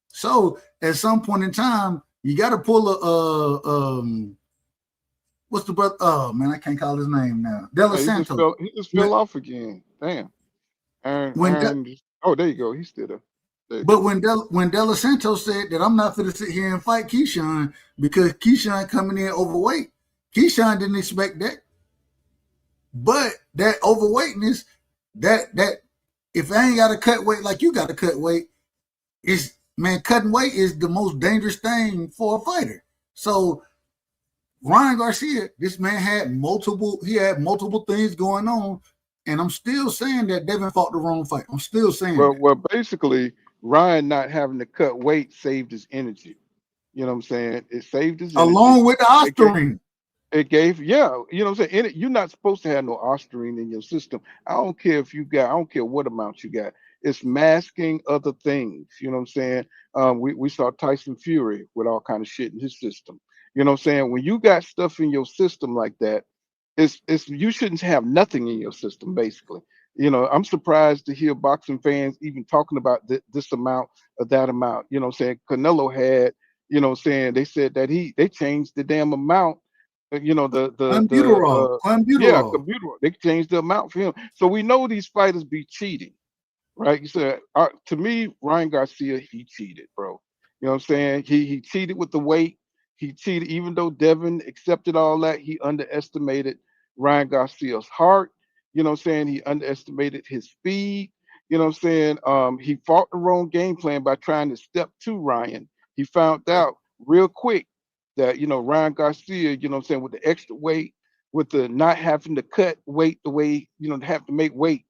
So at some point in time, you got to pull a what's the brother? Oh man, I can't call his name now. Dela Santos. He just fell off again. Damn. Oh, there you go. He's still there. But when Dela Santos said that I'm not going to sit here and fight Keyshawn because Keyshawn coming in overweight, Keyshawn didn't expect that. But that overweightness, that if I ain't got to cut weight like you got to cut weight, cutting weight is the most dangerous thing for a fighter. So Ryan Garcia, this man had multiple things going on, and I'm still saying that Devin fought the wrong fight. I'm still saying well, basically, Ryan not having to cut weight saved his energy. You know what I'm saying? It saved his energy. Along with the ostarine. It gave, yeah, you know what I'm saying? You're not supposed to have no ostarine in your system. I don't care what amount you got. it's masking other things. You know what I'm saying? We saw Tyson Fury with all kind of shit in his system. You know what I'm saying? When you got stuff in your system like that, it's you shouldn't have nothing in your system, basically. You know, I'm surprised to hear boxing fans even talking about this amount or that amount. You know what I'm saying? Canelo had, you know what I'm saying, they said that they changed the damn amount. You know, yeah, Clenbuterol. computer. They changed the amount for him. So we know these fighters be cheating. Right? You said, to me, Ryan Garcia, he cheated, bro. You know what I'm saying? He cheated with the weight. He cheated, even though Devin accepted all that, he underestimated Ryan Garcia's heart. You know what I'm saying? He underestimated his speed. You know what I'm saying? He fought the wrong game plan by trying to step to Ryan. He found out real quick that, you know, Ryan Garcia, you know what I'm saying, with the extra weight, with the not having to cut weight the way, you know, have to make weight.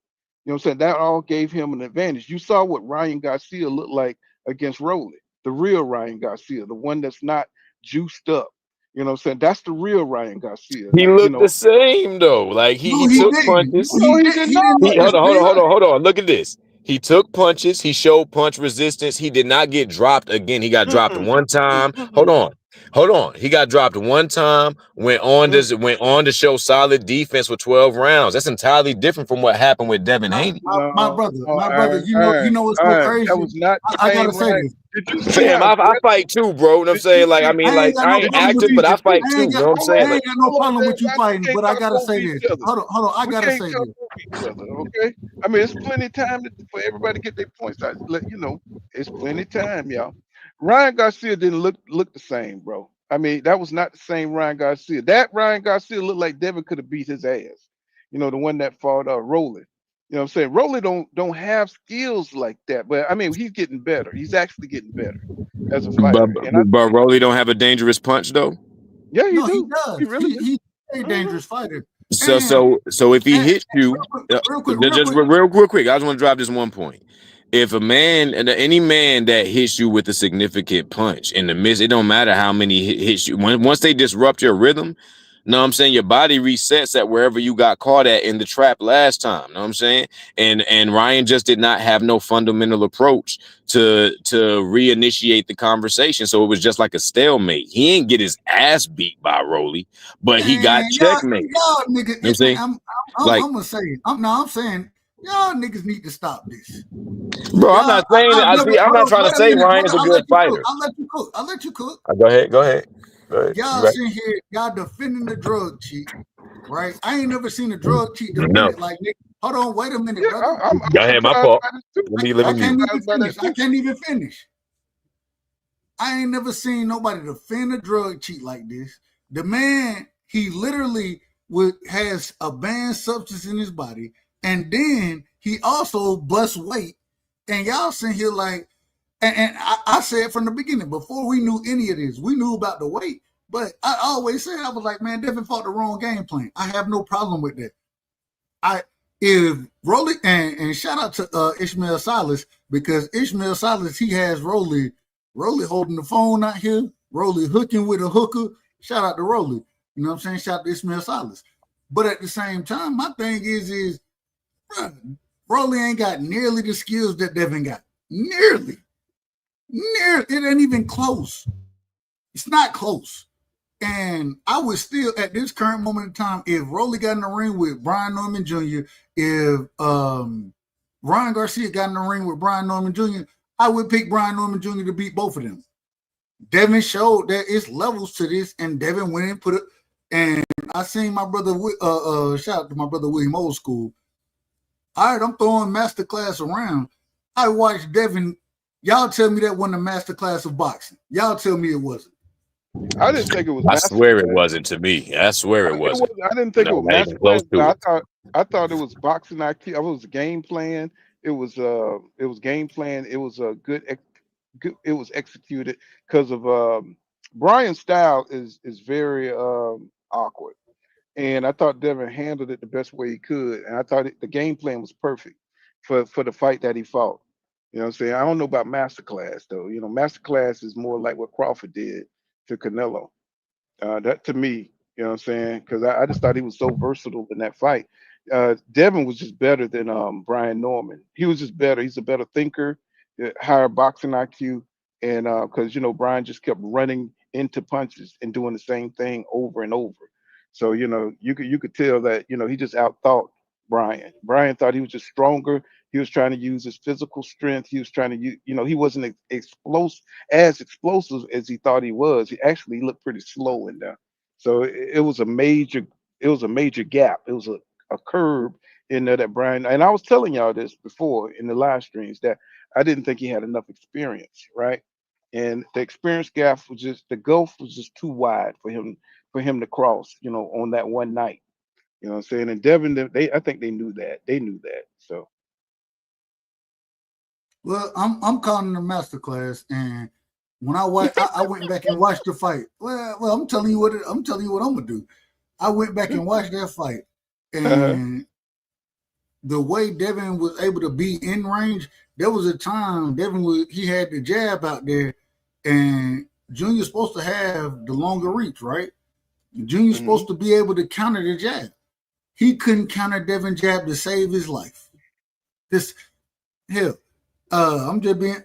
You know what I'm saying? That all gave him an advantage. You saw what Ryan Garcia looked like against Rowley, the real Ryan Garcia, the one that's not juiced up. You know what I'm saying? That's the real Ryan Garcia. He You looked the know, same though. Like No, he he took didn't. punches. no, he did He not. didn't look the same. Hold on. Look at this. He took punches. He showed punch resistance. He did not get dropped again. He got dropped Mm-mm, one mm-mm, time. mm-mm, Hold on. He got dropped one time. Went on to show solid defense for 12 rounds. That's entirely different from what happened with Devin Haney. no, no, My brother, Aaron, Aaron, you know what's so Aaron, that crazy? was not the I gotta same say Ryan. this. Did you see Fam, how I aggressive? fight too, bro. You know what I'm Did you saying? Like, see? I mean, I ain't like, got I no ain't Did you problem with active, see? but you. I fight I too. ain't You got know what I'm saying? I Like, ain't got no Hold on, problem man. with you fighting, We can't but I talk gotta over say each this. other. Hold on, I We gotta can't say talk this. over each other, okay? I mean, it's plenty of time for everybody to get their points out. Let you know, it's plenty of time, y'all. Ryan Garcia didn't look the same, bro. I mean, that was not the same Ryan Garcia. That Ryan Garcia looked like Devin could have beat his ass. You know, the one that fought Rolly. You know what I'm saying? Rolly don't have skills like that. But I mean, he's getting better. He's actually getting better as a but, fighter. And I but Rolly don't have a dangerous punch though. yeah, he No, he do. He does. really do. He's a Mhm. dangerous fighter. So And, so so if he and hits you, real quick. real quick, I just want to drop this one point. If a man and any man that hits you with a significant punch in the midst, it don't matter how many hits you. Once they disrupt your rhythm, know what I'm saying, your body resets at wherever you got caught at in the trap last time. Know what I'm saying? And Ryan just did not have no fundamental approach to reinitiate the conversation. So it was just like a stalemate. He ain't get his ass beat by Rolly, but he got Man, y'all checkmate. niggas. You know what I'm saying? Like, I'm gonna say it. I'm saying y'all niggas need to stop this. bro, I'm Y'all, not saying that. I've I never. see. I'm Hold not on, trying to wait a say minute, Ryan's brother. a I'll good let you cook. fighter. I'll let you cook. I'll let you cook. Go ahead. Go ahead. You Y'all right. sitting here, y'all defending the drug cheat, right? I ain't never seen a drug cheat No. defended like nigga. Hold on, wait a minute, Yeah, brother. I'm Go ahead. My surprised fault. by this too. Let I me I'm mute. can't even surprised by finish. that too. I ain't never seen nobody defend a drug cheat like this. The man, he literally has a banned substance in his body, and then he also busts weight. And y'all sitting here like, and I said from the beginning, before we knew any of this, we knew about the weight. But I always said, I was like, man, Devin fought the wrong game plan. I have no problem with that. If Rolly and shout out to Ishmael Silas, because Ishmael Silas, he has Rolly holding the phone out here, Rolly hooking with a hooker. Shout out to Rolly. You know what I'm saying? Shout out to Ishmael Silas. But at the same time, my thing is Rolly ain't got nearly the skills that Devin got. Nearly. It ain't even close. It's not close. And I would still, at this current moment in time, if Rolly got in the ring with Brian Norman Jr., if Ryan Garcia got in the ring with Brian Norman Jr., I would pick Brian Norman Jr. to beat both of them. Devin showed that it's levels to this, and Devin went and put it. And I seen my brother, shout out to my brother William Old School. All right, I'm throwing masterclass around. I watched Devin. Y'all tell me that wasn't a masterclass of boxing. Y'all tell me it wasn't. I didn't think it was I swear it masterclass. wasn't to me. I swear it It was. wasn't. I didn't think it No, was not even close masterclass. to it. I thought it was boxing IQ. It was a game plan. It was game plan. It was a good. It was executed because of Brian's style is very awkward, and I thought Devin handled it the best way he could, and I thought the game plan was perfect for the fight that he fought. You know what I'm saying? I don't know about masterclass though. You know, masterclass is more like what Crawford did to Canelo. That to me, you know what I'm saying? Because I just thought he was so versatile in that fight. Devin was just better than Brian Norman. He was just better. He's a better thinker, higher boxing IQ, and because Brian just kept running into punches and doing the same thing over and over. So you could tell that he just outthought Brian. Brian thought he was just stronger. He was trying to use his physical strength. He was trying to use, he wasn't explosive as he thought he was. He actually looked pretty slow in there. So it was a major gap. It was a curb in there that Brian, and I was telling y'all this before in the live streams, that I didn't think he had enough experience, right? And the experience gap was just, the gulf was just too wide for him to cross, on that one night. You know what I'm saying? And Devin, I think they knew that. They knew that. So Well, I'm calling it a masterclass, and when I went back and watched the fight. Well, I'm telling you what I'm gonna do. I went back and watched that fight, and the way Devin was able to be in range, there was a time he had the jab out there, and Junior's supposed to have the longer reach, right? Junior's supposed to be able to counter the jab. He couldn't counter Devin's jab to save his life. I'm just being.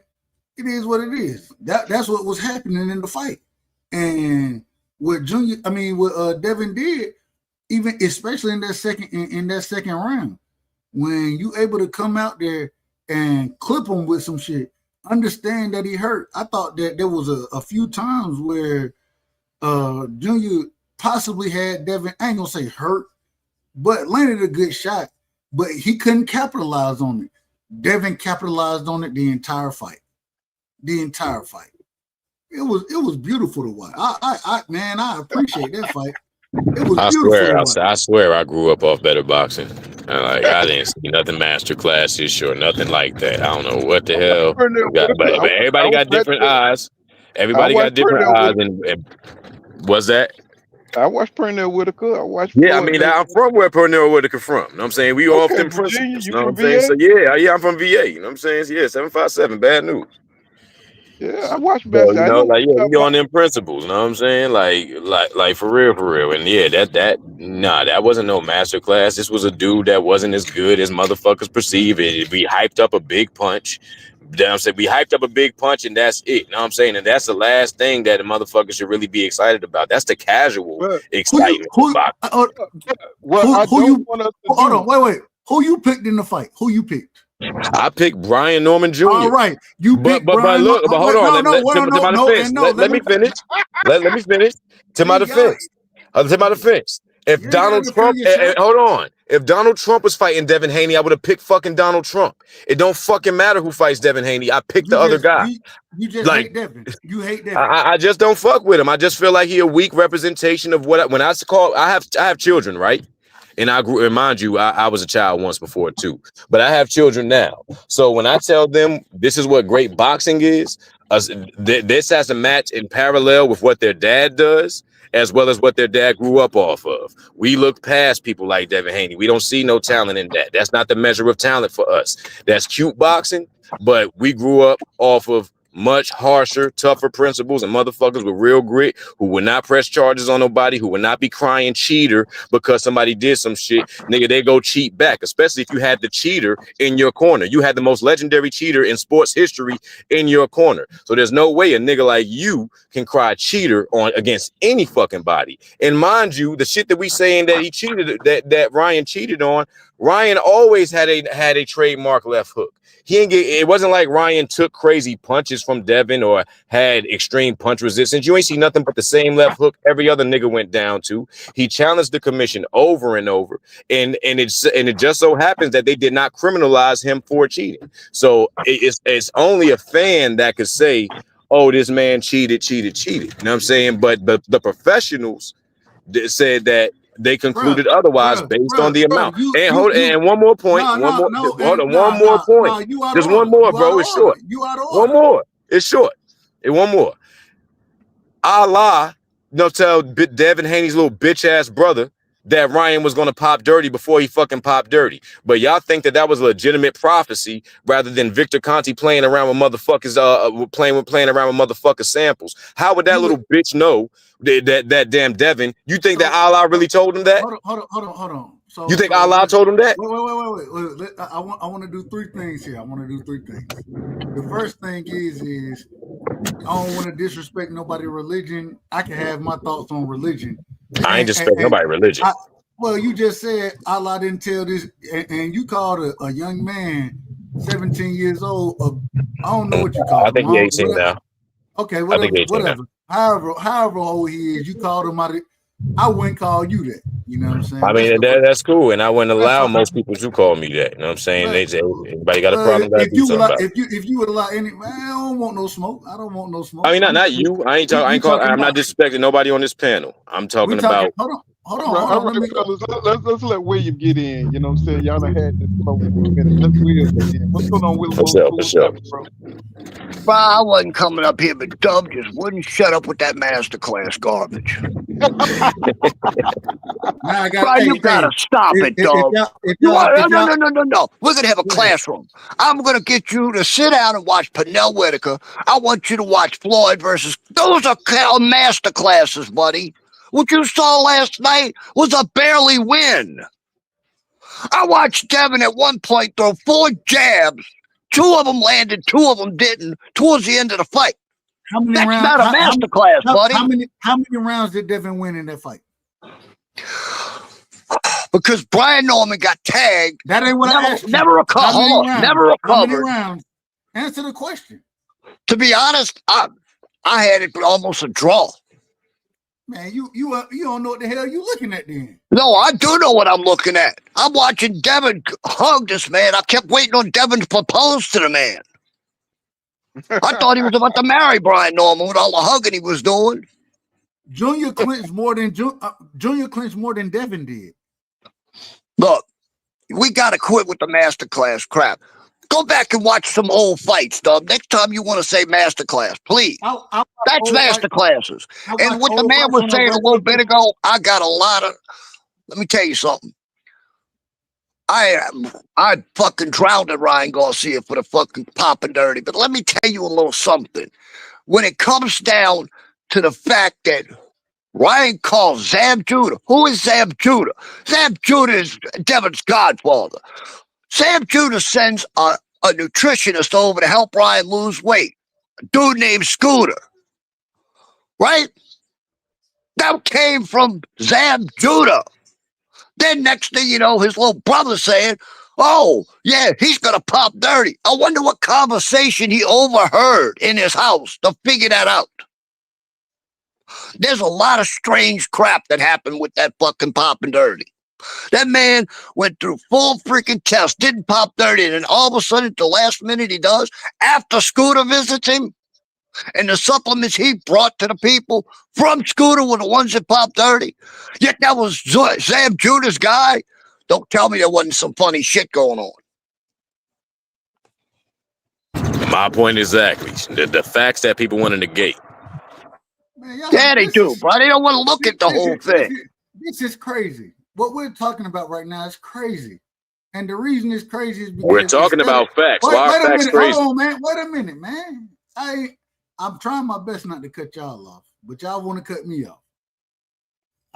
It is what it is. That's what was happening in the fight, and what Devin did, even especially in that second round, when you able to come out there and clip him with some shit, understand that he hurt. I thought that there was a few times where Junior possibly had Devin, I ain't gonna say hurt, but landed a good shot, but he couldn't capitalize on it. Devin capitalized on it the entire fight. It was beautiful to watch. I appreciate that fight. It was beautiful. I swear I grew up off better boxing. I didn't see nothing master classes or nothing like that. I don't know what the hell. But everybody got different eyes. Everybody got different eyes. And what's that? I watched Pernell Whitaker. I watched. Yeah, I'm from where Pernell Whitaker from. You know what I'm saying? We off them principles. You know what I'm saying? So yeah, I'm from VA. You know what I'm saying? So, yeah, 757. Bad news. Yeah, I watched So, we on them principles. You know what I'm saying? Like for real. And yeah, that wasn't no master class. This was a dude that wasn't as good as motherfuckers perceive it. We hyped up a big punch. We hyped up a big punch, and that's it. You know what I'm saying? And that's the last thing that a motherfucker should really be excited about. That's the casual excitement. Hold on, wait. Who you picked in the fight? Who you picked? I picked Brian Norman Jr. All right, you picked Brian. But hold on. Let me finish. Let me finish. To my defense. If Donald Trump, hold on. If Donald Trump was fighting Devin Haney, I would have picked fucking Donald Trump. It don't fucking matter who fights Devin Haney. I picked the other guy. You just hate Devin. You hate Devin. I just don't fuck with him. I just feel like he a weak representation of what I have children, right? And mind you, I was a child once before too, but I have children now. So when I tell them this is what great boxing is, this has to match in parallel with what their dad does, as well as what their dad grew up off of. We look past people like Devin Haney. We don't see no talent in that. That's not the measure of talent for us. That's cute boxing, but we grew up off of much harsher, tougher principles and motherfuckers with real grit who would not press charges on nobody, who would not be crying cheater because somebody did some shit. Nigga, they go cheat back, especially if you had the cheater in your corner. You had the most legendary cheater in sports history in your corner. So there's no way a nigga like you can cry cheater against any fucking body. And mind you, the shit that we saying that he cheated, that Ryan cheated on, Ryan always had a trademark left hook. It wasn't like Ryan took crazy punches from Devin or had extreme punch resistance. You ain't see nothing but the same left hook every other nigga went down to. He challenged the commission over and over, and it just so happens that they did not criminalize him for cheating. So it's only a fan that could say, "Oh, this man cheated." You know what I'm saying? But the professionals said that they concluded otherwise based on the amount. And one more point. One more point. Just one more, bro. It's short. One more. It's short. And one more. Allah, tell Devin Haney's little bitch ass brother that Ryan was going to pop dirty before he fucking popped dirty. But y'all think that was a legitimate prophecy rather than Victor Conti playing around with motherfuckers, playing around with motherfucker samples. How would that little bitch know that damn Devin? You think that Allah really told him that? Hold on. You think Allah told him that? Wait. I want to do 3 things here. The first thing is I don't want to disrespect nobody's religion. I can have my thoughts on religion. I ain't disrespect nobody's religion. Well, you just said Allah didn't tell this, and you called a young man 17 years old. I don't know what you called him. I think he's 18 now. Okay, whatever. However old he is, you called him out. I wouldn't call you that. You know what I'm saying? I mean, that's cool, and I wouldn't allow most people to call me that. You know what I'm saying? They say everybody got a problem. If you would allow any, man, I don't want no smoke. I don't want no smoke. I mean, not you. I'm not disrespecting nobody on this panel. I'm talking about. Hold on. Let's let William get in. You know what I'm saying? Y'all done had this smoke for a minute. Let's William get in. What's going on, William? For sure. Bro, I wasn't coming up here, but Dub just wouldn't shut up with that masterclass garbage. You gotta stop it, Dub. No. We're gonna have a classroom. I'm gonna get you to sit down and watch Pernell Whitaker. I want you to watch Floyd versus. Those are master classes, buddy. What you saw last night was a barely win. I watched Devin at one point throw 4 jabs. 2 of them landed, 2 of them didn't towards the end of the fight. That's not a masterclass, buddy. How many rounds did Devin win in that fight? Because Brian Norman got tagged. That ain't what I asked you. Never recovered. Never recovered. How many rounds? Answer the question. To be honest, I had it almost a draw. Man, you don't know what the hell you looking at then. No, I do know what I'm looking at. I'm watching Devin hug this man. I kept waiting on Devin to propose to the man. I thought he was about to marry Brian Norman with all the hugging he was doing. Junior clinched more than Devin did. Look, we got to quit with the masterclass crap. Go back and watch some old fights, Dub. Next time you want to say masterclass, please. That's masterclasses. And what the man was saying a little bit ago, I got a lot of. Let me tell you something. I fucking drowned at Ryan Garcia for the fucking popping dirty. But let me tell you a little something. When it comes down to the fact that Ryan calls Zab Judah. Who is Zab Judah? Zab Judah is Devin's godfather. Sam Judah sends a nutritionist over to help Ryan lose weight. A dude named Scooter. Right? That came from Zab Judah. Then next thing you know, his little brother saying, oh, yeah, he's going to pop dirty. I wonder what conversation he overheard in his house to figure that out. There's a lot of strange crap that happened with that fucking popping dirty. That man went through full freaking tests, didn't pop dirty, and then all of a sudden, at the last minute, he does. After Scooter visits him, and the supplements he brought to the people from Scooter were the ones that popped dirty. Yet that was Sam Judah's guy. Don't tell me there wasn't some funny shit going on. My point exactly. The facts that people want to negate. Man, yeah, they do, but they don't want to look at the whole thing. This is crazy. What we're talking about right now is crazy. And the reason it's crazy is because we're talking about facts. Why are facts crazy? Hold on, man. Wait a minute, man. I'm trying my best not to cut y'all off, but y'all want to cut me off.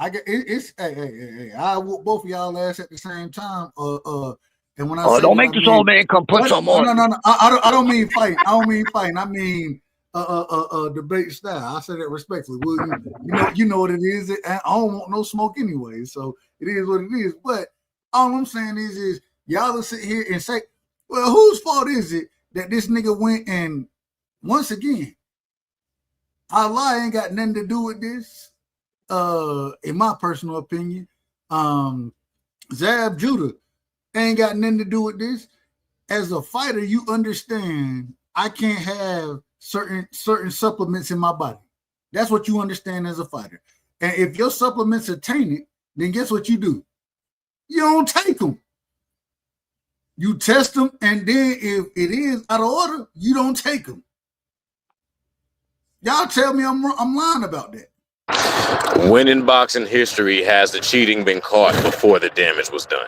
Hey. I whoop both of y'all ass at the same time. And when I don't make this old man come put some on. No. I don't mean fighting. I mean debate style. I say that respectfully. Well, you know what it is. I don't want no smoke anyway, so it is what it is. But all I'm saying is y'all will sit here and say, well, whose fault is it that this nigga went and once again, Allah ain't got nothing to do with this. In my personal opinion, Zab Judah ain't got nothing to do with this. As a fighter, you understand I can't have certain supplements in my body. That's what you understand as a fighter. And if your supplements are tainted, then guess what you do? You don't take them. You test them, and then if it is out of order, you don't take them. Y'all tell me I'm lying about that. When in boxing history has the cheating been caught before the damage was done?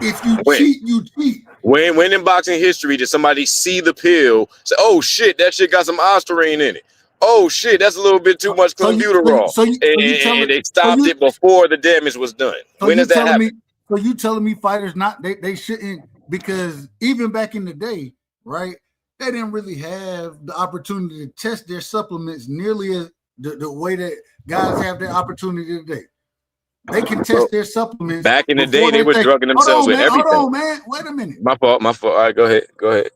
If you cheat, you cheat. When in boxing history did somebody see the pill, say, oh shit, that shit got some ostarine in it? oh shit, that's a little bit too much clenbuterol, and they stopped it before the damage was done. When does that happen? So you telling me fighters they shouldn't, because even back in the day, right? They didn't really have the opportunity to test their supplements nearly as the way that guys have their opportunity today. They can test their supplements. Back in the day, they were drugging themselves with everything. Hold on, man. Wait a minute. My fault. All right, go ahead.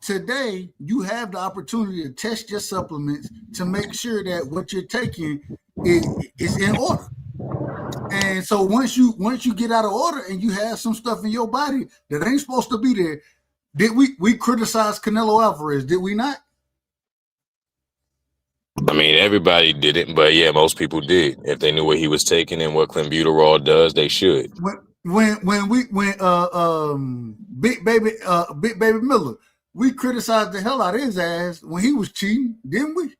Today, you have the opportunity to test your supplements to make sure that what you're taking is in order. And so once you get out of order and you have some stuff in your body that ain't supposed to be there, did we criticize Canelo Alvarez? Did we not? I mean, everybody didn't, but yeah, most people did. If they knew what he was taking and what clenbuterol does, they should. When Big Baby Miller, we criticized the hell out of his ass when he was cheating, didn't we?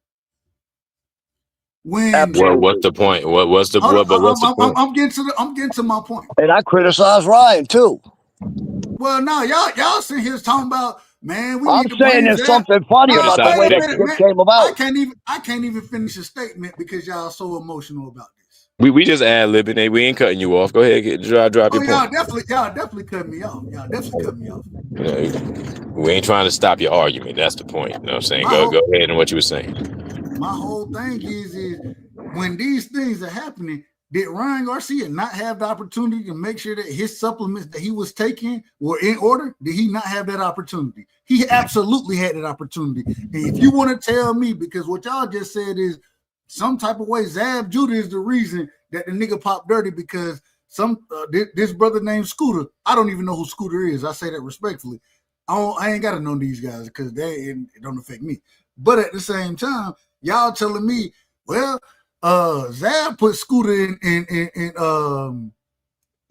Well, what's the point? What's the point? I'm getting to my point. And I criticize Ryan too. Well, no, y'all sitting here talking about, man. I'm saying there's something funny about the way that came about. I can't even finish a statement because y'all so emotional about this. We just ad-libbing. We ain't cutting you off. Go ahead, drop your point. Y'all definitely cut me off. You know, we ain't trying to stop your argument. That's the point. You know what I'm saying? Go ahead and what you were saying. My whole thing is when these things are happening, did Ryan Garcia not have the opportunity to make sure that his supplements that he was taking were in order? Did he not have that opportunity? He absolutely had that opportunity. And if you want to tell me, because what y'all just said is some type of way, Zab Judah is the reason that the nigga popped dirty, because this brother named Scooter, I don't even know who Scooter is. I say that respectfully. I ain't got to know these guys because it don't affect me. But at the same time, y'all telling me, well, Zab put Scooter in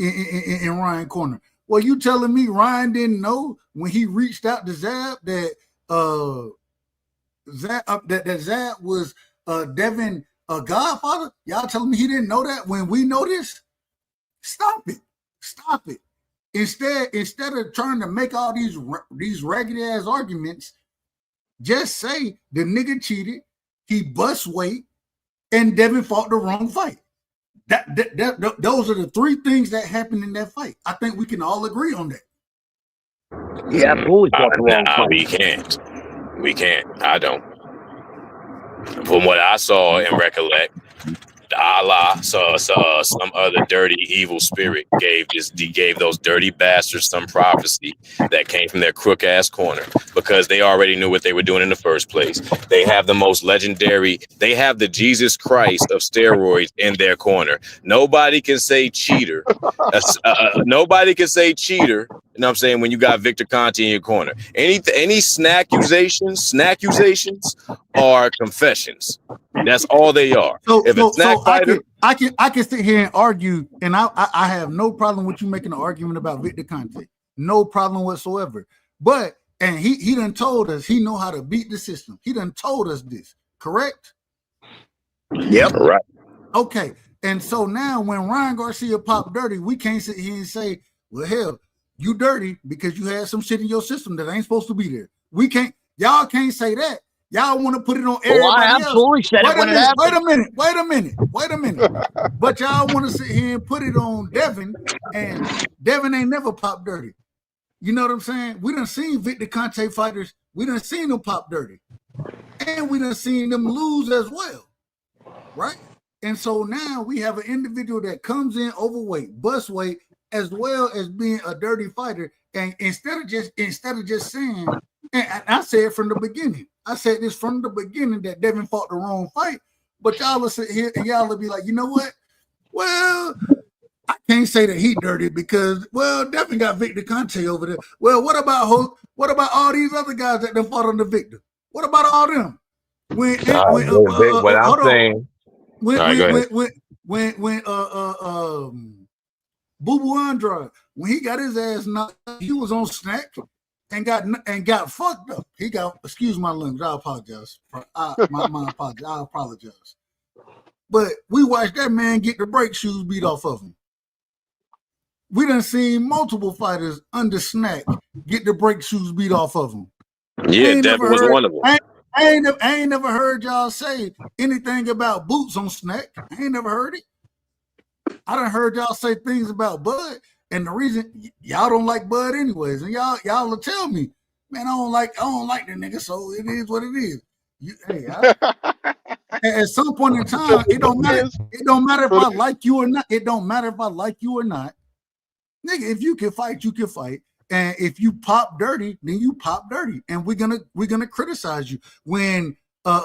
Ryan corner. Well, you telling me Ryan didn't know when he reached out to Zab that Zab was Devin Godfather? Y'all telling me he didn't know that when we know this? Stop it. Instead of trying to make all these raggedy ass arguments, just say the nigga cheated, he bust weight, and Devin fought the wrong fight. Those are the three things that happened in that fight. I think we can all agree on that. Yeah, absolutely fought the wrong fight. We can't. I don't. From what I saw and recollect, Allah saw some other dirty evil spirit gave those dirty bastards some prophecy that came from their crook ass corner, because they already knew what they were doing in the first place. They have the most legendary, they have the Jesus Christ of steroids in their corner. Nobody can say cheater. Nobody can say cheater. You know what I'm saying? When you got Victor Conte in your corner, any snack accusations are confessions. That's all they are. I can sit here and argue, and I have no problem with you making an argument about Victor Conte. No problem whatsoever. But he done told us he know how to beat the system. He done told us this, correct? Yep. Right. Okay. And so now when Ryan Garcia popped dirty, we can't sit here and say, well, hell, you dirty because you had some shit in your system that ain't supposed to be there. Y'all can't say that. Y'all want to put it on everybody else. I absolutely said it when it happened. Wait a minute. But y'all want to sit here and put it on Devin, and Devin ain't never popped dirty. You know what I'm saying? We done seen Victor Conte fighters. We done seen them pop dirty. And we done seen them lose as well. Right? And so now we have an individual that comes in overweight, bust weight, as well as being a dirty fighter. And instead of just saying, and I said from the beginning, that Devin fought the wrong fight. But y'all will sit here and y'all will be like, you know what? Well, I can't say that he dirty because, well, Devin got Victor Conte over there. Well, what about all these other guys that done fought under Victor? What about all them? When Boo Boo Andrade, when he got his ass knocked, he was on snack and got fucked up. He got, excuse my language, I apologize. My apologies. I apologize. But we watched that man get the brake shoes beat off of him. We done seen multiple fighters under snack get the brake shoes beat off of him. Yeah, Devin was one of them. I ain't never heard y'all say anything about Boots on Snack. I ain't never heard it. I done heard y'all say things about Bud, and the reason y'all don't like Bud anyways, and y'all will tell me, man, I don't like the nigga, so it is what it is. At some point in time, it don't matter. It don't matter if I like you or not. It don't matter if I like you or not. Nigga, if you can fight, you can fight. And if you pop dirty, then you pop dirty. And we're gonna criticize you. When what's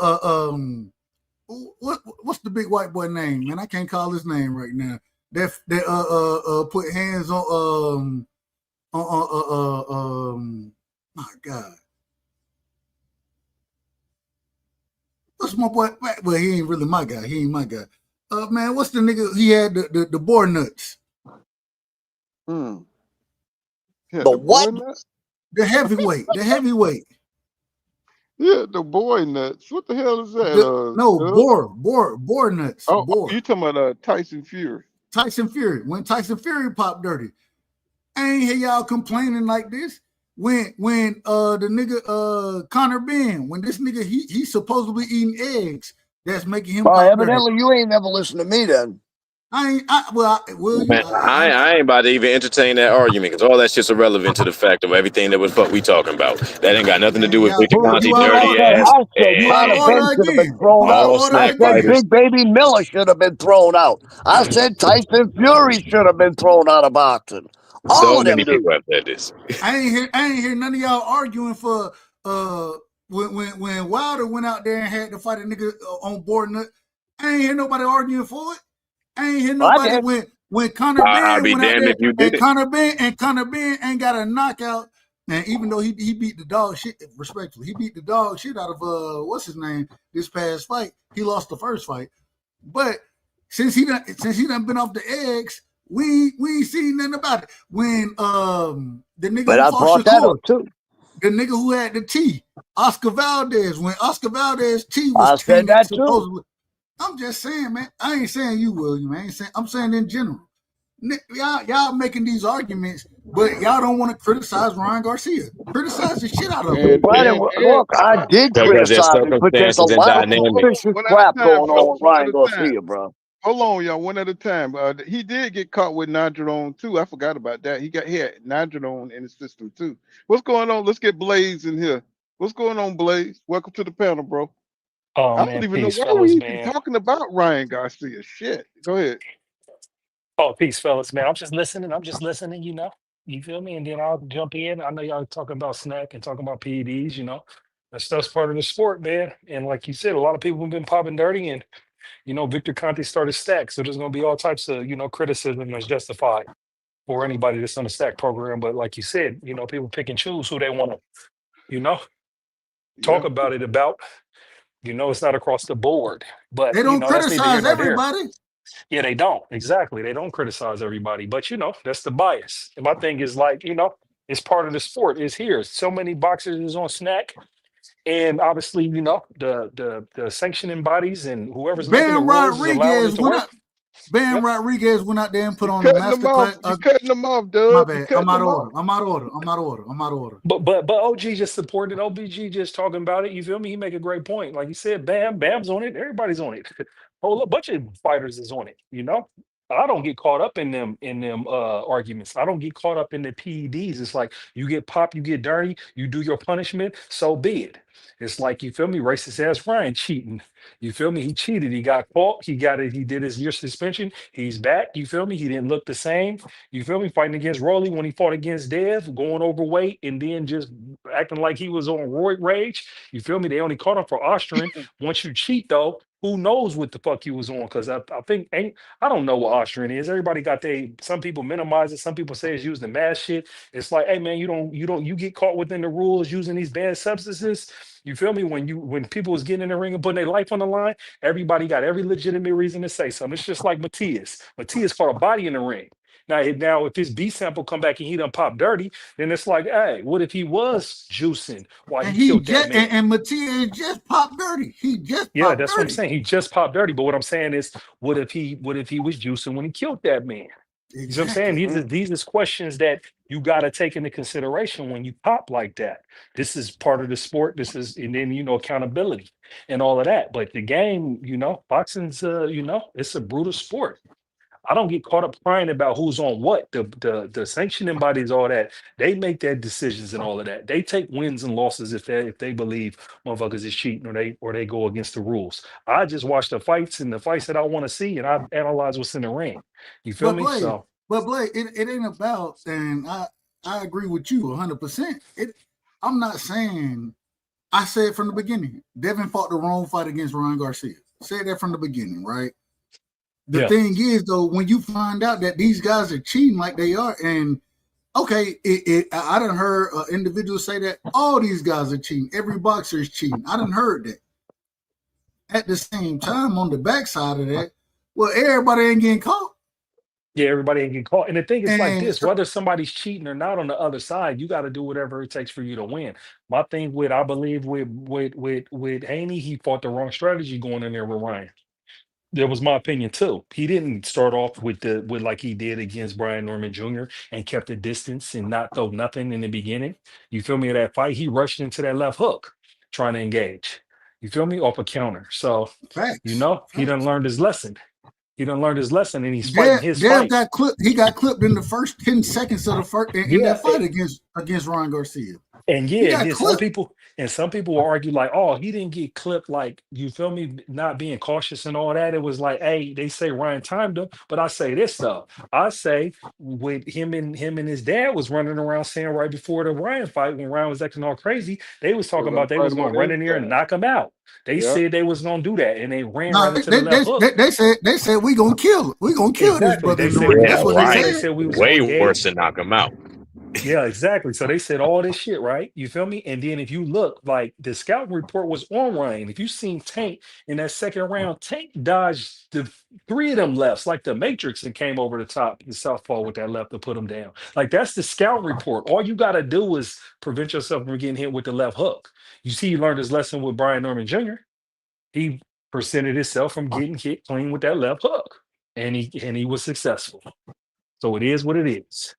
the big white boy name? Man, I can't call his name right now. That put hands on my God. What's my boy? Well, he ain't really my guy. He ain't my guy. Man, what's the nigga? He had the boar nuts. Yeah, the what? The heavyweight. The heavyweight. Yeah, the boy nuts. What the hell is that? Boar nuts. Oh, boar. You talking about Tyson Fury? Tyson Fury. When Tyson Fury popped dirty, I ain't hear y'all complaining like this. When the nigga Conor Ben, when this nigga he supposedly eating eggs, that's making him. Well, evidently you ain't never listened to me then. I ain't about to even entertain that argument because all that shit's irrelevant to the fact of everything that we talking about. That ain't got nothing to do with Victor Conti dirty ass. I said Conor Ben should have been thrown out. I said Big Baby Miller should have been thrown out. I said Tyson Fury should have been thrown out of boxing. All of them people have said this. I ain't hear none of y'all arguing for when Wilder went out there and had to fight a nigga on board nut. I ain't hear nobody arguing for it. I ain't hear nobody when Conor Ben went out there and Conor Ben ain't got a knockout. And even though he beat the dog shit, respectfully, he beat the dog shit out of what's his name this past fight. He lost the first fight, but since he done been off the eggs, we ain't seen nothing about it. When the nigga but I brought that up too. The nigga who had the T, Oscar Valdez, when Oscar Valdez T was I said that supposedly. I'm just saying, man. I ain't saying you, William. I'm saying in general. Y'all making these arguments, but y'all don't want to criticize Ryan Garcia. Criticize the shit out of him. Look, I did criticize him, but there's a lot of suspicious crap going on with Ryan Garcia, bro. Hold on, y'all. One at a time. He did get caught with nandrolone too. I forgot about that. He had nandrolone in his system too. What's going on? Let's get Blaze in here. What's going on, Blaze? Welcome to the panel, bro. Oh, I man, don't even peace, know why fellas, we man. even talking about Ryan Garcia. Shit. Go ahead. Oh, peace, fellas, man. I'm just listening, you know. You feel me? And then I'll jump in. I know y'all talking about snack and talking about PEDs, you know. That stuff's part of the sport, man. And like you said, a lot of people have been popping dirty and, you know, Victor Conti started Stack. So there's going to be all types of, you know, criticism that's justified for anybody that's on the Stack program. But like you said, you know, people pick and choose who they want to, you know, talk about it about. You know, it's not across the board, but they don't that's neither here criticize nor there. everybody. Yeah, they don't. Exactly. They don't criticize everybody, but you know, that's the bias. And my thing is like, you know, it's part of the sport. It's here. So many boxers is on snack. And obviously, you know, the sanctioning bodies and whoever's making the rules is allowing it to work. Rodriguez went out there and put on the master class. You're cutting them off, dude. My bad. I'm out of order. But OG just supported OBG just talking about it. You feel me? He make a great point. Like you said, Bam's on it. Everybody's on it. Whole bunch of fighters is on it, you know? I don't get caught up in them arguments. I don't get caught up in the PEDs. It's like you get popped, you get dirty, you do your punishment, so be it. It's like, you feel me, racist ass Ryan cheating. You feel me? He cheated. He got caught. He got it. He did his year suspension. He's back. You feel me? He didn't look the same. You feel me? Fighting against Rolly when he fought against Dev, going overweight and then just acting like he was on roid rage. You feel me? They only caught him for Austrian. Once you cheat, though, who knows what the fuck he was on? Because I think I don't know what Austrian is. Everybody got some people minimize it. Some people say it's used in mass shit. It's like, hey man, you get caught within the rules using these banned substances. You feel me? When people was getting in the ring and putting their life on the line, everybody got every legitimate reason to say something. It's just like Matias. Matias caught a body in the ring. Now if his B sample come back and he done pop dirty, then it's like, hey, what if he was juicing while he killed that man? And Matias just popped dirty. That's what I'm saying. He just popped dirty. But what I'm saying is, what if he was juicing when he killed that man? You see what I'm saying? These is questions that you got to take into consideration when you pop like that. This is part of the sport. This is, and then accountability and all of that. But the game, boxing's, it's a brutal sport. I don't get caught up crying about who's on what. The sanctioning bodies, all that, they make their decisions and all of that. They take wins and losses if they believe motherfuckers is cheating or they go against the rules. I just watch the fights and the fights that I want to see, and I analyze what's in the ring. You feel me? Blake, it ain't about, and I agree with you 100%. I'm not saying, I said from the beginning, Devin fought the wrong fight against Ryan Garcia. Said that from the beginning, right? The thing is, though, when you find out that these guys are cheating like they are, and okay, I done heard individuals say that all these guys are cheating. Every boxer is cheating. I done heard that. At the same time, on the backside of that, well, everybody ain't getting caught. Yeah, everybody ain't getting caught. And the thing is like this, whether somebody's cheating or not on the other side, you got to do whatever it takes for you to win. My thing I believe with Haney, he fought the wrong strategy going in there with Ryan. That was my opinion too. He didn't start off with like he did against Brian Norman Jr. and kept the distance and not throw nothing in the beginning. You feel me? That fight, he rushed into that left hook, trying to engage. You feel me? Off a counter. So he done learned his lesson. He done learned his lesson, and he's fighting his fight. He got clipped in the first 10 seconds of the first in that fight against Ryan Garcia. And some people will argue like, oh, he didn't get clipped, like, you feel me, not being cautious and all that. It was like, hey, they say Ryan timed him, but I say this stuff. I say with him and his dad was running around saying right before the Ryan fight, when Ryan was acting all crazy, they was talking about they was going to run in there and knock him out. They said they was going to do that, and they ran right into the left hook. They said we going to kill it. We going to kill this brother. That's what they said. We was way worse than knock him out. Yeah, exactly. So they said all this shit, right? You feel me? And then if you look, like, the scouting report was on Ryan. If you seen Tank in that second round, Tank dodged the 3 of them lefts, like the Matrix, and came over the top, the southpaw with that left to put him down. Like, that's the scout report. All you got to do is prevent yourself from getting hit with the left hook. You see, he learned his lesson with Brian Norman Jr. He presented himself from getting hit clean with that left hook, and he was successful. So it is what it is.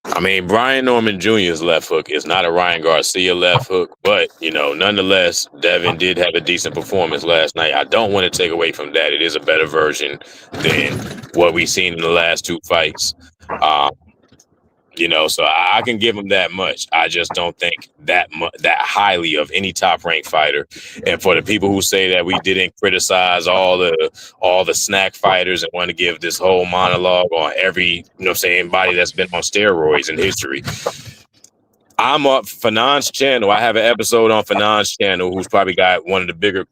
I mean, Brian Norman Jr.'s left hook is not a Ryan Garcia left hook, but, nonetheless, Devin did have a decent performance last night. I don't want to take away from that. It is a better version than what we've seen in the last 2 fights. So I can give him that much. I just don't think that highly of any top-ranked fighter. And for the people who say that we didn't criticize all the snack fighters and want to give this whole monologue on every, body that's been on steroids in history. I'm up Fanon's channel. I have an episode on Fanon's channel, who's probably got one of the bigger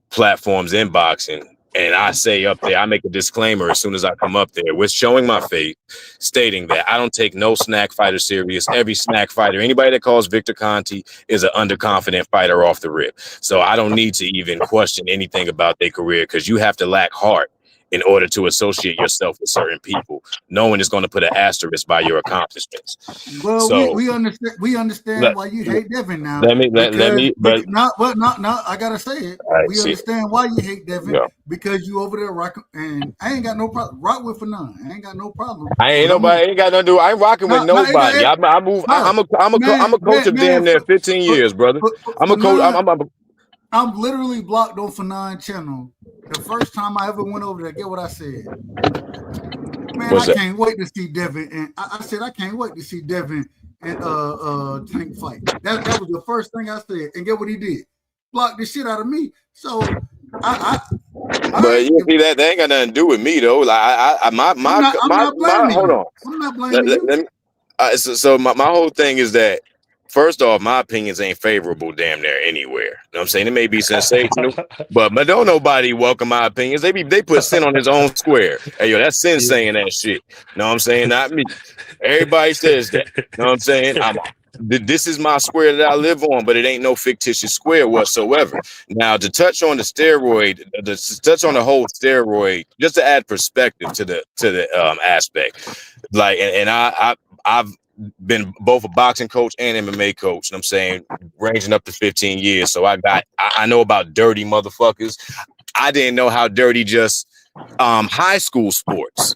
platforms in boxing. And I say up there, I make a disclaimer as soon as I come up there with showing my face, stating that I don't take no snack fighter serious. Every snack fighter, anybody that calls Victor Conti is an underconfident fighter off the rip. So I don't need to even question anything about their career, because you have to lack heart in order to associate yourself with certain people. No one is going to put an asterisk by your accomplishments. Well, so, we understand why you hate Devin now. I gotta say it. We understand why you hate Devin, because you over there rocking, and I ain't got no problem. Rock with Fanon. I ain't got no problem. I ain't got nothing to do. I ain't rocking with nobody. I'm a coach of damn near 15 years, brother. I'm a coach. I'm literally blocked on Fanon channel. The first time I ever went over there, get what I said? Man, I can't wait to see Devin. And I said, I can't wait to see Devin and Tank fight. That was the first thing I said. And get what he did? Blocked the shit out of me. So but you see that ain't got nothing to do with me though. Like I'm not hold on. I'm not blaming you. So my whole thing is that, first off, my opinions ain't favorable damn near anywhere. You know what I'm saying? It may be sensational, but don't nobody welcome my opinions. They put Sin on his own square. Hey, yo, that's Sin saying that shit. You know what I'm saying? Not me. Everybody says that. You know what I'm saying? This is my square that I live on, but it ain't no fictitious square whatsoever. Now, to touch on the whole steroid, just to add perspective to the aspect, like, and I've been both a boxing coach and MMA coach, and I'm saying ranging up to 15 years. So I know about dirty motherfuckers. I didn't know how dirty just high school sports.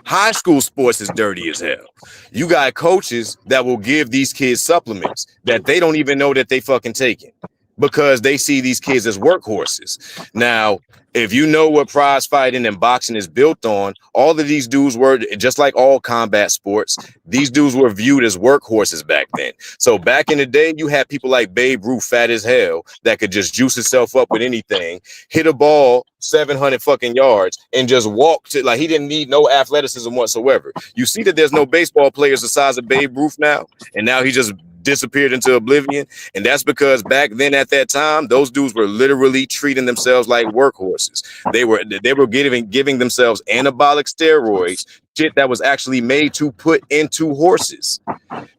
High school sports is dirty as hell. You got coaches that will give these kids supplements that they don't even know that they fucking taking because they see these kids as workhorses. Now, if you know what prize fighting and boxing is built on, all of these dudes were just like all combat sports. These dudes were viewed as workhorses back then. So back in the day, you had people like Babe Ruth, fat as hell, that could just juice himself up with anything, hit a ball 700 fucking yards, and just walk to, like, he didn't need no athleticism whatsoever. You see that there's no baseball players the size of Babe Ruth now, and now he just disappeared into oblivion. And that's because back then at that time, those dudes were literally treating themselves like workhorses. They were giving themselves anabolic steroids, shit that was actually made to put into horses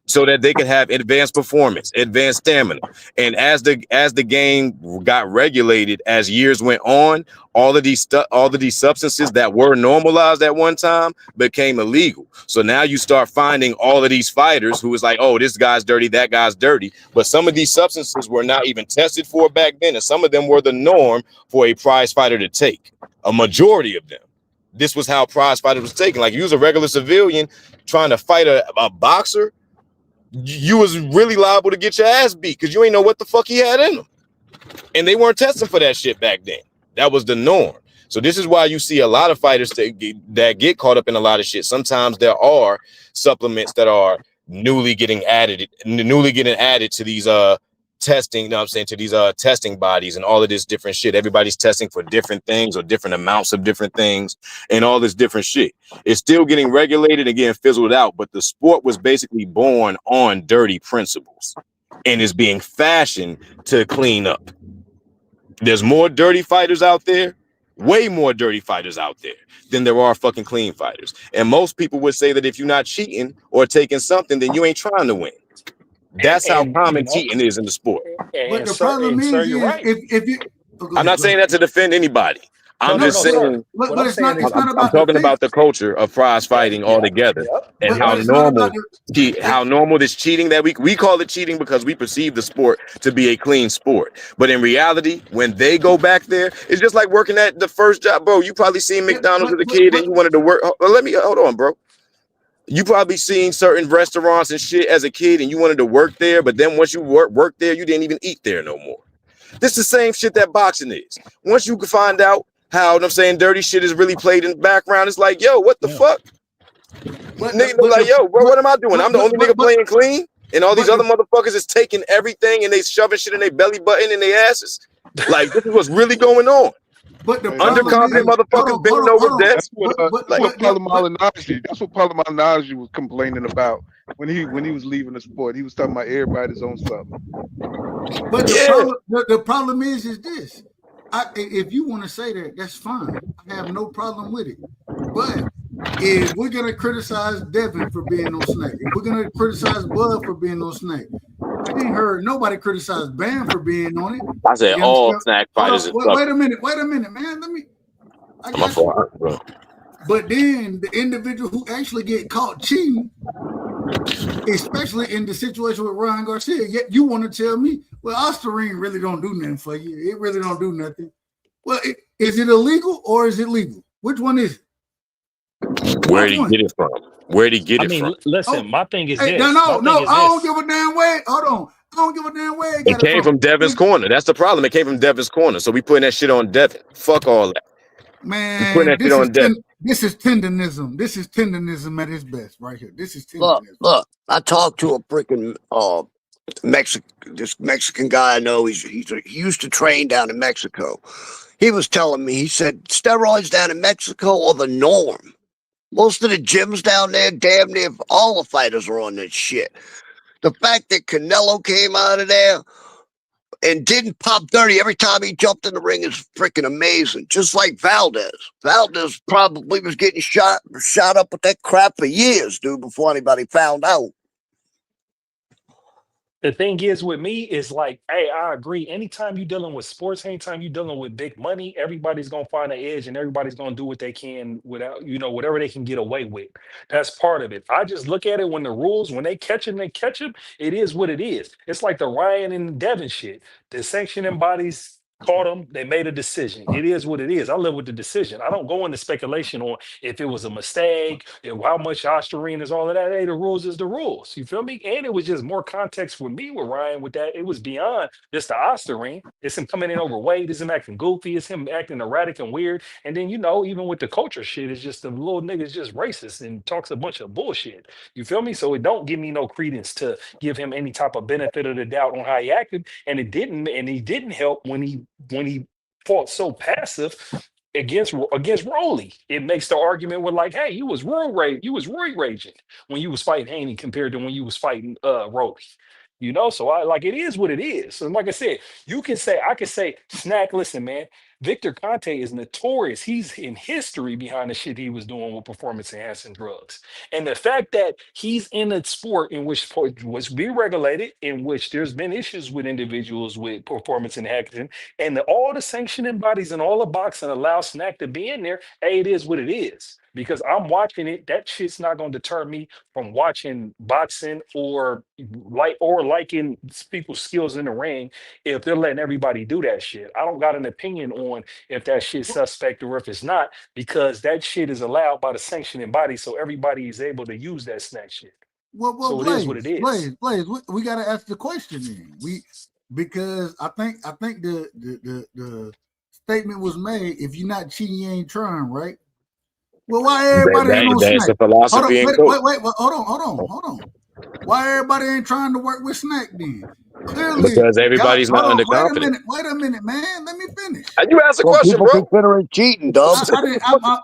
so that they could have advanced performance, advanced stamina. And as the game got regulated, as years went on, all of these substances that were normalized at one time became illegal. So now you start finding all of these fighters who is like, oh, this guy's dirty, that guy's dirty. But some of these substances were not even tested for back then, and some of them were the norm for a prize fighter to take. A majority of them. This was how prize fighters was taken. Like, you was a regular civilian trying to fight a boxer, you was really liable to get your ass beat because you ain't know what the fuck he had in him. And they weren't testing for that shit back then. That was the norm. So this is why you see a lot of fighters that get caught up in a lot of shit. Sometimes there are supplements that are newly getting added to these testing, you know what I'm saying, to these testing bodies and all of this different shit. Everybody's testing for different things or different amounts of different things and all this different shit. It's still getting regulated and getting fizzled out, but the sport was basically born on dirty principles and is being fashioned to clean up. There's more dirty fighters out there, way more dirty fighters out there than there are fucking clean fighters. And most people would say that if you're not cheating or taking something, then you ain't trying to win. That's how common cheating is in the sport. But the problem is, right. if you, I'm not saying that to defend anybody. I'm just saying, but it's not about. I'm talking about the culture of prize fighting altogether, and how normal this cheating that we call it cheating because we perceive the sport to be a clean sport. But in reality, when they go back there, it's just like working at the first job, bro. You probably seen McDonald's as a kid and you wanted to work. Hold on, bro. You probably seen certain restaurants and shit as a kid and you wanted to work there, but then once you work there, you didn't even eat there no more. This is the same shit that boxing is. Once you can find out how, I'm saying, dirty shit is really played in the background, it's like, yo, what the fuck? Nigga like, yo, bro, what am I doing? I'm the only nigga playing clean, and all these other motherfuckers is taking everything and they shoving shit in their belly button and their asses. Like, this is what's really going on. But the underconfident motherfuckers bending over desks. That's what Paulo Malignaggi was complaining about when he was leaving the sport. He was talking about everybody's on something. But the problem is this. If you want to say that, that's fine. I have no problem with it. But if we're gonna criticize Devin for being on Snake, if we're gonna criticize Bud for being on Snake, I ain't heard nobody criticize Bam for being on it. I said all snack fighters. Wait a minute, man. Bro. But then the individual who actually get caught cheating, especially in the situation with Ryan Garcia, yet you want to tell me, well, Osterine really don't do nothing for you. It really don't do nothing. Well, is it illegal or is it legal? Which one is it? Where'd he get it from? Where'd he get it from? Listen, my thing is this. No, I don't give a damn way. Hold on. I don't give a damn way. It came from Devin's corner. That's the problem. It came from Devin's corner. So we putting that shit on Devin. Fuck all that. Man, this is tendonism. This is tendonism at its best right here. This is tendonism. Look, I talked to a freaking this Mexican guy I know. He used to train down in Mexico. He was telling me, he said, steroids down in Mexico are the norm. Most of the gyms down there, damn near all the fighters are on that shit. The fact that Canelo came out of there and didn't pop dirty every time he jumped in the ring is freaking amazing. Just like Valdez. Valdez probably was getting shot up with that crap for years, dude, before anybody found out. The thing is with me is like, hey, I agree. Anytime you're dealing with sports, anytime you're dealing with big money, everybody's gonna find an edge and everybody's gonna do what they can without, whatever they can get away with. That's part of it. I just look at it when the rules, when they catch him, it is what it is. It's like the Ryan and Devin shit. The sanctioning bodies caught him. They made a decision. It is what it is. I live with the decision. I don't go into speculation on if it was a mistake, how much Ostarine is, all of that. Hey, the rules is the rules. You feel me? And it was just more context for me with Ryan with that. It was beyond just the Ostarine. It's him coming in overweight. It's him acting goofy. It's him acting erratic and weird. And then, even with the culture shit, it's just the little nigga's just racist and talks a bunch of bullshit. You feel me? So it don't give me no credence to give him any type of benefit of the doubt on how he acted. And he didn't help when he fought so passive against Rolly. It makes the argument with like, hey, you was roid raging when you was fighting Haney compared to when you was fighting Rolly. So I like, it is what it is. And like I said, I can say, Snack, listen, man, Victor Conte is notorious. He's in history behind the shit he was doing with performance enhancing drugs. And the fact that he's in a sport in which was be regulated, in which there's been issues with individuals with performance enhancing, and all the sanctioning bodies and all the boxing allow Snack to be in there, hey, it is what it is. Because I'm watching it, that shit's not going to deter me from watching boxing or liking people's skills in the ring if they're letting everybody do that shit. I don't got an opinion on if that shit's suspect or if it's not, because that shit is allowed by the sanctioning body, so everybody is able to use that Snack shit. Well, so Blaze, it is what it is. Blaze, we got to ask the question then. Because I think the statement was made: if you're not cheating, you ain't trying, right? Well, why everybody ain't on That's Snack? a philosophy. Wait, hold on. Why everybody ain't trying to work with Snack then? Clearly, because everybody's not underconfident. Wait a minute, man. Let me finish. You asked a question, bro. Consider it cheating, dog.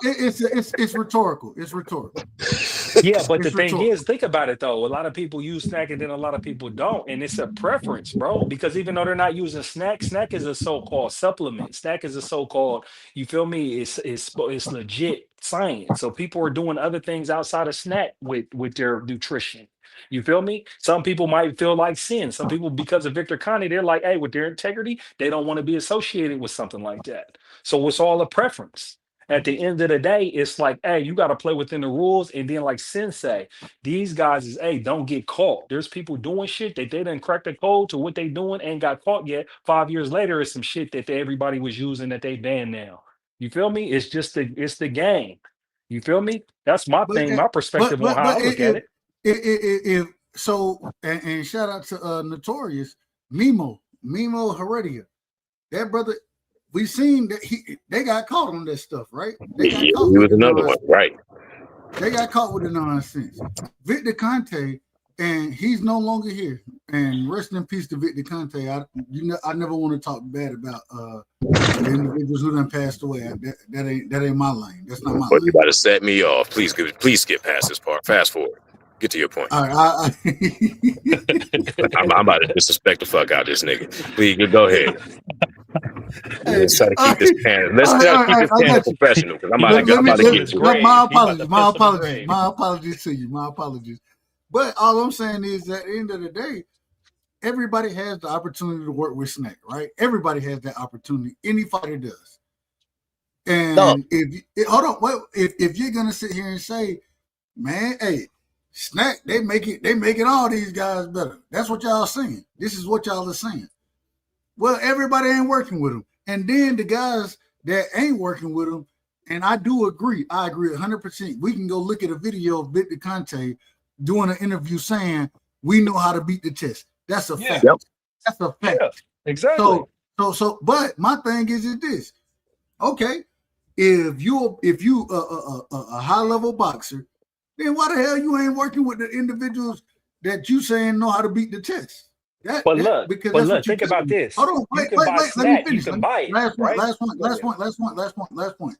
It's rhetorical. It's rhetorical. Yeah, but the thing is, think about it though. A lot of people use Snack and then a lot of people don't. And it's a preference, bro. Because even though they're not using Snack is a so-called supplement. Snack is a so-called, you feel me? It's legit science. So people are doing other things outside of Snack with their nutrition. You feel me? Some people might feel like sin. Some people, because of Victor Conte, they're like, hey, with their integrity, they don't want to be associated with something like that. So it's all a preference. At the end of the day, it's like, hey, you got to play within the rules. And then like Sensei, these guys is, hey, don't get caught. There's people doing shit that they didn't crack the code to what they doing, ain't got caught yet. 5 years later, it's some shit that everybody was using that they banned now. You feel me? It's just it's the game. You feel me? That's my thing, my perspective on how I look at it. If so, and shout out to Notorious Mimo Heredia, that brother. We seen that they got caught on that stuff, right? They got caught with another one, right? They got caught with the nonsense. Victor Conte, and he's no longer here. And rest in peace to Victor Conte. I never want to talk bad about the individuals who done passed away. That ain't my lane. That's not my lane. You about to set me off. Please skip past this part. Fast forward. Get to your point. All right, I'm about to disrespect the fuck out of this nigga. Please go ahead. Let's try to keep this panel. Let's try to keep this panel professional, because I'm about to get to it. My apologies to you. My apologies. But all I'm saying is, at the end of the day, everybody has the opportunity to work with Snack, right? Everybody has that opportunity. Any fighter does. And if you're gonna sit here and say, man, hey, Snack, they making all these guys better. That's what y'all saying. This is what y'all are saying. Well, everybody ain't working with them. And then the guys that ain't working with them, and I agree 100%. We can go look at a video of Victor Conte doing an interview saying, we know how to beat the test. That's a fact. Yep. That's a fact. Yeah, exactly. So, but my thing is this. Okay, if you a high level boxer, then why the hell you ain't working with the individuals that you saying know how to beat the test? Think about this. Hold on, wait, let me finish. You can buy it. Last point.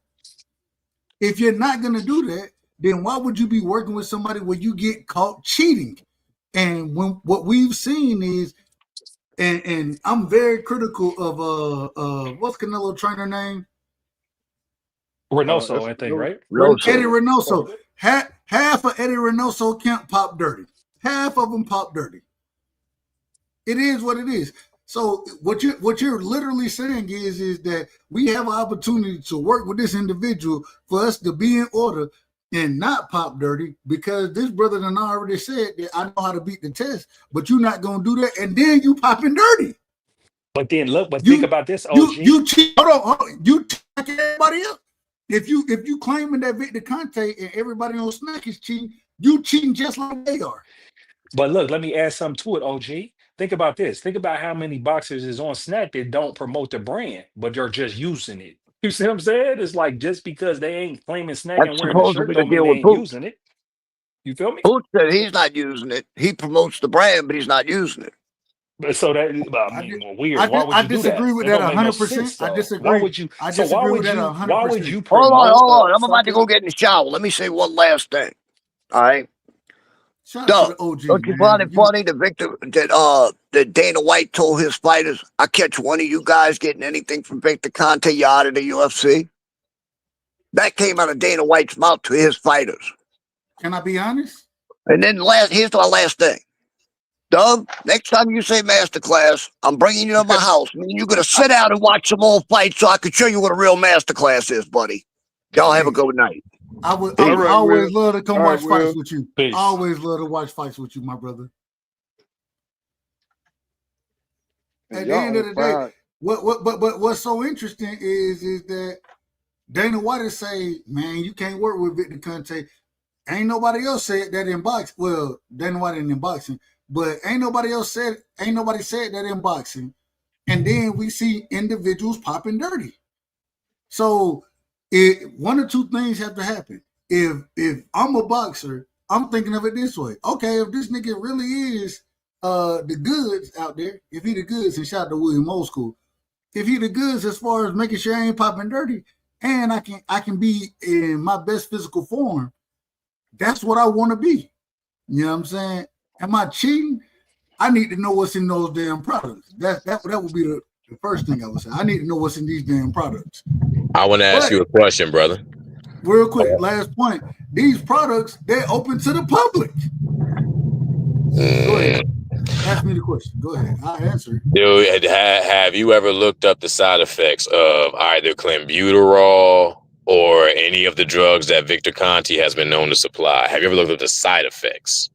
If you're not gonna do that, then why would you be working with somebody where you get caught cheating? And what we've seen is, and I'm very critical of what's Canelo trainer name? Reynoso, I think, right? Eddie Reynoso. Half of Eddie Reynoso camp pop dirty. Half of them pop dirty. It is what it is. So what you're literally saying is that we have an opportunity to work with this individual for us to be in order and not pop dirty, because this brother done already said that I know how to beat the test, but you're not gonna do that, and then you popping dirty. But then look, but think about this, OG. You cheat. Hold on. You cheat like everybody else. If you claiming that Victor Conte and everybody on Snack is cheating, you cheating just like they are. But look, let me add something to it, OG. Think about this. Think about how many boxers is on Snack that don't promote the brand, but they're just using it. You see what I'm saying? It's like just because they ain't claiming Snack That's and wearing the supposed to shirt be the don't mean deal they with ain't Boots. using it. You feel me? Boots said he's not using it. He promotes the brand, but he's not using it. But so that I mean, well, weird. Why would I you do that? disagree with that Don't make no 100%. sense, I though. disagree. Why would you? I So disagree why with would that you? 100%. Why would you Hold promote? on. I'm about to go get in the shower. Let me say one last thing. All right. Shout out to the OG, Don't you man. find it funny that Dana White told his fighters, I catch one of you guys getting anything from Victor Conte, you out of the UFC? That came out of Dana White's mouth to his fighters. Can I be honest? And then here's my last thing. Doug, next time you say masterclass, I'm bringing you to my house. I mean, you're going to sit down and watch some old fights so I can show you what a real masterclass is, buddy. Y'all have a good night. I would All right, always Will. love to come All watch right, fights Will. with you. Peace. Always love to watch fights with you, my brother. And At the y'all end of on the day, fire. what's so interesting is that Dana White is say, man, you can't work with Victor Conte. Ain't nobody else said that in boxing. Well, Dana White ain't in boxing, but ain't nobody said that in boxing. And then we see individuals popping dirty. So one or two things have to happen. If I'm a boxer, I'm thinking of it this way. Okay, if this nigga really is the goods out there, if he the goods, and shout out to William Old School, if he the goods as far as making sure I ain't popping dirty, and I can be in my best physical form, that's what I want to be. You know what I'm saying? Am I cheating? I need to know what's in those damn products. That would be the first thing I would say. I need to know what's in these damn products. I want to ask you a question, brother. Real quick, last point. These products, they're open to the public. Go ahead. Ask me the question. Go ahead. I'll answer it. Dude, have you ever looked up the side effects of either clenbuterol or any of the drugs that Victor Conte has been known to supply? Have you ever looked up the side effects?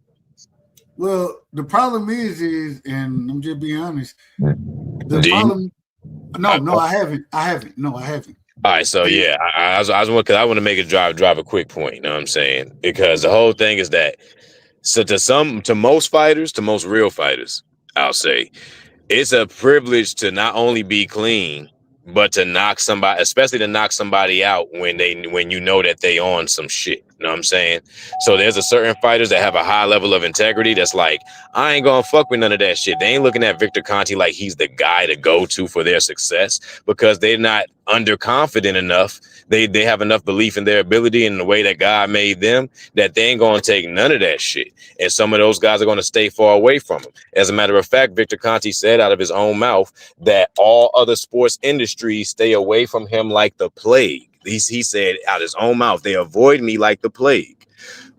Well, the problem is, and I'm just being honest. The problem. No, I haven't. No, I haven't. All right, so yeah, I want to make it drive a quick point. You know what I'm saying? Because the whole thing is that, so to most fighters, to most real fighters, I'll say, it's a privilege to not only be clean, but to knock somebody, especially to knock somebody out when you know that they on some shit. You know what I'm saying? So there's a certain fighters that have a high level of integrity that's like, I ain't gonna fuck with none of that shit. They ain't looking at Victor Conte like he's the guy to go to for their success, because they're not underconfident enough. They have enough belief in their ability and the way that God made them that they ain't gonna take none of that shit. And some of those guys are gonna stay far away from him. As a matter of fact, Victor Conte said out of his own mouth that all other sports industries stay away from him like the plague. He said out his own mouth, they avoid me like the plague.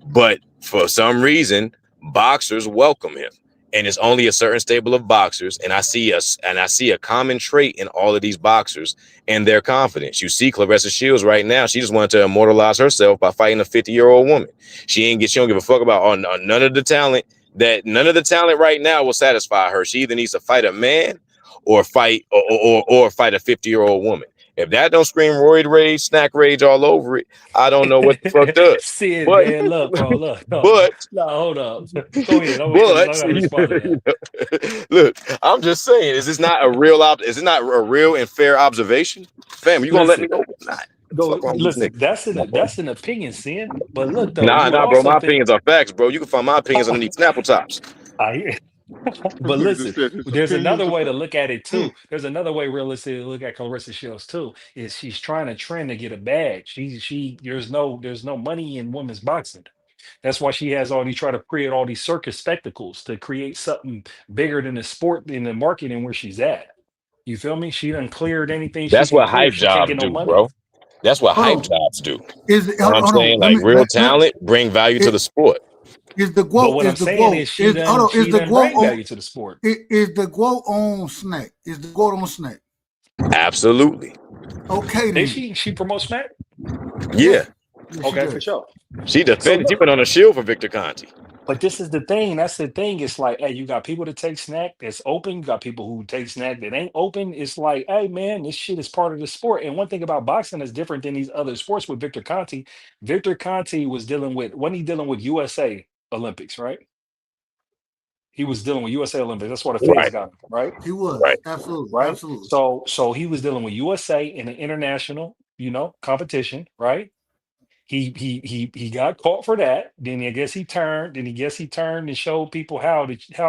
But for some reason, boxers welcome him. And it's only a certain stable of boxers. And I see a common trait in all of these boxers and their confidence. You see Clarissa Shields right now. She just wanted to immortalize herself by fighting a 50-year-old woman. She don't give a fuck about none of the talent. None of the talent right now will satisfy her. She either needs to fight a man or fight or fight a 50-year-old woman. If that don't scream roid rage, snack rage all over it, I don't know what the fuck does. Sid, But, man, look, bro, look. No, hold up. Go ahead. I'm gonna respond to that. Look, I'm just saying, is this not a real and fair observation? Fam, you gonna let me know or not? Listen, that's an opinion, Sin. But look though, Nah, you bro. also My think opinions are facts, bro. You can find my opinions underneath Snapple Tops. I hear. But Nigga just listen, said his there's another opinions way to are- look at it too. There's another way realistically to look at Clarissa Shields too. Is she's trying to trend to get a badge. There's no money in women's boxing. That's why she has try to create all these circus spectacles to create something bigger than the sport in the market and where she's at. You feel me? She done cleared anything she That's can what clear. hype She can't jobs get no do, money. bro. That's what hype Hold on. jobs do. You know what I'm saying? Like real talent bring value to the sport. Is the But quote? what I'm Is the saying quote? is she done bring value to the sport. Is the quote on Snack? Is the quote on Snack? Absolutely. Okay, then. Did she promote Smack? Yeah. Okay, for sure. She defended. So She went on a shield for Victor Conte. But this is the thing. That's the thing. It's like, hey, you got people that take snack that's open. You got people who take snack that ain't open. It's like, hey, man, this shit is part of the sport. And one thing about boxing that's different than these other sports with Victor Conte. Victor Conte was dealing with, wasn't he dealing with USA Olympics, right? He was dealing with USA Olympics. That's why the feds Right. got him, right? He was Right. absolutely, Right. absolutely. So he was dealing with USA in an international, competition, right? He got caught for that. Then I guess he turned. Then he guess he turned and showed people how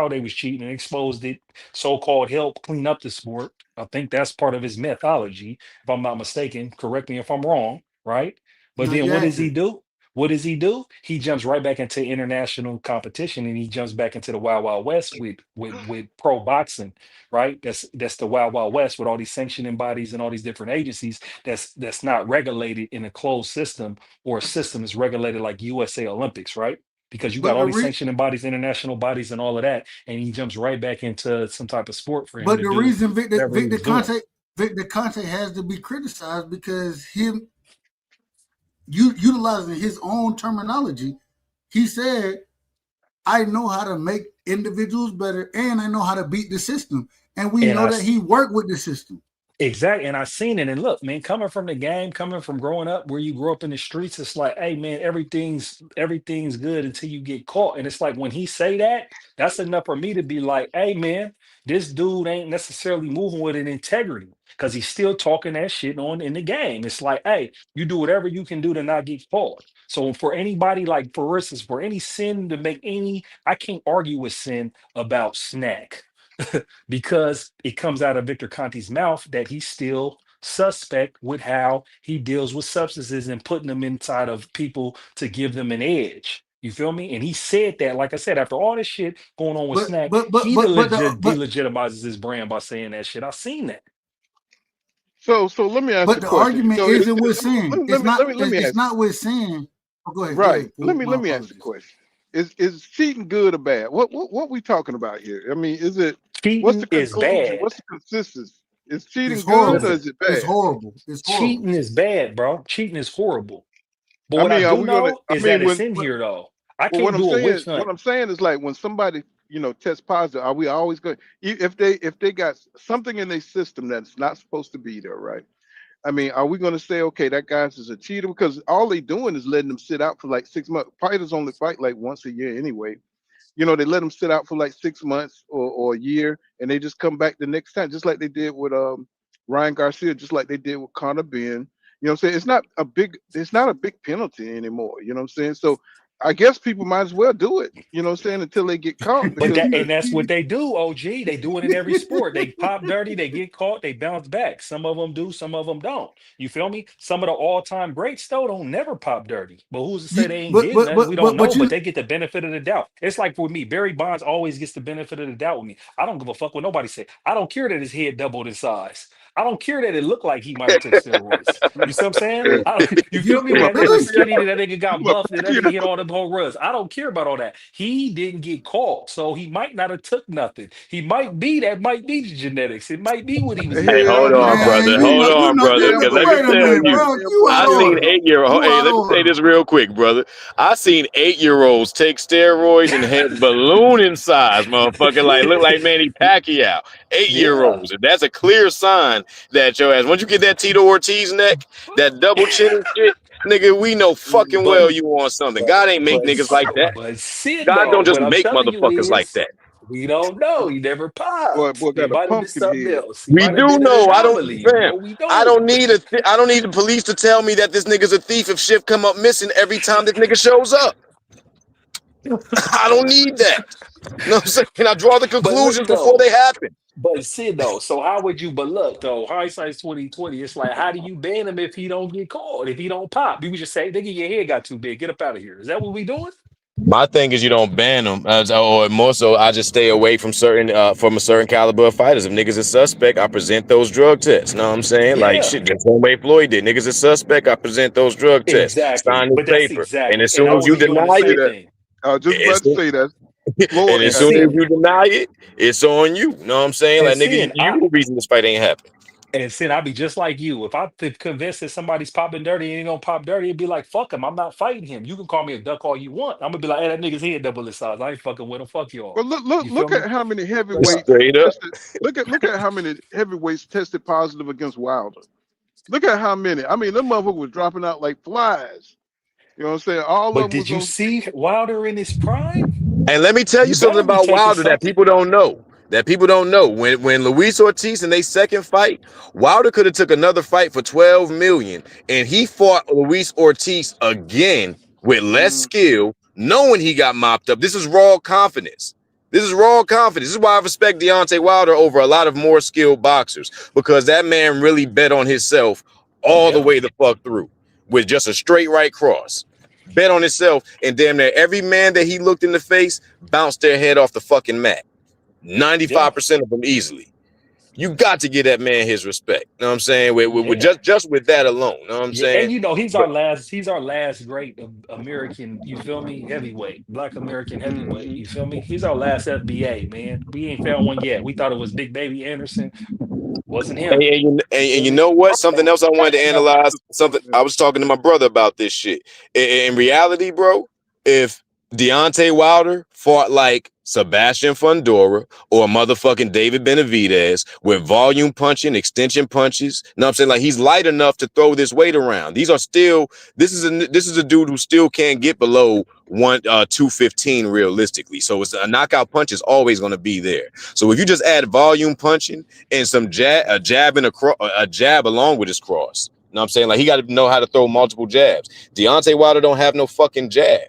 they was cheating and exposed it. So-called help clean up the sport. I think that's part of his methodology, if I'm not mistaken. Correct me if I'm wrong, right? But No, then you're what does he accurate. do? What does he do? He jumps right back into international competition and he jumps back into the Wild Wild West with pro boxing, right? That's the Wild Wild West with all these sanctioning bodies and all these different agencies that's not regulated in a closed system or a system is regulated like USA Olympics, right? Because you got But all these sanctioning bodies, international bodies, and all of that, and he jumps right back into some type of sport for him to the do reason whatever he was doing. Victor Conte has to be criticized because him utilizing his own terminology, he said, "I know how to make individuals better, and I know how to beat the system." And we And know I that he worked with the system. Exactly. And I seen it. And look, man, coming from the game, coming from growing up where you grew up in the streets, it's like, hey man, everything's good until you get caught. And it's like when he say that, that's enough for me to be like, hey man, this dude ain't necessarily moving with an integrity because he's still talking that shit on in the game. It's like, hey, you do whatever you can do to not get caught. So for anybody, like for instance, for any sin to make I can't argue with sin about snack. Because it comes out of Victor Conte's mouth that he's still suspect with how he deals with substances and putting them inside of people to give them an edge. You feel me? And he said that, like I said, after all this shit going on with But Snack, but but he but but the, but delegitimizes his brand by saying that shit. I've seen that. So let me ask but the the question. argument So isn't with sin. It's not. let me It's ask. not with sin. Oh, go ahead. Go Right. ahead. Paul. My Let me ask the apologies. question. Is cheating good or bad? What we talking about here? I mean, is it what's Cheating the is conclusion? bad. What's the consistency? Is It's cheating good or horrible. Listen, is it It's bad? horrible. It's horrible. cheating is bad, bro. Cheating is horrible. But I what I mean, are do we gonna know is that it's in here though. I well, can't do a witch what hunt. I'm saying is like when somebody, tests positive, are we always going if they got something in their system that's not supposed to be there, right? I mean, are we going to say, okay, that guy's is a cheater? Because all they doing is letting them sit out for like 6 months. Fighters only fight like once a year anyway. They let them sit out for like 6 months or a year, and they just come back the next time, just like they did with Ryan Garcia, just like they did with Conor Ben. You know what I'm saying? It's not a big penalty anymore. You know what I'm saying? So I guess people might as well do it, you know what I'm saying, until they get caught But because that's what they do, OG. They do it in every sport. They pop dirty, they get caught, they bounce back. Some of them do, some of them don't. You feel me? Some of the all-time greats though don't never pop dirty. But who's to say they ain't But did but nothing? We but don't but know, but but you they get the benefit of the doubt. It's like for me, Barry Bonds always gets the benefit of the doubt with me. I don't give a fuck what nobody say. I don't care that his head doubled in size. I don't care that it looked like he might have took steroids. You see what I'm saying? yeah, You you feel me? I'm When a that nigga was really skinny, that nigga got I'm a buffed, and that nigga hit all them home runs. I don't care about all that. He didn't get caught, so he might not have took nothing. He might be that might be the genetics. It might be what he was Hey, doing. hell hold You on, know? yeah, man. brother. You Hold know on, brother. damn Because put let me wait a tell minute, you, bro. damn You put out I of seen together. order. 8-year-old. You Hey, out of let me say order. this real quick, brother. I seen 8-year-olds take steroids and head ballooning size, motherfucker. Like look like Manny Pacquiao. Yeah. 8-year-olds. And that's a clear sign that your ass. Once you get that Tito Ortiz neck, that double chin and shit, nigga, we know fucking But well you want something. God ain't make niggas like that. but shit God don't though. just What I'm make telling you motherfuckers like is that. we don't know. He never Boy popped. It got a might have been pumpkin something head. else. He We might have do been an know. I don't, anomaly, fam. bro. We don't. I don't need the police to tell me that this nigga's a thief if shit come up missing every time this nigga shows up. I don't need that. You know what I'm saying? I draw the But look conclusions before though. they happen. But Sid though, so how would you? But look though, hindsight's 2020. It's like, how do you ban him if he don't get caught? If he don't pop, we would just say, "Nigga, your head got too big. Get up out of here." Is that what we doing? My thing is you don't ban them, or more so, I just stay away from from a certain caliber of fighters. If niggas is suspect, I present those drug tests. Know what I'm saying? Like Yeah, shit, the same way Floyd did. Niggas is suspect, I present those drug tests. exactly. Sign this But that's paper, and exactly. as And soon I as would you be doing the deny Say same it, that. thing. I was just as about to soon, say that. and Floyd And as got soon as that. sin, you deny it, it's on you. Know what I'm saying? and Like nigga, sin. you the reason this fight ain't happening. And then I'd be just like you. If I'm convinced that somebody's popping dirty and he don't pop dirty, it'd be like, fuck him. I'm not fighting him. You can call me a duck all you want. I'm gonna be like, hey, that nigga's head double his size. I ain't fucking with him. Fuck y'all. Well, look You feel look me? at how many Straight up. heavyweights Straight up. tested. Look at how many heavyweights tested positive against Wilder. Look at how many. I mean, them motherfuckers was dropping out like flies. You know what I'm saying? All But of them did was you on. see Wilder in his prime? And let me tell you You something better be about taking Wilder that something. people don't know. When Luis Ortiz in their second fight, Wilder could have took another fight for 12 million, and he fought Luis Ortiz again with less Mm, skill, knowing he got mopped up. This is raw confidence. This is raw confidence. This is why I respect Deontay Wilder over a lot of more skilled boxers, because that man really bet on himself all the Yeah. way the fuck through with just a straight right cross. Bet on himself, and damn near every man that he looked in the face bounced their head off the fucking mat. Yeah. 95% of them easily. You got to give that man his respect. You know what I'm saying? With Yeah. just with that alone. You know what I'm Yeah, and saying? you know But he's our last great American, you feel me, heavyweight, Black American heavyweight, hmm you feel me? He's our last FBA, man. We ain't found one yet. We thought it was Big Baby Anderson, wasn't and, him. and, you, You and feel you me? know what? Talk Something about else I wanted to that was analyze. just Something yeah. I was talking to my brother about this shit. In reality, bro, if Deontay Wilder fought like Sebastian Fundora or motherfucking David Benavidez with volume punching, extension punches, you know what I'm saying? Like, he's light enough to throw this weight around. These are still, this is a dude who still can't get below 215 realistically. So it's a knockout punch is always going to be there. So if you just add volume punching and some a jab and a jab along with his cross, you know what I'm saying? Like, he got to know how to throw multiple jabs. Deontay Wilder don't have no fucking jab.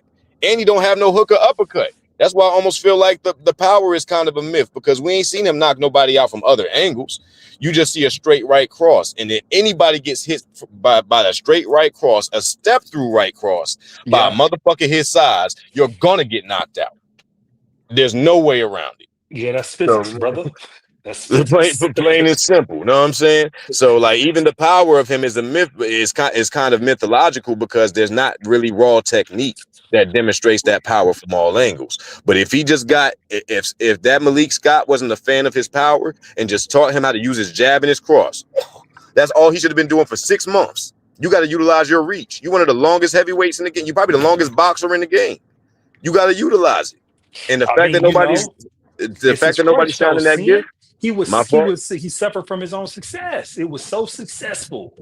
And he don't have no hook or uppercut. That's why I almost feel like the power is kind of a myth, because we ain't seen him knock nobody out from other angles. You just see a straight right cross. And then anybody gets hit by a straight right cross, a step through right cross by a Yeah. motherfucker his size, you're going to get knocked out. There's no way around it. Yeah, that's So physics, brother. That's physics. plain and simple, you know what I'm saying? So, like, even the power of him is a myth, is kind of mythological, because there's not really raw technique that demonstrates that power from all angles. But if he just got, if that Malik Scott wasn't a fan of his power and just taught him how to use his jab and his cross, that's all he should have been doing for 6 months. You got to utilize your reach. You're one of the longest heavyweights in the game. You're probably the longest boxer in the game. You got to utilize it. And I mean, the it's fact his that nobody's crutch though, shining that gift, sin. my fault. He suffered from his own success. It was so successful.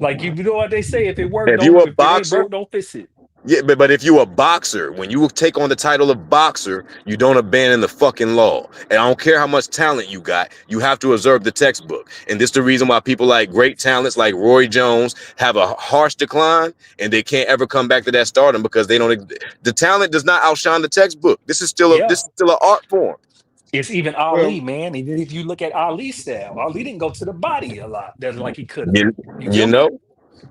Like, you know what they say, if it worked, If you don't, a if it ain't boxer, broke, don't fix it. yeah, but if you a boxer, when you take on the title of boxer, you don't abandon the fucking law. And I don't care how much talent you got, you have to observe the textbook. And this is the reason why people like great talents like Roy Jones have a harsh decline and they can't ever come back to that stardom, because the talent does not outshine the textbook. This is still Yeah. an art form. It's even Well, Ali, man. Even if you look at Ali's style, Ali didn't go to the body a lot. That's like he could have. You, You you feel me? know,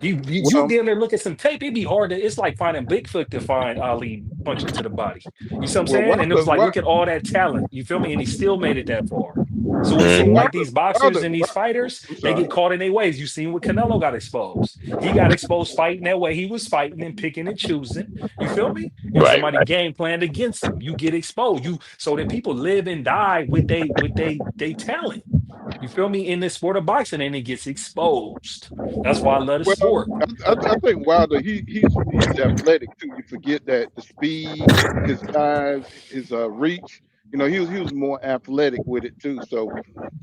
You well, damn near look at some tape. It'd be hard to. It's like finding Bigfoot to find Ali punching to the body. You see what I'm well, saying? And it was like, Wilder, look at all that talent. You feel me? And he still made it that far. So it mm, seemed like Wilder, these boxers Wilder, and these Wilder. fighters, I'm they sorry. get caught in their ways. You seen what Canelo got exposed. He got exposed fighting that way he was fighting and picking and choosing. You feel me? And right, somebody game planned against him. You get exposed. So that people live and die with they talent. You feel me? In this sport of boxing, and it gets exposed. That's why I love the Well, sport. I think Wilder he's athletic too. You forget that the speed, his size, his reach. You know, he was more athletic with it too. So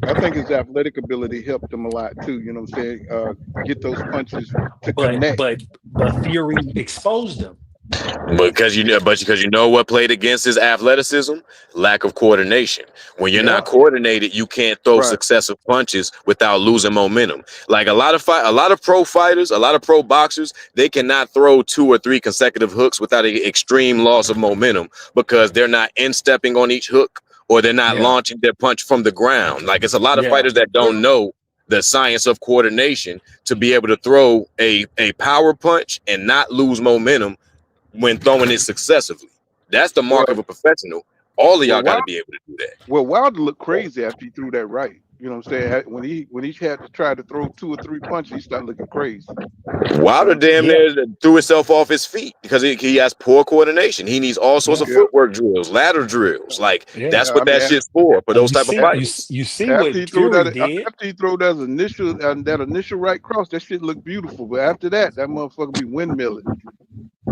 I think his athletic ability helped him a lot too. You know what I'm saying? Get those punches to But connect. but but Fury exposed him. because you know what played against his athleticism? Lack of coordination. When you're not Yeah, coordinated, you can't throw Right. successive punches without losing momentum. Like a lot of pro fighters, a lot of pro boxers, they cannot throw 2 or 3 consecutive hooks without an extreme loss of momentum, because they're not instepping on each hook, or they're not yeah, launching their punch from the ground. Like, it's a lot of yeah, fighters that don't Well, know the science of coordination to be able to throw a power punch and not lose momentum when throwing it successively. That's the mark well, of a professional. All of well, y'all got Wilder, to be able to do that. Wilder looked crazy after he threw that right. You know what I'm saying? When he had to try to throw 2 or 3 punches, he started looking crazy. Wilder damn Yeah, near threw himself off his feet because he has poor coordination. He needs all sorts yeah, of Yeah, footwork drills, ladder drills. Like yeah. that's yeah. I what mean, that shit's for And those type of fights. you see after he what threw Fury that, did. after he threw that initial right cross, that shit looked beautiful. But after that motherfucker be windmilling.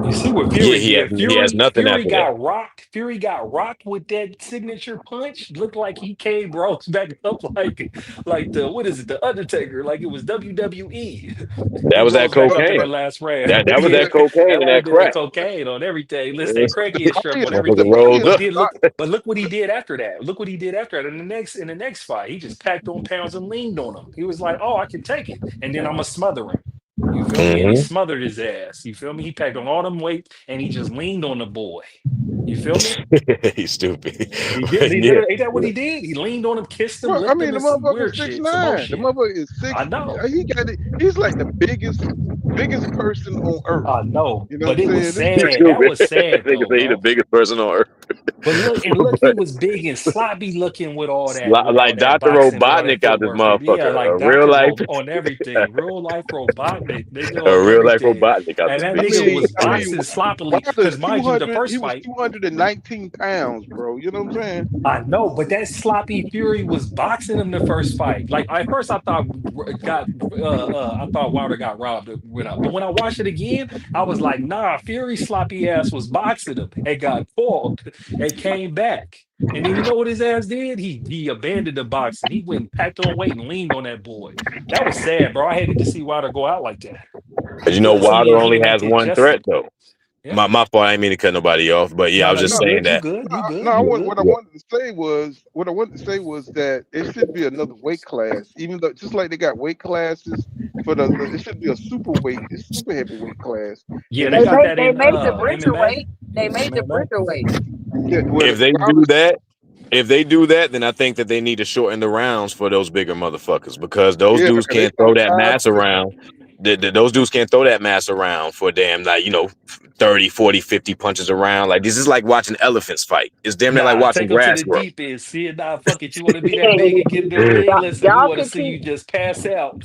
You see what Yeah, Fury did. he has nothing Fury after that. got rocked. Fury got rocked with that signature punch. Looked like he came rose back up like the what is it, the Undertaker, like it was WWE. That He was that rose back up in the cocaine. last round. That was Yeah, that cocaine that and might have that been the crack. cocaine on everything. Listen, cracky and I strap mean, on the everything. Motherfucker funny rolls But is, up. then look what he did after that. Look what he did after that. In the next fight, he just packed on pounds and leaned on him. He was like, "Oh, I can take it," and then I'm gonna smother him. You feel me? And he Hmm. smothered his ass. You feel me? He packed on all them weight and he just leaned on the boy. You feel me? He's stupid. He did. He Yeah. literally, ain't that what he did? He leaned on him, kissed him, well, I licked him, mean, the and some motherfucker weird six shit, some more nine. The shit. motherfucker is I six. know. He got it. He's like the biggest person on earth. I know. You know what I'm But it was saying? This He's sad. That stupid. was sad Nigga though, say he the bro. biggest person on earth. But look, he But was big and sloppy looking with all like that Dr. boxing, with all that Robotnik out this footwork. Yeah, motherfucker. like A real Dr. life, On everything. Real life Robotnik, nigga, a on real life everything. Robotnik out And this that I bitch. nigga mean, was I mean, boxing sloppily. Wilder Because is mind you, the 200. He first was fight, 219 pounds, bro. You know what I'm saying? I know, but that sloppy Fury was boxing him the first fight. Like at first, I thought Wilder got robbed went up. But when I watched it again, I was like, nah, Fury's sloppy ass was boxing him and got caught and came back. And then you know what his ass did? He abandoned the boxing. He went and packed on weight and leaned on that boy. That was sad, bro. I hated to see Wilder go out like that But because Wilder only he ain't has get one threat justed. though. Yeah. My fault. I didn't mean to cut nobody off. But yeah, I No, was no, just you No, saying good. You that. good. You no. good. You good. What I wanted to say was that it should be another weight class. Even though just like they got weight classes for it should be a super heavyweight class. Yeah, And they it They got should made that they in made the bridger MMA. weight. They made the MMA. bridger weight. where If they do Wilder's that, then I think that they need to shorten the rounds for those bigger motherfuckers because those yeah, dudes because they can't got throw that time mass to around. Those dudes can't throw that mass around for damn, like, 30, 40, 50 punches around. Like, this is like watching elephants fight. It's damn near like Nah, watching take them to grass the grow. deep end. See it now. Fuck it. You want to be that big and get in the ring? Listen, we Y'all want to can see keep you just pass out.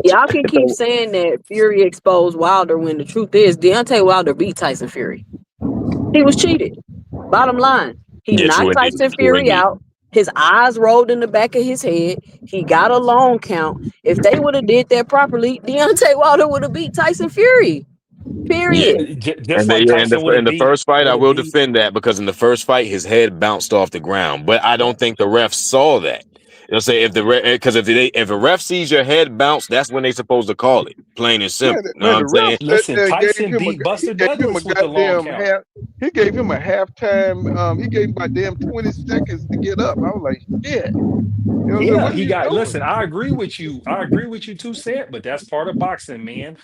y'all can keep saying that Fury exposed Wilder when the truth is Deontay Wilder beat Tyson Fury. He was cheated. Bottom line, he Yeah, true knocked indeed. Tyson True Fury indeed. out. His eyes rolled in the back of his head. He got a long count. If they would have did that properly, Deontay Wilder would have beat Tyson Fury. Yeah. Period. Just And like they, Tyson in the first fight, I would have will beat. defend that because in the first fight, his head bounced off the ground. But I don't think the ref saw that. They'll say because if a ref sees your head bounce, that's when they supposed to call it. Plain and man, simple. You know what man, the I'm ref saying? Listen, gave Tyson him beat Buster he gave him a Douglas with the long goddamn count. half. He gave him a halftime. He gave him about damn 20 seconds to get up. I was like, shit. You know what I'm saying? Yeah, What are he you got. doing? Listen, I agree with you. I agree with you, 2 Cent. But that's part of boxing, man.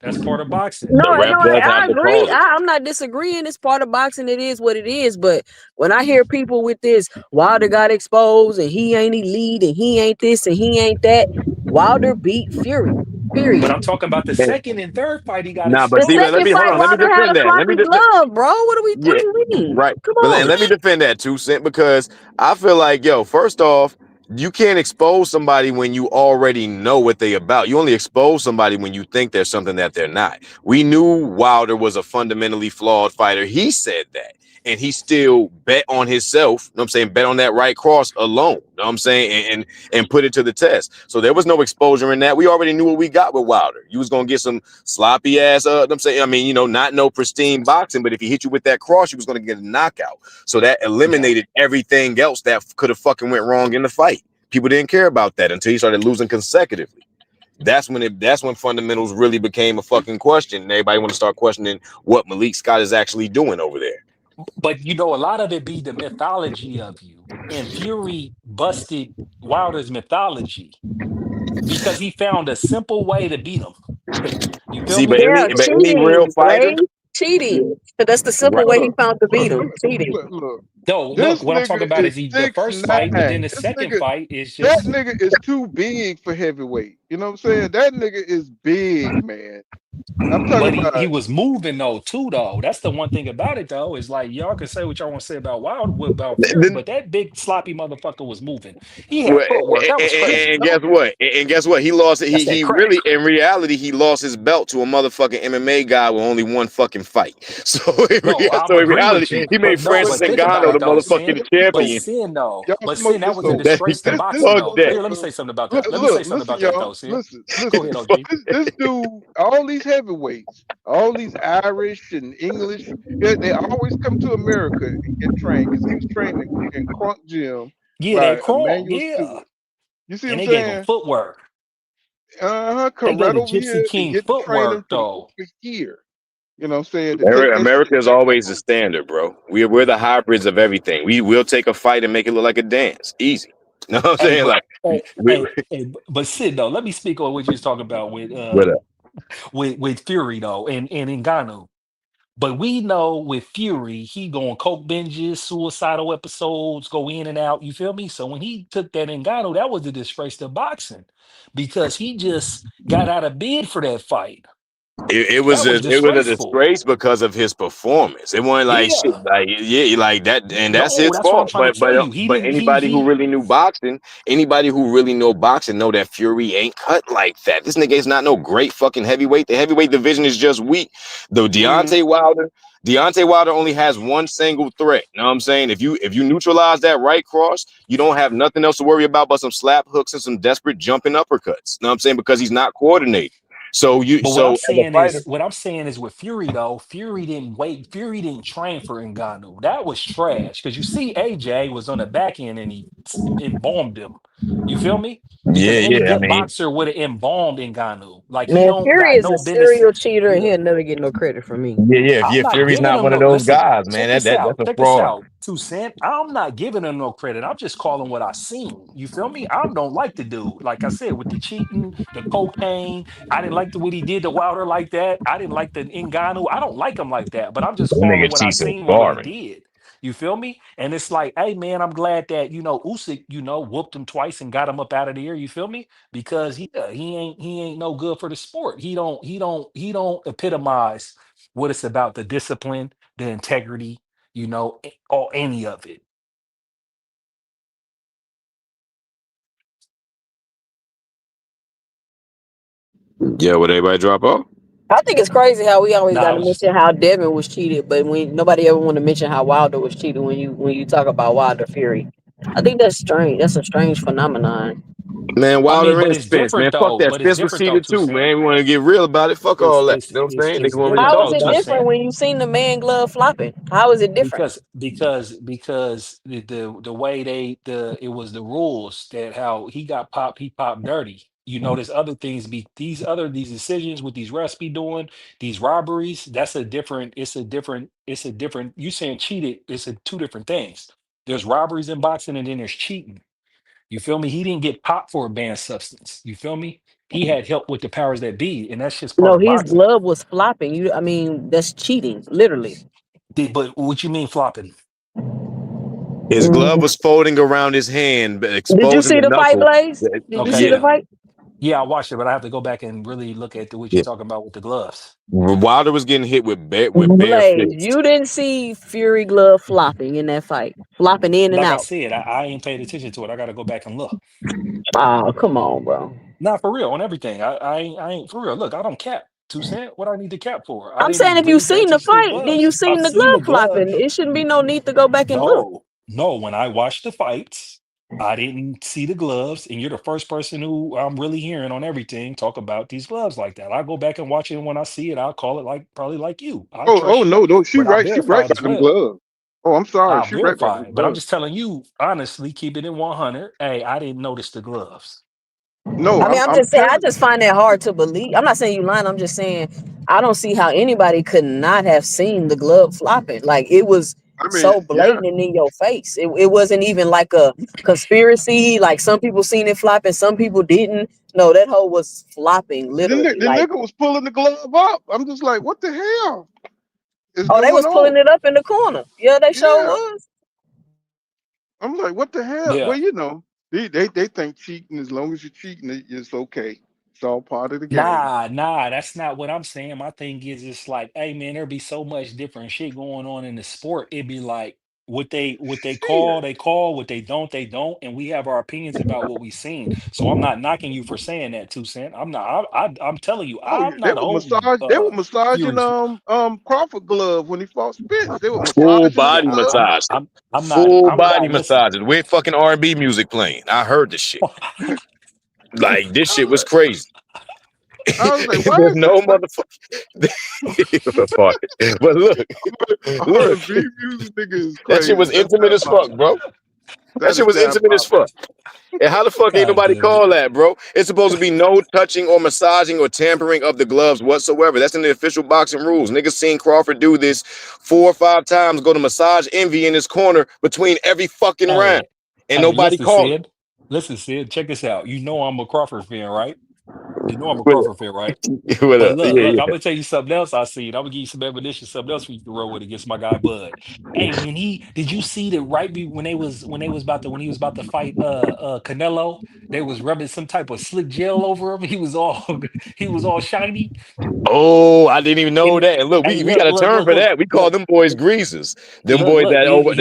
That's part of boxing. No, The ref does I have to agree. call it. I'm not disagreeing. It's part of boxing. It is what it is. But when I hear people with this, Wilder got exposed and he ain't elite and he ain't this and he ain't that, Wilder beat Fury. Period. But I'm talking about the second and third fight. He got Nah, but The see, exposed. let second me hold fight, on. Let me Wilder had defend a that. sloppy glove, bro. What Yeah, do you mean? right. Come But on. let me defend that 2 Cent because I feel like, first off, you can't expose somebody when you already know what they about. You only expose somebody when you think there's something that they're not. We knew Wilder was a fundamentally flawed fighter. He said that. And he still bet on himself, you know what I'm saying, bet on that right cross alone, you know what I'm saying, and put it to the test. So there was no exposure in that. We already knew what we got with Wilder. You was going to get some sloppy ass, you know what I'm saying, I mean, not no pristine boxing, but if he hit you with that cross, you was going to get a knockout. So that eliminated everything else that could have fucking went wrong in the fight. People didn't care about that until he started losing consecutively. That's when fundamentals really became a fucking question. And everybody want to start questioning what Malik Scott is actually doing over there. But a lot of it be the mythology of you. And Fury busted Wilder's mythology because he found a simple way to beat him. You feel See, me? Yeah, but any real cheating, fighter, Blaze. Cheating. That's the simple right? way he Look, found to beat look, him. Cheating. look. No, look, This what I'm talking nigga about is is the first fight, but then 6'9". the second fight is That just nigga is too big for heavyweight. You know what I'm saying? That nigga is big, man. I'm talking But he about. was moving though too though. That's the one thing about it though, is like y'all can say what y'all want to say about about Fury, Then, but that big sloppy motherfucker was moving. He had well, footwork. That was crazy. and guess what? And guess what? He lost it. That's that He crack. really, in reality, he lost his belt to a motherfucking MMA guy with only one fucking fight. No, I'm So in agree with reality, you. he But made no, Francis but think about Ngannou it the though, motherfucking Sin. But champion. Sin though. Y'all But smoke Sin, that this was a though. disgrace to boxing Fuck though. that. Here, let me say something about Look, that. Let me say look, something listen, about that though, y'all. Sin. Listen, Go listen. ahead, OG. This dude, all these heavyweights, all these Irish and English, yeah, they always come to America and get trained because he was trained in Crunk Gym Yeah, by that crawl. Emmanuel Yeah. Stewart. You see what And I'm they gave him saying? footwork. They Come gave right the over Gypsy here and King get the training footwork from though. over here. You know what I'm saying? To take that shit America is back always the home. standard, bro. We're the hybrids of everything. We will take a fight and make it look like a dance. Easy. You know what I'm Hey, saying? but Like, hey, we, hey, hey, but Sid though, let me speak on what you was talking about what up? with Fury though and Ngannou. But we know with Fury, he going coke binges, suicidal episodes, go in and out. You feel me? So when he took that Ngannou, that was a disgrace to boxing because he just got out of bed for that fight. That was It was a disgraceful. disgrace because of his performance. It wasn't like shit, Yeah. like yeah, like that, and that's No, his that's what I'm fault. trying to tell you. He But didn't. anybody who He. really knew boxing, anybody who really know boxing, know that Fury ain't cut like that. This nigga is not no great fucking heavyweight. The heavyweight division is just weak. Though Deontay Wilder only has one single threat. You know what I'm saying? If you neutralize that right cross, you don't have nothing else to worry about but some slap hooks and some desperate jumping uppercuts. You know what I'm saying? Because he's not coordinated. But So as a fighter. what I'm saying is with Fury though, Fury didn't wait. Fury didn't train for Ngannou. That was trash because you see AJ was on the back end and he embalmed him. You feel me? Because any Yeah. I good mean, boxer would have embalmed Ngannou. Like he Man, don't Fury got is a no business. serial cheater and Look, he'll never get no credit from me. I'm not Fury's giving not him one of no. those Listen, guys, man. check this That's out. a Check this fraud. out. 2 Cent. I'm not giving him no credit. I'm just calling what I seen. You feel me? I don't like the dude. Like I said, with the cheating, the cocaine. I didn't like the what he did to Wilder like that. I didn't like the Ngannou. I don't like him like that. But I'm just That calling nigga what I cheats and seen on what he sparring. did. You feel me? And it's like, hey man, I'm glad that Usyk, whooped him twice and got him up out of the air. You feel me? Because he ain't no good for the sport. He don't epitomize what it's about, the discipline, the integrity, or any of it. Yeah, would everybody drop off? I think it's crazy how we always Nah, got I to was just mention how Devin was cheated, but nobody ever want to mention how Wilder was cheated when you talk about Wilder Fury. I think that's strange. That's a strange phenomenon. Man, I mean, Wilder but and it's Spence, different man. Fuck though. that. But it's Spence was different though, cheated too, too, Sam. man. We want to get real about it. Fuck It's all that. it's You know what I'm it's saying? Niggas it's want to really different How is talk though, it too, about it. different Sam. when you seen the man glove flopping? How is it different? Because the way it was the rules that how he popped dirty. There's other things these decisions with these refs be doing, these robberies, it's a different you saying cheated, two different things. There's robberies in boxing and then there's cheating. You feel me? He didn't get popped for a banned substance. You feel me? He had help with the powers that be, and that's just part No, of his boxing. glove was flopping. I mean, that's cheating, literally. But what you mean flopping? His glove was folding around his hand, Did you exposing see the the fight, knuckle. Blaze? Did you Okay, see Yeah. the yeah. fight? Yeah, I watched it, but I have to go back and really look at what you're Yeah. talking about with the gloves. Wilder was getting hit with bare Blaze, fists. you didn't see Fury glove flopping in that fight, flopping in and Like I out. said, I ain't paid attention to it. I got to go back and look. Oh, come on, bro. Not for real on everything. I ain't for real. Look, I don't cap. 2 Cent. What I need to cap for? I I'm saying didn't if you really pay seen the attention to the fight, then you gloves. I've seen the seen the glove glove. flopping. It shouldn't be no need to go back and look. No. When I watched the fights, I didn't see the gloves, and you're the first person who I'm really hearing on everything talk about these gloves like that. I go back and watch it, and when I see it, I'll call it like probably like you. I Oh trust you, no, no, she but I right. She verify right it as about them well. gloves. Oh, I'm sorry. I'll She right about them verify it, but I'm gloves. just telling you honestly, keep it in 100. Hey, I didn't notice the gloves. No, I mean, I'm I'm just saying, I telling just you. find that hard to believe. I'm not saying you lying. I'm just saying, I don't see how anybody could not have seen the glove flopping. Like, it was I mean, so yeah. blatant and in your face. It wasn't even like a conspiracy. Like, some people seen it flopping, some people didn't. No, that hole was flopping, literally. The Like, nigga was pulling the glove up. I'm just like, what the hell is oh, they going was pulling on? it up in the corner. Yeah, they sure Yeah. was. I'm like, what the hell? Yeah. Well, they think cheating, as long as you're cheating, it's okay. It's all part of the game. Nah, that's not what I'm saying. My thing is, it's like, hey man, there'd be so much different shit going on in the sport. It'd be like what they call, Shit. they call, what they don't, and we have our opinions about what we seen. So I'm not knocking you for saying that, 2 Cent. I'm not. I'm telling you, Oh yeah, I'm not a whole they were massaging fury. Crawford glove when he fought Spence. They were Full massaging the Yeah, body glove. massage. I'm not. Full I'm body not. Listen. massages with fucking R&B music playing. I heard the shit. Like this shit was Look, crazy. I was like, why There's is this no motherfucker. But look, look, R&B music nigga is that shit crazy. was That's intimate as fuck, bro. That that shit is was intimate as diabolical. fuck. And how the fuck ain't God nobody damn it. call that, bro? It's supposed to be no touching or massaging or tampering of the gloves whatsoever. That's in the official boxing rules. Niggas seen Crawford do this 4 or 5 times, go to massage Envy in his corner between every fucking round. Hey, And hey, nobody listen, called it. Sid. Listen, Sid. Check this out. You know I'm a Crawford fan, right? You know I'm a What Crawford fan, right? up? What But up? look, Yeah, look, I'm yeah. gonna tell you something else I seen. I'm gonna give you some ammunition, something else for you to roll with against my guy Bud. Hey, when he did you see that when he was about to fight Canelo, they was rubbing some type of slick gel over him. He was all he was all shiny. Oh, I didn't even know And that. And look, hey, we got a term for that. We call look, them boys greasers. Them boys look. He was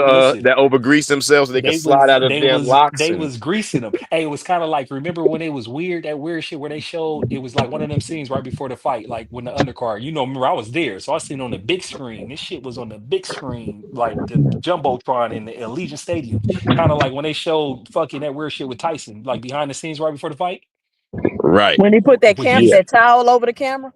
listen. that over grease themselves so they can slide out of damn locks They and was greasing them. Hey, it was kind of like, remember when it was weird, that weird shit where they showed, it was like one of them scenes right before the fight, like when the undercard, remember I was there, so I seen on the big screen. This shit was on the big screen, like the jumbotron in the Allegiant Stadium, kind of like when they showed fucking that weird shit with Tyson, like behind the scenes right before the fight. right. When he put When Yeah. he's that towel over the camera.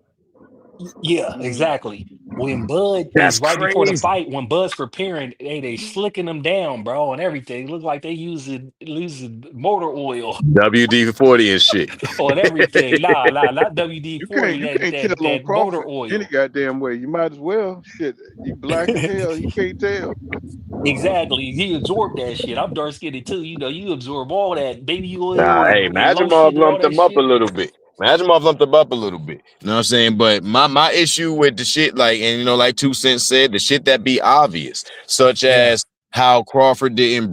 Yeah, Mm. exactly. When Bud That's is right before the crazy. fight, when Bud's preparing, they slicking them down, bro, and everything. Look like they using motor oil WD-40 and shit. on everything. Nah, not You WD-40, can't tell on that motor Crawford any oil. goddamn way. You might as well. Shit, you black as hell. You can't tell. Exactly. He absorbed that shit. I'm dark skinned too. You absorb all that baby oil Nah, hey, and Majimov lotion and all lumped that him up a shit. little bit. Majimov lumped him up a little bit. You know what I'm saying? But my issue with the shit, like, and like 2 Cent said, the shit that be obvious, such Yeah. as how Crawford didn't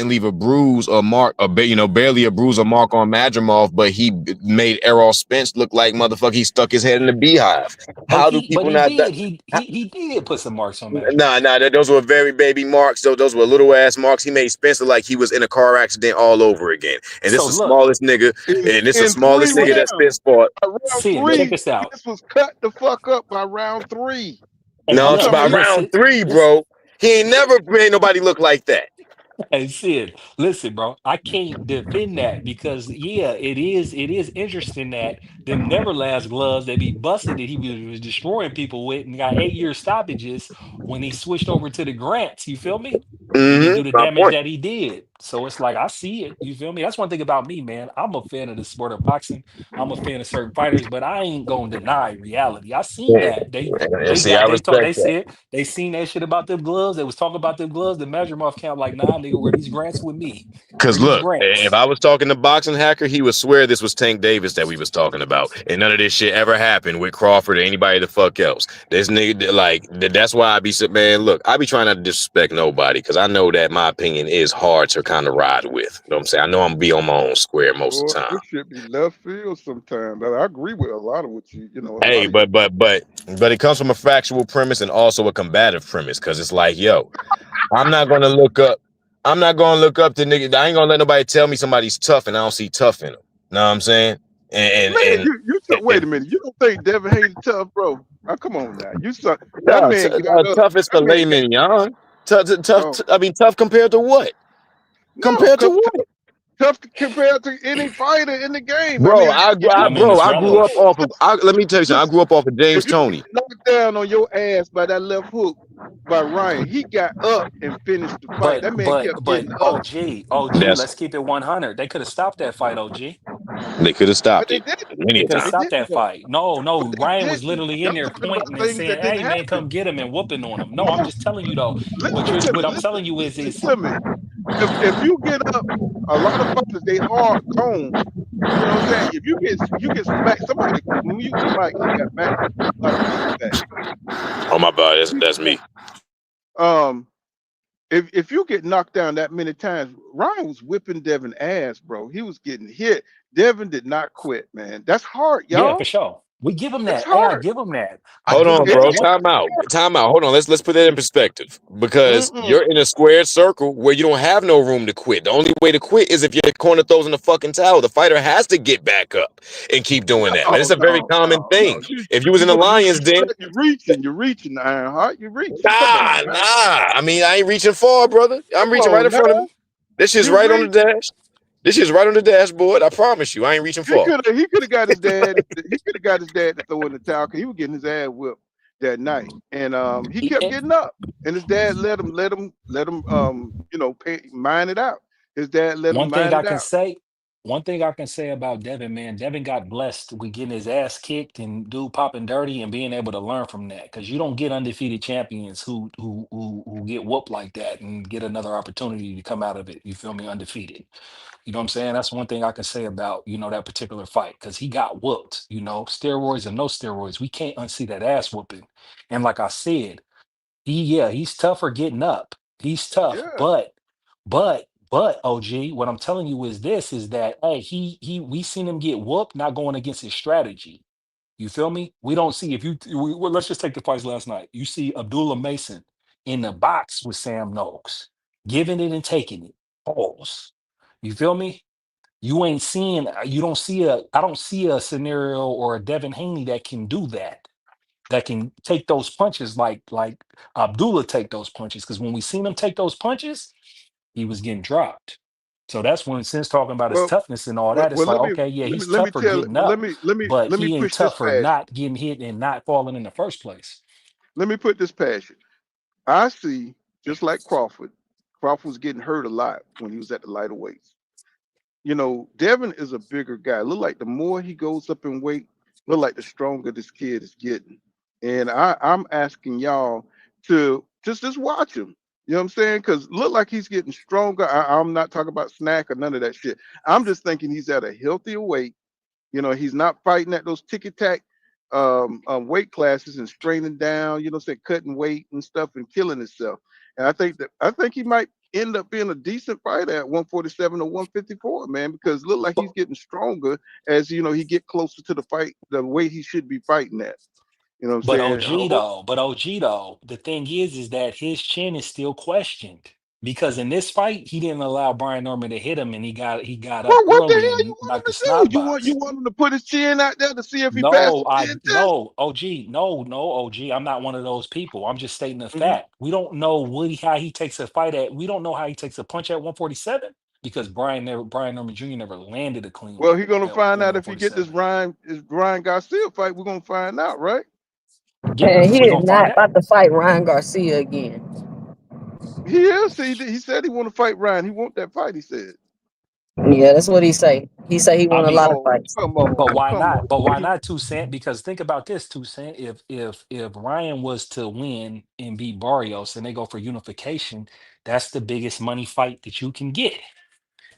leave a bruise or mark, barely a bruise or mark on Majimov, but he made Errol Spence look like motherfucker. He stuck his head in the beehive. Oh, How do but people not? he did put some marks on Nah, Madrimal. those were very baby marks. Those were little ass marks. He made Spencer like he was in a car accident all over again. And this So is the look, smallest nigga, and this is the In 3 smallest nigga that rounds, Spence fought. by round Sid, check 3, this out. Spence was cut the fuck up by round 3. Hey, I'm No, it's look, talking about about round listen, 3, listen. bro. He ain't never made nobody look like that. Hey Sid, listen, bro. I can't defend that because yeah, it is interesting that them Neverlast gloves that be busted that he was destroying people with and got 8 year stoppages when he switched over to the Grants. You feel me? He didn't do the My damage point. that he did. So it's like I see it. You feel me? That's one thing about me, man. I'm a fan of the sport of boxing. I'm a fan of certain fighters, but I ain't gonna deny reality. I seen that. And see, I They respect that. said they seen that shit about them gloves. They was talking about them gloves. The measure off count like, nah, nigga, wear these grants with me. Wear Cause these look, if grants. I was talking to Boxing Hacker, he would swear this was Tank Davis that we was talking about, and none of this shit ever happened with Crawford or anybody the fuck else. This nigga, like, that's why I be man. Look, I be trying not to disrespect nobody, cause I know that my opinion is hard to kind of ride with. You know what I'm saying? I know I'm gonna be on my own square most of Boy, the time. this shit be left field sometimes. I agree with a lot of what a Hey, lot of your but it comes from a factual premise and also a combative premise, cause it's like, yo, I'm not gonna look up. I'm not gonna look up to niggas. I ain't gonna let nobody tell me somebody's tough and I don't see tough in them. Know what I'm saying? And man. and, Wait and, a minute. You don't think Devin Haney tough, bro? Oh, come on now. That no, man got up. tough is That man filet got mignon. oh I mean, tough compared to what? no, Compared to what? tough compared to any fighter in the game. I Bro, mean, if you I mean, it's I grew up relative. off of. Let me tell you something. I listen, grew up off of James if you Toney. get knocked down on your ass by that left hook by Ryan, he got up and finished the fight. But That man but kept but getting up, OG, That's let's keep it 100. They could have stopped that fight, OG. they could have but stopped they it didn't. many They a could have time. They stopped didn't that though. fight. No, But no. they Ryan was didn't. literally in I'm there talking about pointing and things saying, that didn't "Hey, man, happen. come get him and whooping on him." No, I'm No, just telling you though. listen to me. What I'm telling you Listen is to me. If you get up, a lot of fighters they hard gone. You know what I'm saying? If you get smacked, somebody mute the mic. He got back a lot of feedback. Oh my God, You that's get me. smacked. if you get knocked down that many times, Ryan was whipping Devin ass, bro. He was getting hit. Devin did not quit, man. That's hard, Yeah, for y'all. sure. We give him That's that. Hey, I hard. give him that. I Hold give on, him It, that. bro. One, Time out. Time out. Hold on. Let's put that in perspective. Because mm-mm. you're in a squared circle where you don't have no room to quit. The only way to quit is if your corner throws in the fucking towel. The fighter has to get back up and keep doing that, man. It's No, a very no, common no, no. thing. If you was in the Lions Den, You're reaching. You're reaching, Ironheart. You're reaching. Come on, nah. man. I mean, I ain't reaching far, brother. I'm Come reaching right on in front of now. me. This shit's You right on the reach. dash. This shit's right on the dashboard. I promise you, I ain't reaching far. He could have got his dad. He could have got his dad to throw in the towel because he was getting his ass whipped that night, and he kept getting up. And his dad let him mine it out. His dad let him one thing mine I it can out. say, one thing I can say about Devin, man, Devin got blessed with getting his ass kicked and dude popping dirty and being able to learn from that. Because you don't get undefeated champions who get whooped like that and get another opportunity to come out of it. You feel me? Undefeated. You know what I'm saying? That's one thing I can say about, that particular fight. Because he got whooped, steroids or no steroids. We can't unsee that ass whooping. And like I said, he's tougher getting up. He's tough, Yeah. but OG, what I'm telling you is this: is that hey, we seen him get whooped, not going against his strategy. You feel me? We don't see if you. Well, let's just take the fights last night. You see Abdullah Mason in the box with Sam Noakes, giving it and taking it. Pause. You feel me? You ain't seeing. You don't see a. I don't see a scenario or a Devin Haney that can do that, that can take those punches like Abdullah take those punches. Because when we seen him take those punches, he was getting dropped. So that's when, since talking about his Well, toughness and all that, it's like, okay, yeah, he's let me tougher tell. getting up, but Let me he ain't push this tougher past you. not getting hit and not falling in the first place. Let me put this past you. I see, just like Crawford. Crawford was getting hurt a lot when he was at the lighter weights. Devin is a bigger guy. Look like the more he goes up in weight, look like the stronger this kid is getting. And I'm asking y'all to just watch him. You know what I'm saying? Because look like he's getting stronger. I'm not talking about snack or none of that shit. I'm just thinking he's at a healthier weight. He's not fighting at those ticky-tack weight classes and straining down, say cutting weight and stuff and killing himself. And I think he might end up being a decent fighter at 147 or 154, man, because it look like he's getting stronger as he get closer to the weight he should be fighting at. You know what I'm But saying? OG though, the thing is that his chin is still questioned because in this fight he didn't allow Brian Norman to hit him, and he got up Well, what the early hell you and want him knocked the to snot do? You box. want him to put his chin out there to see if he passes No, the chin test? no, OG, no, OG. I'm not one of those people. I'm just stating the Mhm. fact. We don't know how he takes a fight at. We don't know how he takes a punch at 147 because Brian Norman Jr. never landed a clean Well, one he's gonna at find out if he get this 147. Ryan Garcia fight. We're gonna find out, right? Yeah, And he we're is gonna find not out. about to fight Ryan Garcia again. He is. He said he want to fight Ryan. He want that fight. He said. Yeah, that's what he say. He say he I won a lot mean, of Oh, fights. come but on, why come not? on. But why not 2 Cent? Because think about this, 2 Cent. If Ryan was to win and beat Barrios and they go for unification, that's the biggest money fight that you can get.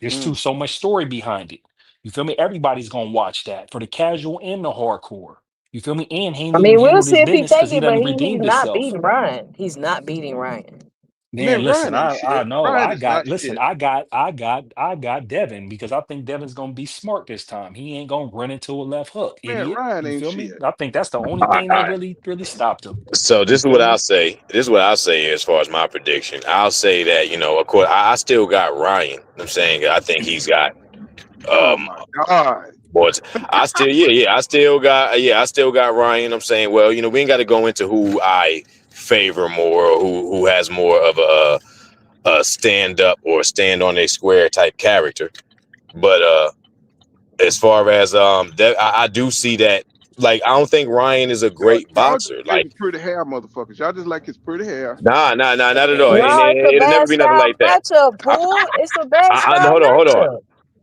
There's Mm. so much story behind it. You feel me? Everybody's gonna watch that for the casual and the hardcore. You feel me? And I Haney mean, will we'll handle see this if he business take because he it, but doesn't he's redeemed not himself. beating Ryan. He's not beating Ryan. Man, Man, listen, Ryan ain't I shit. know Ryan is not shit. I got Devin because I think Devin's gonna be smart this time. He ain't gonna run into a left hook, Man, idiot. Ryan You ain't feel me? shit. I think that's the only All thing that right. really stopped him. So You this is feel what I'll me? say. This is what I'll say as far as my prediction. I'll say that, of course, I still got Ryan. I'm saying I think he's got Oh um my God. but I still I still got Ryan. I'm saying, well, we ain't got to go into who I favor more or who has more of a stand up or stand on a square type character. But as far as that I do see that, like, I don't think Ryan is a great Y'all just boxer. like Like, pretty hair, motherfuckers. Y'all just like his pretty hair. nah, not at all. No, it's a It'll never bad be nothing style like that. matchup, Pool. It's a bad No, style hold on. matchup.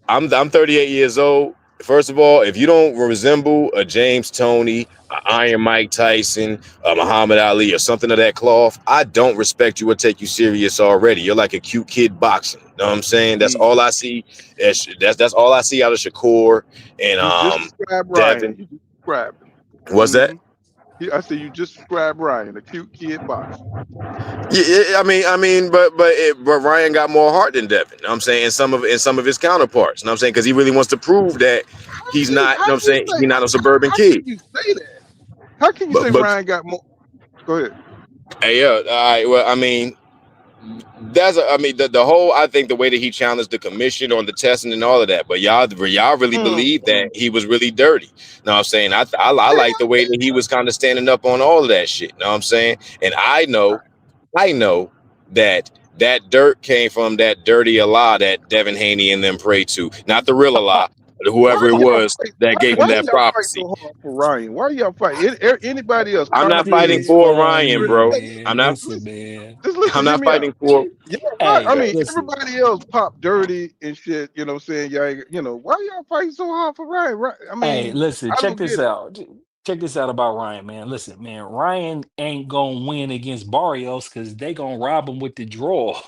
I'm 38 years old. First of all, if you don't resemble a James Toney, a Iron Mike Tyson, a Muhammad Ali, or something of that cloth, I don't respect you or take you serious already. You're like a cute kid boxing. You know what I'm saying? That's all I see. That's all I see out of Shakur and You just described Ryan. Devin. You just described him. What's that? I said you just described Ryan, a cute kid boxer. Yeah, but Ryan got more heart than Devin. You know what I'm saying, in some of his counterparts. You know what I'm saying, because he really wants to prove that he's not. You How know what I'm do you saying, say? he's not a suburban How kid. can you say that? How can you say But Ryan got more? Go ahead. hey, yeah, all right. Well, I mean, the whole, I think the way that he challenged the commission on the testing and all of that. But y'all really believe that he was really dirty. You know what I'm saying? I like the way that he was kind of standing up on all of that shit. You know what I'm saying? And I know that dirt came from that dirty Allah that Devin Haney and them prayed to, not the real Allah, but Why whoever it y'all was fight? that gave him Why that y'all fight prophecy. so hard for Ryan? Why y'all fight? Anybody else? I'm not Carlos, fighting It's for Ryan, funny, bro. man. I'm not. Listen, man. just I'm listen. Hear not me out. fighting for. Yeah, why? I Hey, mean, listen. everybody else pop dirty and shit. You know what I'm saying? Y'all, why y'all fighting so hard for Ryan? I Hey, mean, listen, I check don't this get it. out. Check this out about Ryan, man. Listen, man, Ryan ain't gonna win against Barrios because they gonna rob him with the draw.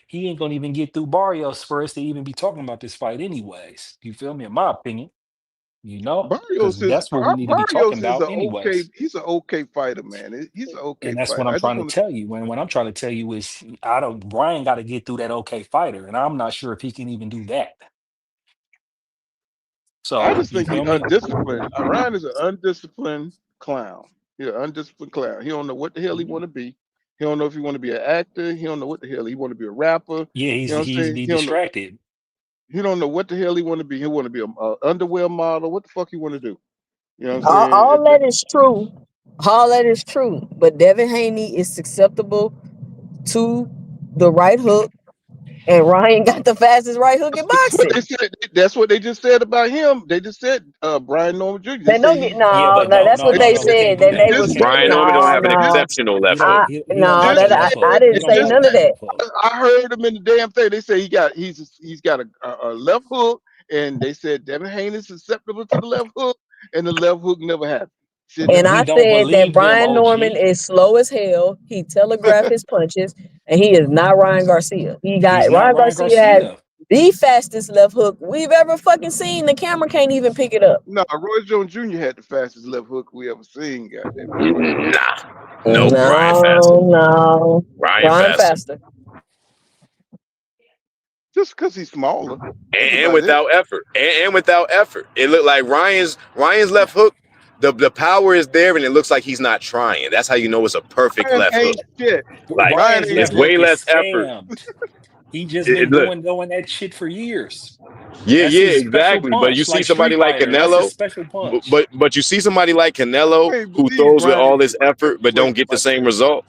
He ain't gonna even get through Barrios for us to even be talking about this fight, anyways. You feel me? In my opinion, because that's what we need to be talking Barrios is about, a okay. anyways. He's an okay fighter, man. He's an okay And that's what fighter. I'm I just trying to want to. tell you. When what I'm trying to tell you is, I don't. Ryan got to get through that okay fighter, and I'm not sure if he can even do that. I So just you think he feel me? undisciplined. Ryan is an undisciplined clown. Yeah, undisciplined clown. He don't know what the hell he want to be. He don't know if he want to be an actor. He don't know what the hell he want to be a rapper. Yeah, You know what I'm he's saying? be distracted. He don't know what the hell he want to be. He want to be a underwear model. What the fuck he want to do? You know what I'm Yeah. saying? All that is true. All that is true. But Devin Haney is susceptible to the right hook, and Ryan got the fastest right hook in That's what they boxing. said. That's what they just said about him. They just said Brian Norman Jr. They They say don't get he. Yeah, no, but no. no, That's no, what They no, they no. He just can't said. do Then that. they He was just can't do Brian that. Norman don't no, have an no. exceptional He left hook. don't. He don't have That no just I, left I hook. didn't He don't say have just no none of left that. hook. I heard him in the damn thing. They say he's got a left hook, and they said Devin Haney is susceptible to the left hook, and the left hook never happened. Shit And never We I don't happened. said that believe them, Brian Norman OG. is slow as hell. He telegraphed his punches, and he is not Ryan Garcia. He's not Ryan Ryan Garcia has Garcia. the fastest left hook we've ever fucking seen. The camera can't even pick it up. No, Roy Jones Jr. had the fastest left hook we ever seen. Goddamn it. Nah, no, Ryan faster. No, no. Ryan Ryan faster. faster. Just because he's smaller. That's And about it. without effort. And without effort. It looked like Ryan's left hook. The power is there, and it looks like he's not trying. That's how you know it's a perfect Ryan left hook. ain't shit. Like, Ryan Ryan's ain't it's left shit. way hook is less effort. scammed. He just been Look, doing that shit for years. That's yeah, his special exactly. But you punch, see like somebody Street like Fighter. That's his Canelo, special punch. but you see somebody like I Canelo can't who believe throws with Ryan all this is effort but don't playing get the like same that. result.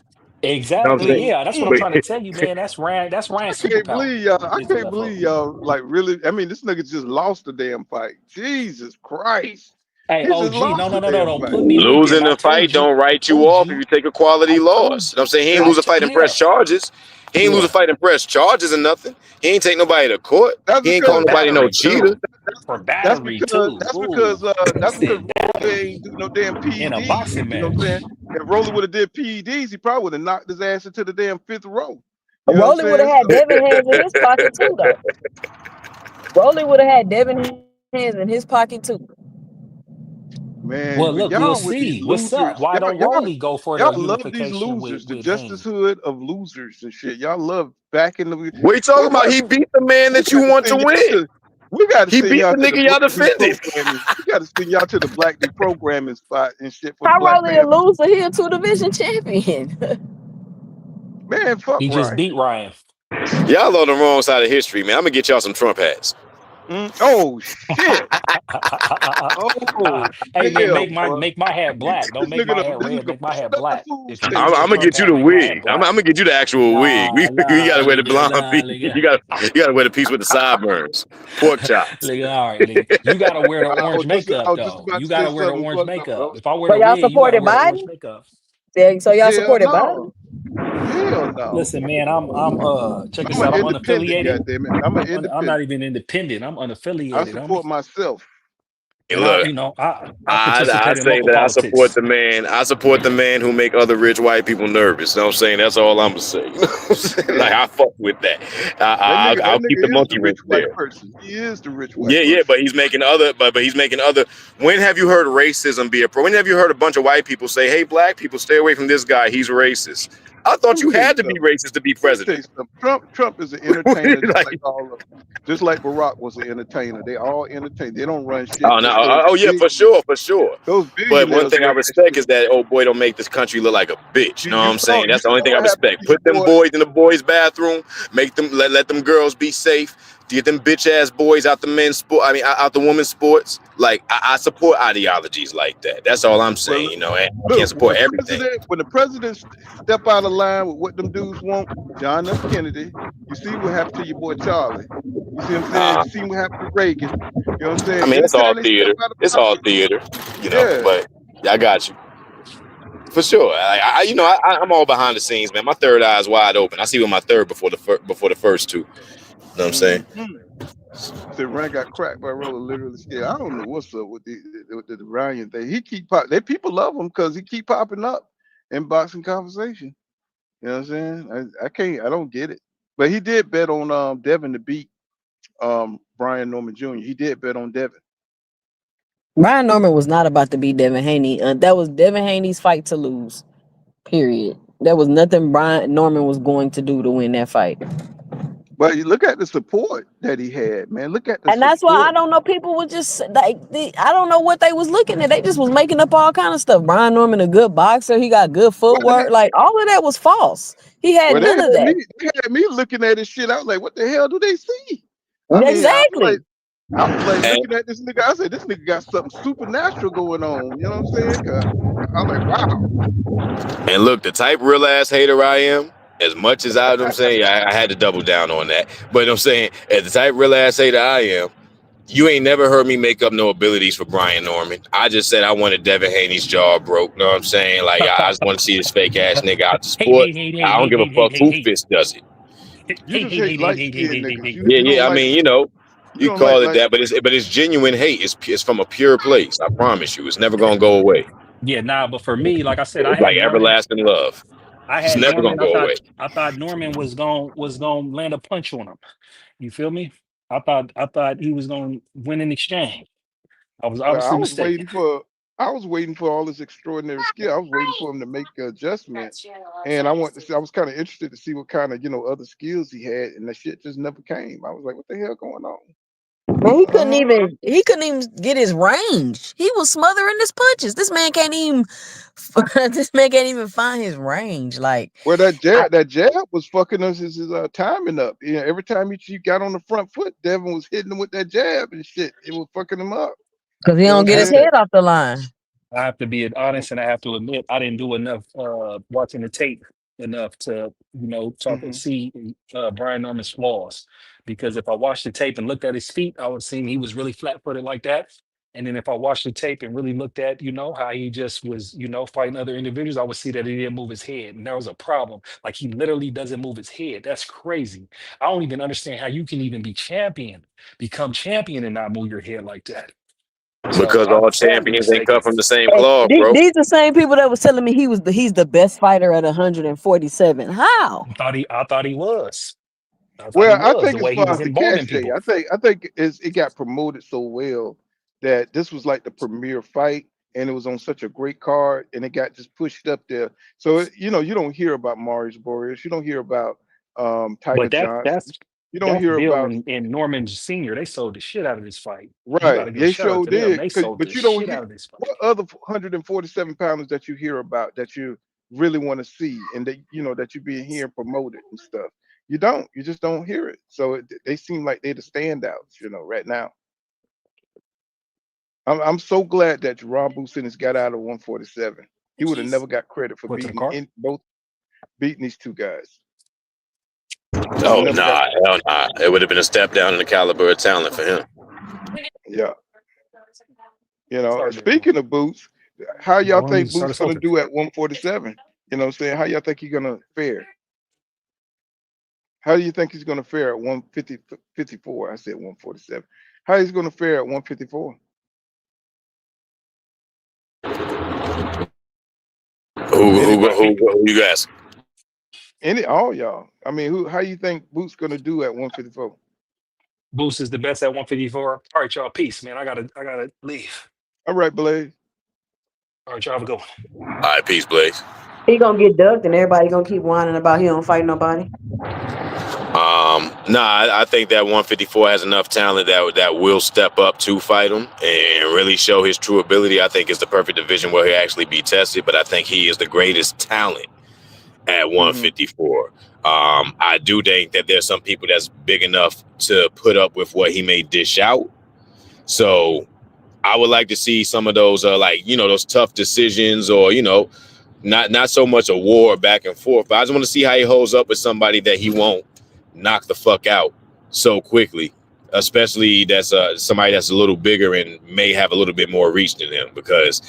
You know what I'm Exactly. saying? Yeah, that's what I'm Mm. trying to tell you, man. That's Ryan. That's Ryan's I can't superpower. believe y'all. I Is the can't left believe hook. y'all like really. I mean, this nigga just lost the damn fight. Jesus Christ. Hey, He just OG, lost no, the no, no, no, damn don't fight. put me with them. Losing I the fight told you, don't write you off if OG. you take a quality I told loss. you. You know what I'm saying? He ain't lose a fight and Yeah, press charges. He ain't lose a yeah. fight and press charges or nothing. He ain't take nobody to court. That's He ain't For call because nobody no battery cheater. too. For that's battery because too. that's Ooh, because uh he that's because said Rolly battery ain't do no damn in a PEDs. boxing You know what I'm saying? match. If Rolly would have did PEDs, he probably would have knocked his ass into the damn fifth row. You know what I'm Rolly would have saying? had So Devin hands in his pocket too, though. Rolly would have had Devin hands in his pocket too. man, Well, but look, we'll y'all with these see. What's up? losers, Why don't Rolly go for the y'all love these unification losers, the with Justice Haney? Hood of losers and shit. Y'all love back in the What you talking about? what He beat the man we that you got to want to send y'all win. to we got to He send beat y'all the to the nigga y'all Black defended. deprogramming. We got to send y'all to the Black deprogramming spot and shit for the How Black Rolly a Panthers. loser? He a two division champion. Man, fuck He just Ryan. beat Ryan. Y'all on the wrong side of history, man. I'm gonna get y'all some Trump hats. Oh shit. Oh Hey man, hell, boy. make my hat black. Don't This make nigga my done hat this red. nigga Make my bust hat that black. food If you're state. gonna I'm, get a I'm gonna Trump get you hat, the make my hat wig. I'm black. gonna get you the actual wig. Nah, You gotta nah, wear the nigga, blonde nah, piece. nigga. You gotta wear the piece with the sideburns, pork chops. Nigga, all right, nigga. You gotta wear the orange I makeup was just though. about You to say gotta wear the something orange fucked up, bro. makeup. If I wear So the y'all wig, you gotta supported wear the orange Biden? makeup. Yeah, so y'all Hell supported Biden? no. Hell no. Listen, man, I'm check I'm this an out. I'm independent, unaffiliated. goddamn it. I'm an I'm not independent. even independent. I'm I unaffiliated, homie. support myself. Hey, And I, look, you know, I I participate in say local that I support politics. the man. I support the man who make other rich white people nervous. You know what I'm saying? That's all I'm gonna say. You know what I'm saying? Like Yeah, I fuck with that. that I'll keep the nigga is the monkey rich wrench white there. person. He is the rich white Yeah, yeah, person. but he's making other, but he's making other. When have you heard racism be a pro? When have you heard a bunch of white people say, "Hey, black people, stay away from this guy. He's racist." I Let thought me you tell you had to be something. racist to be Let me tell president. you something. Trump is an entertainer, just like Like, all of them. Just like Barack was an entertainer. They all entertain. They don't run shit. oh no, Just those oh yeah, for billionaires. sure, for sure. Those But one billionaires thing I run that respect shit. is that old boy don't make this country look like a bitch. You know what I'm saying? You That's the only saw thing I what happened respect. to your Put them boy. boys in the boys' bathroom, make them let them girls be safe. Get them bitch ass boys out the men's sport. I mean, out the women's sports. Like I support ideologies like that. That's all I'm Well, saying. You know, and I can't look, support everything. when the president step out of line with what them dudes want, John F. Kennedy, you see what happened to your boy Charlie. You see what I'm saying? Uh, You see what happened to Reagan. You know what I'm I saying? mean, it's all Anytime they step theater. out of It's all pocket, theater. You know, yeah. but I got you for sure. You know, I'm all behind the scenes, man. My third eye is wide open. I see with my third before the first two. You know what I'm saying? Mm-hmm. Said Ryan got cracked by a roller, literally scared. I don't know what's up with the Ryan thing. He keep pop. They people love him because he keep popping up in boxing conversation. You know what I'm saying? I can't. I don't get it. But he did bet on Devin to beat Brian Norman Jr. He did bet on Devin. Brian Norman was not about to beat Devin Haney. That was Devin Haney's fight to lose. Period. There was nothing Brian Norman was going to do to win that fight. But you look at the support that he had, man. Look at the And that's why I support. don't know. People would just like I don't know what they was looking at. They just was making up all kind of stuff. Brian Norman a good boxer. He got good Well, footwork. Like all of that was false. He had well, none of that. they had me looking at this shit. I was like, what the hell do they see? I mean, Exactly. I was like And looking at this nigga. I said, this nigga got something supernatural going on. You know what I'm saying? 'Cause I'm like, wow. and look, the type real ass hater I am. As much as I'm saying, I had to double down on that. But I'm saying, as the type real ass hater I am, you ain't never heard me make up no abilities for Brian Norman. I just said I wanted Devin Haney's jaw broke. You know what I'm saying? Like I just want to see this fake ass nigga out the Hate, sport. hate, hate, I hate, don't hate, give a hate, hate, fuck hate, who hate, fist does it. You hate, just hate, hate hate, hate, light hate, hate, skinned hate, hate, niggas. hate. Yeah, You don't yeah. I like mean, you you don't like call it that, but it's genuine hate. It's from a pure place. I promise you, it's never gonna go away. Yeah, nah, but for me, like I said, I It's had like Norman. everlasting love. I It's had never gonna Norman. go away. I thought Norman was going to land a punch on him. You feel me? I thought he was going to win in exchange. I was well, obviously mistaken. I was waiting for all this extraordinary skill. I was waiting for him to make the adjustment. And I want to see I was kind of interested to see what kind of, other skills he had, and the shit just never came. I was like, what the hell going on? Man, Uh, he couldn't even get his range. He was smothering his punches. This man can't even this man can't even find his range. Like well, I, that jab was fucking us his timing up. Every time he got on the front foot, Devin was hitting him with that jab and shit. It was fucking him up. because he You know what don't I'm get his saying? head off the line. I have to be honest, and I have to admit, I didn't do enough watching the tape enough to, talk and Hmm. see Brian Norman's flaws. Because if I watched the tape and looked at his feet, I would see he was really flat-footed like that. And then if I watched the tape and really looked at, how he just was, fighting other individuals, I would see that he didn't move his head. And there was a problem. Like he literally doesn't move his head. That's crazy. I don't even understand how you can even become champion and not move your head like that. So Because I all was sadly champions ain't mistaken. cut from the same Hey, cloth, bro. these the same people that was telling me he's the best fighter at 147. How? I thought he was. I thought he Well, I was the think as way he far was as the embalming cachet, people. I think it got promoted so well that this was like the premier fight, and it was on such a great card, and it got just pushed up there. So you don't hear about Marius Boreas, you don't hear about Tiger But that's Johnson, that's you don't that's hear Bill about and Norman Sr. They sold the shit out of this fight. You got right. to give a They shout out sure to them. did, They sold the but you don't shit hear out of this fight. what other 147 pounders that you hear about that you really want to see, and that you being here promoted and stuff. You just don't hear it. So they seem like they're the standouts, right now. I'm so glad that Ron Businis got out of 147. He would have never got credit for What to the car? beating these two guys. He would have Oh never got nah, credit. hell nah. It would have been a step down in the caliber of talent for him. Yeah. Sorry, man. Speaking of Boots, how y'all No, I need think to start Boots us gonna off. do at 147? You know what I'm saying? How y'all think he's gonna fare? How do you think he's gonna fare at 150 54? I said 147. How he's gonna fare at 154? Who you guys? All y'all. I mean, how you think Boots gonna do at 154? Boost is the best at 154. All right, y'all. Peace, man. I gotta leave. All right, Blaze. All right, y'all have a good one. All right, peace, Blaze. He gonna get ducked, and everybody gonna keep whining about he don't fight nobody. I think that 154 has enough talent that will step up to fight him and really show his true ability. I think it's the perfect division where he'll actually be tested, but I think he is the greatest talent at 154. I do think that there's some people that's big enough to put up with what he may dish out. So I would like to see some of those, those tough decisions, or, not so much a war back and forth, but I just want to see how he holds up with somebody that he won't knock the fuck out so quickly, especially that's somebody that's a little bigger and may have a little bit more reach than him, because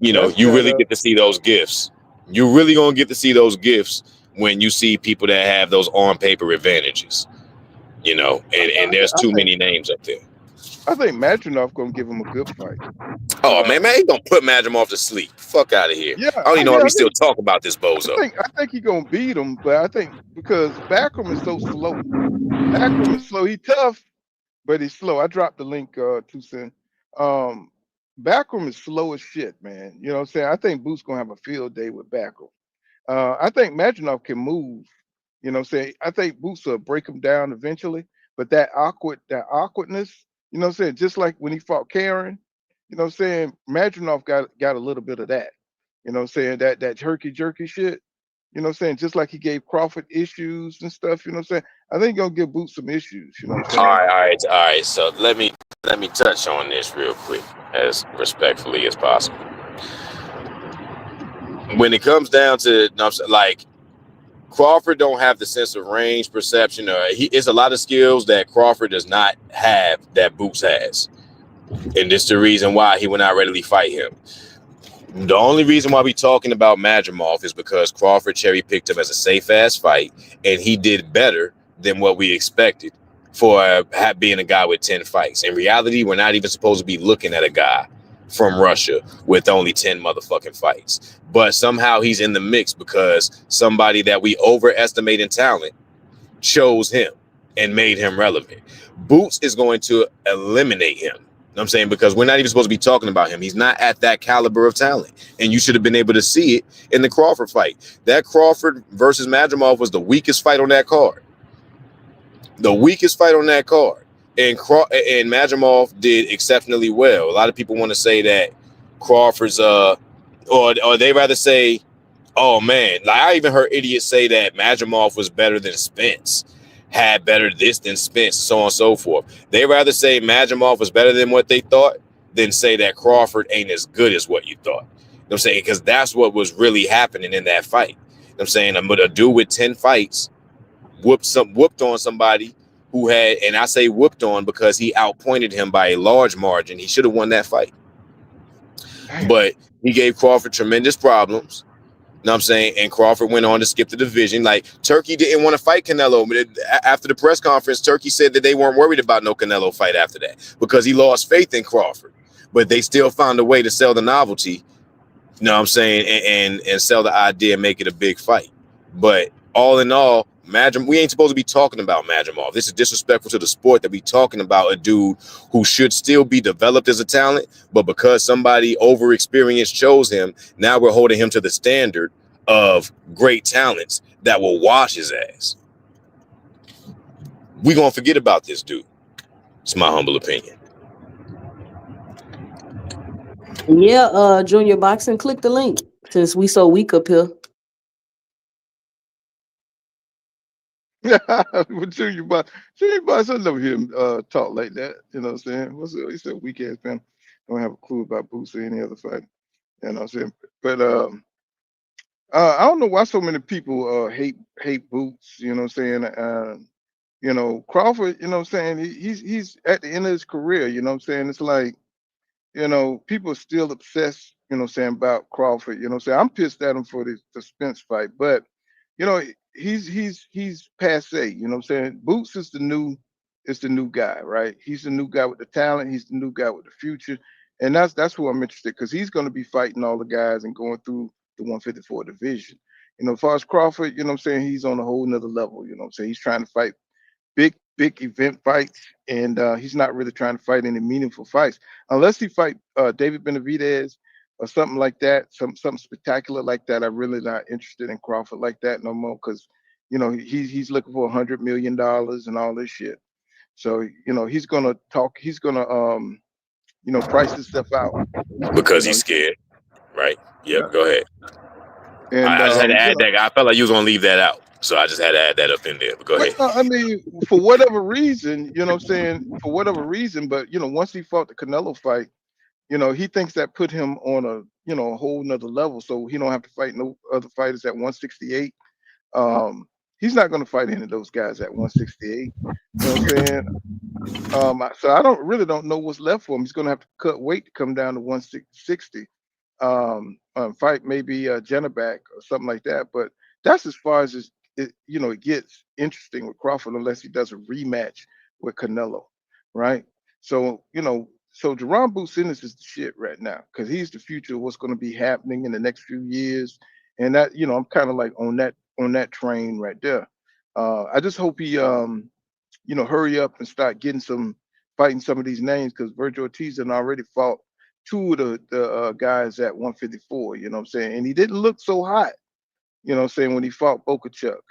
you really get to see those gifts. You're really gonna get to see those gifts when you see people that have those on paper advantages, and there's too many names up there. I think Madronov gonna give him a good fight. Oh man, he gonna put Madrimov to sleep. Fuck out of here. Yeah, I don't even know why we still talk about this bozo. I think he gonna beat him, but I think because Backroom is so slow. Backroom is slow. He tough, but he's slow. I dropped the link, Tucson. Backroom is slow as shit, man. You know what I'm saying? I think Boots gonna have a field day with Backroom. I think Madronov can move. You know what I'm saying? I think Boots will break him down eventually, but that awkwardness, you know what I'm saying? Just like when he fought Karen, you know what I'm saying? Madronov got a little bit of that. You know what I'm saying? That herky jerky shit. You know what I'm saying? Just like he gave Crawford issues and stuff, you know what I'm saying? I think he's gonna give Boots some issues, you know what I'm saying? All right. So let me touch on this real quick, as respectfully as possible. When it comes down to, like, Crawford don't have the sense of range perception, it's a lot of skills that Crawford does not have that Boots has. And this is the reason why he would not readily fight him. The only reason why we talking about Madrimov is because Crawford cherry picked him as a safe ass fight, and he did better than what we expected for being a guy with 10 fights. In reality, we're not even supposed to be looking at a guy from Russia with only 10 motherfucking fights. But somehow he's in the mix because somebody that we overestimate in talent chose him and made him relevant. Boots is going to eliminate him. You know what I'm saying? Because we're not even supposed to be talking about him. He's not at that caliber of talent. And you should have been able to see it in the Crawford fight. That Crawford versus Madrimov was the weakest fight on that card. The weakest fight on that card. And Madrimov did exceptionally well. A lot of people want to say that Crawford's or they rather say, oh man, like I even heard idiots say that Madrimov was better than Spence, had better this than Spence, so on and so forth. They rather say Madrimov was better than what they thought than say that Crawford ain't as good as what you thought. You know what I'm saying? Because that's what was really happening in that fight. You know what I'm saying? I'm gonna do with 10 fights, whooped on somebody who had, and I say whooped on because he outpointed him by a large margin. He should have won that fight. But he gave Crawford tremendous problems. You know what I'm saying? And Crawford went on to skip the division. Like, Turkey didn't want to fight Canelo. After the press conference, Turkey said that they weren't worried about no Canelo fight after that because he lost faith in Crawford. But they still found a way to sell the novelty, you know what I'm saying, and sell the idea and make it a big fight. But all in all, we ain't supposed to be talking about Madrimov. This is disrespectful to the sport that we talking about a dude who should still be developed as a talent, but because somebody over experienced chose him, now we're holding him to the standard of great talents that will wash his ass. We gonna forget about this dude. It's my humble opinion. Yeah, Junior Boxing, click the link since we so weak up here. With Junior Boss, I never hear him talk like that. You know what I'm saying? He said weak ass man. Don't have a clue about Boots or any other fight. You know what I'm saying? But I don't know why so many people hate Boots. You know what I'm saying? Crawford. You know what I'm saying? He's at the end of his career. You know what I'm saying? It's like, people are still obsessed. You know what I'm saying, about Crawford. You know what I'm saying? I'm pissed at him for the Spence fight, but he's passe. You know what I'm saying? Boots is the new guy, right? He's the new guy with the talent. He's the new guy with the future, and that's who I'm interested, because he's going to be fighting all the guys and going through the 154 division. As far as Crawford, you know what I'm saying, he's on a whole nother level. You know what I'm saying? He's trying to fight big event fights, and he's not really trying to fight any meaningful fights unless he fight David Benavidez or something like that, something spectacular like that. I'm really not interested in Crawford like that no more, because he's looking for $100 million and all this shit. So he's gonna price himself out. Because You he's know, scared, right? yeah. Yep. Go ahead. And I just had to add that. I felt like you was gonna leave that out, so I just had to add that up in there. But go ahead. well, I mean, for whatever reason, you know what I'm saying, for whatever reason, but once he fought the Canelo fight, he thinks that put him on a whole nother level, so he don't have to fight no other fighters at 168. He's not going to fight any of those guys at 168. You know what I'm saying? So I don't know what's left for him. He's going to have to cut weight to come down to 160. Fight maybe Jenneback or something like that. But that's as far as it gets interesting with Crawford, unless he does a rematch with Canelo, right? So so Jerron Boots-Ennis is the shit right now, because he's the future of what's going to be happening in the next few years, and that I'm kind of like on that train right there. I just hope he hurry up and start fighting some of these names, because Virgil Ortiz had already fought two of the guys at 154, you know what I'm saying? And he didn't look so hot, you know what I'm saying, when he fought Bokachuk,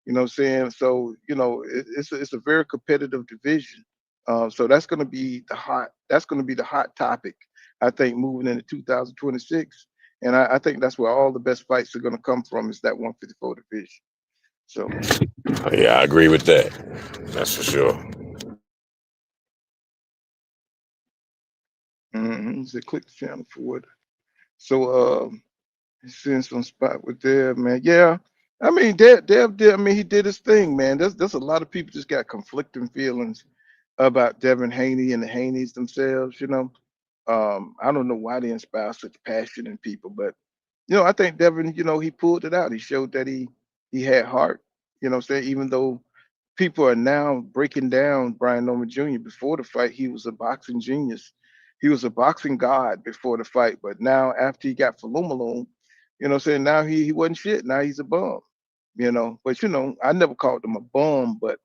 you know what I'm saying? So, it's a very competitive division. So that's going to be the hot topic, I think, moving into 2026. And I think that's where all the best fights are going to come from, is that 154 division. So yeah, I agree with that. That's for sure. So click the channel for it. So seeing some spot with Dev, man. Yeah, I mean Dev did. I mean, he did his thing, man. There's a lot of people just got conflicting feelings about Devin Haney and the Haneys themselves. I don't know why they inspire such passion in people, but I think Devin, he pulled it out. He showed that he had heart. You know what I'm saying? Even though people are now breaking down Brian Norman Jr. Before the fight, he was a boxing genius. He was a boxing god before the fight, but now after he got Falumaloon, you know what I'm saying, now he wasn't shit. Now he's a bum. But I never called him a bum, but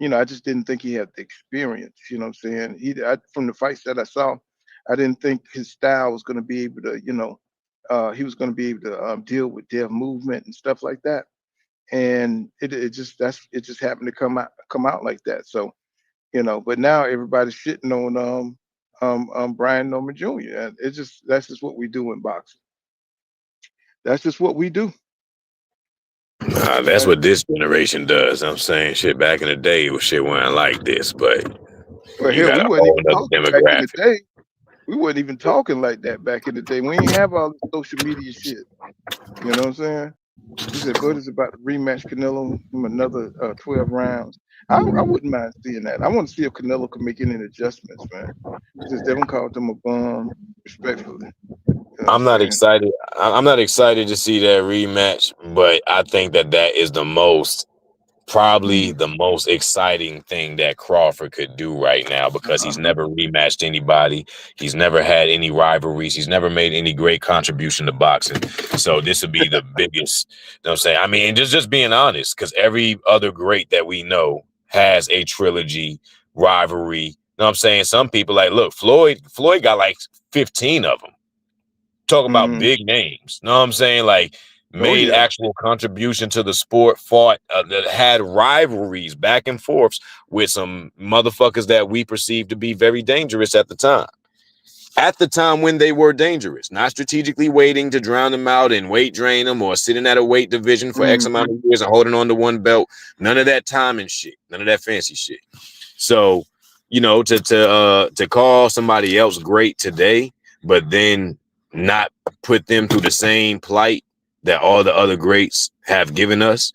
I just didn't think he had the experience. You know what I'm saying? From the fights that I saw, I didn't think his style was going to be able to, he was going to be able to deal with Dev movement and stuff like that. And it just happened to come out like that. So, but now everybody's shitting on Brian Norman Jr. And that's just what we do in boxing. That's just what we do. That's what this generation does. I'm saying, shit, back in the day, shit wasn't like this, but Well, you hell, got we a weren't whole even other talking back in the demographic. day. We weren't even talking like that back in the day. We ain't have all this social media shit. You know what I'm saying? He said, Bud is about to rematch Canelo from another 12 rounds. I wouldn't mind seeing that. I want to see if Canelo can make any adjustments, man. He says Devin called him a bum, respectfully. You know I'm not excited. I'm not excited to see that rematch, but I think that is probably the most exciting thing that Crawford could do right now, because he's never rematched anybody. He's never had any rivalries. He's never made any great contribution to boxing. So this would be the biggest, you know what I'm saying? I mean, just being honest, because every other great that we know has a trilogy rivalry. You know what I'm saying? Some people look, Floyd got like 15 of them. Talking about big names. Know what I'm saying? Made actual contribution to the sport, fought, that had rivalries back and forths with some motherfuckers that we perceived to be very dangerous at the time. At the time when they were dangerous, not strategically waiting to drown them out and weight drain them, or sitting at a weight division for X amount of years and holding on to one belt. None of that timing shit. None of that fancy shit. So, to call somebody else great today, but then not put them through the same plight that all the other greats have given us.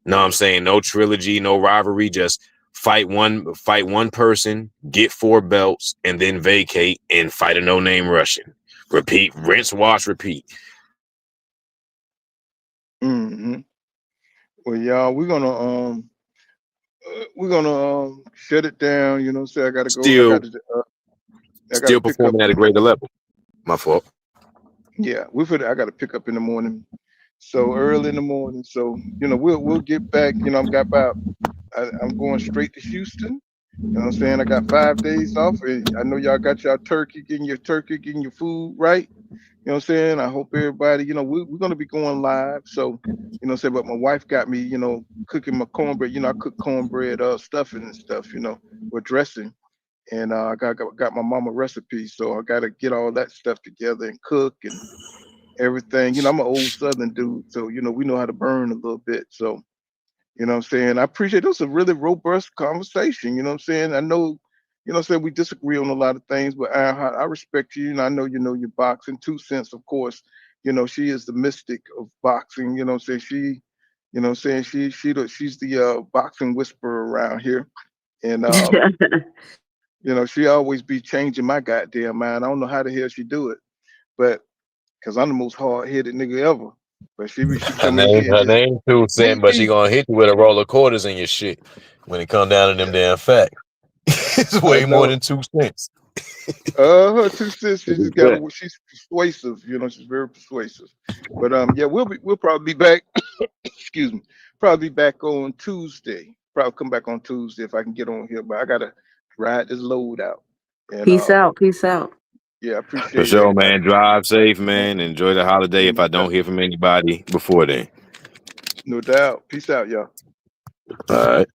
No, I'm saying no trilogy, no rivalry, just fight one person, get 4 belts, and then vacate and fight a no-name Russian. Repeat, rinse, wash, repeat. Well, y'all, we're gonna shut it down. You know, I gotta go. Still I gotta pick up performing at a greater level. My fault. Yeah, I gotta pick up in the morning. So early in the morning. So we'll get back. I'm going straight to Houston. You know what I'm saying? I got 5 days off, and I know y'all got y'all turkey, getting your food right. You know what I'm saying? I hope everybody, we're going to be going live. So, but my wife got me, cooking my cornbread. I cook cornbread, stuffing and stuff, with dressing. And I got my mama recipe. So I got to get all that stuff together and cook and everything. I'm an old Southern dude. So, we know how to burn a little bit. So, what I'm saying? I appreciate it. Was a really robust conversation. You know what I'm saying? I know, we disagree on a lot of things, but I respect you. And I know your boxing. 2 Cents, of course, she is the mystic of boxing. You know what I'm saying? She's the boxing whisperer around here. And she always be changing my goddamn mind. I don't know how the hell she do it, but because I'm the most hard-headed nigga ever. But she come in here and Her just name 2 Cents, but she gonna hit you with a roll of quarters in your shit when it come down to them damn facts. It's I way more know. than 2 cents. Her 2 Cents, she just got Yeah. she's persuasive, she's very persuasive. But yeah, we'll probably be back. Excuse me, probably be back on Tuesday. Probably come back on Tuesday if I can get on here. But I gotta ride this load out. And Peace out. Peace out. yeah, I For appreciate sure, everybody. man. Drive safe, man. Enjoy the holiday if I don't hear from anybody before then. No doubt. Peace out, y'all. All right.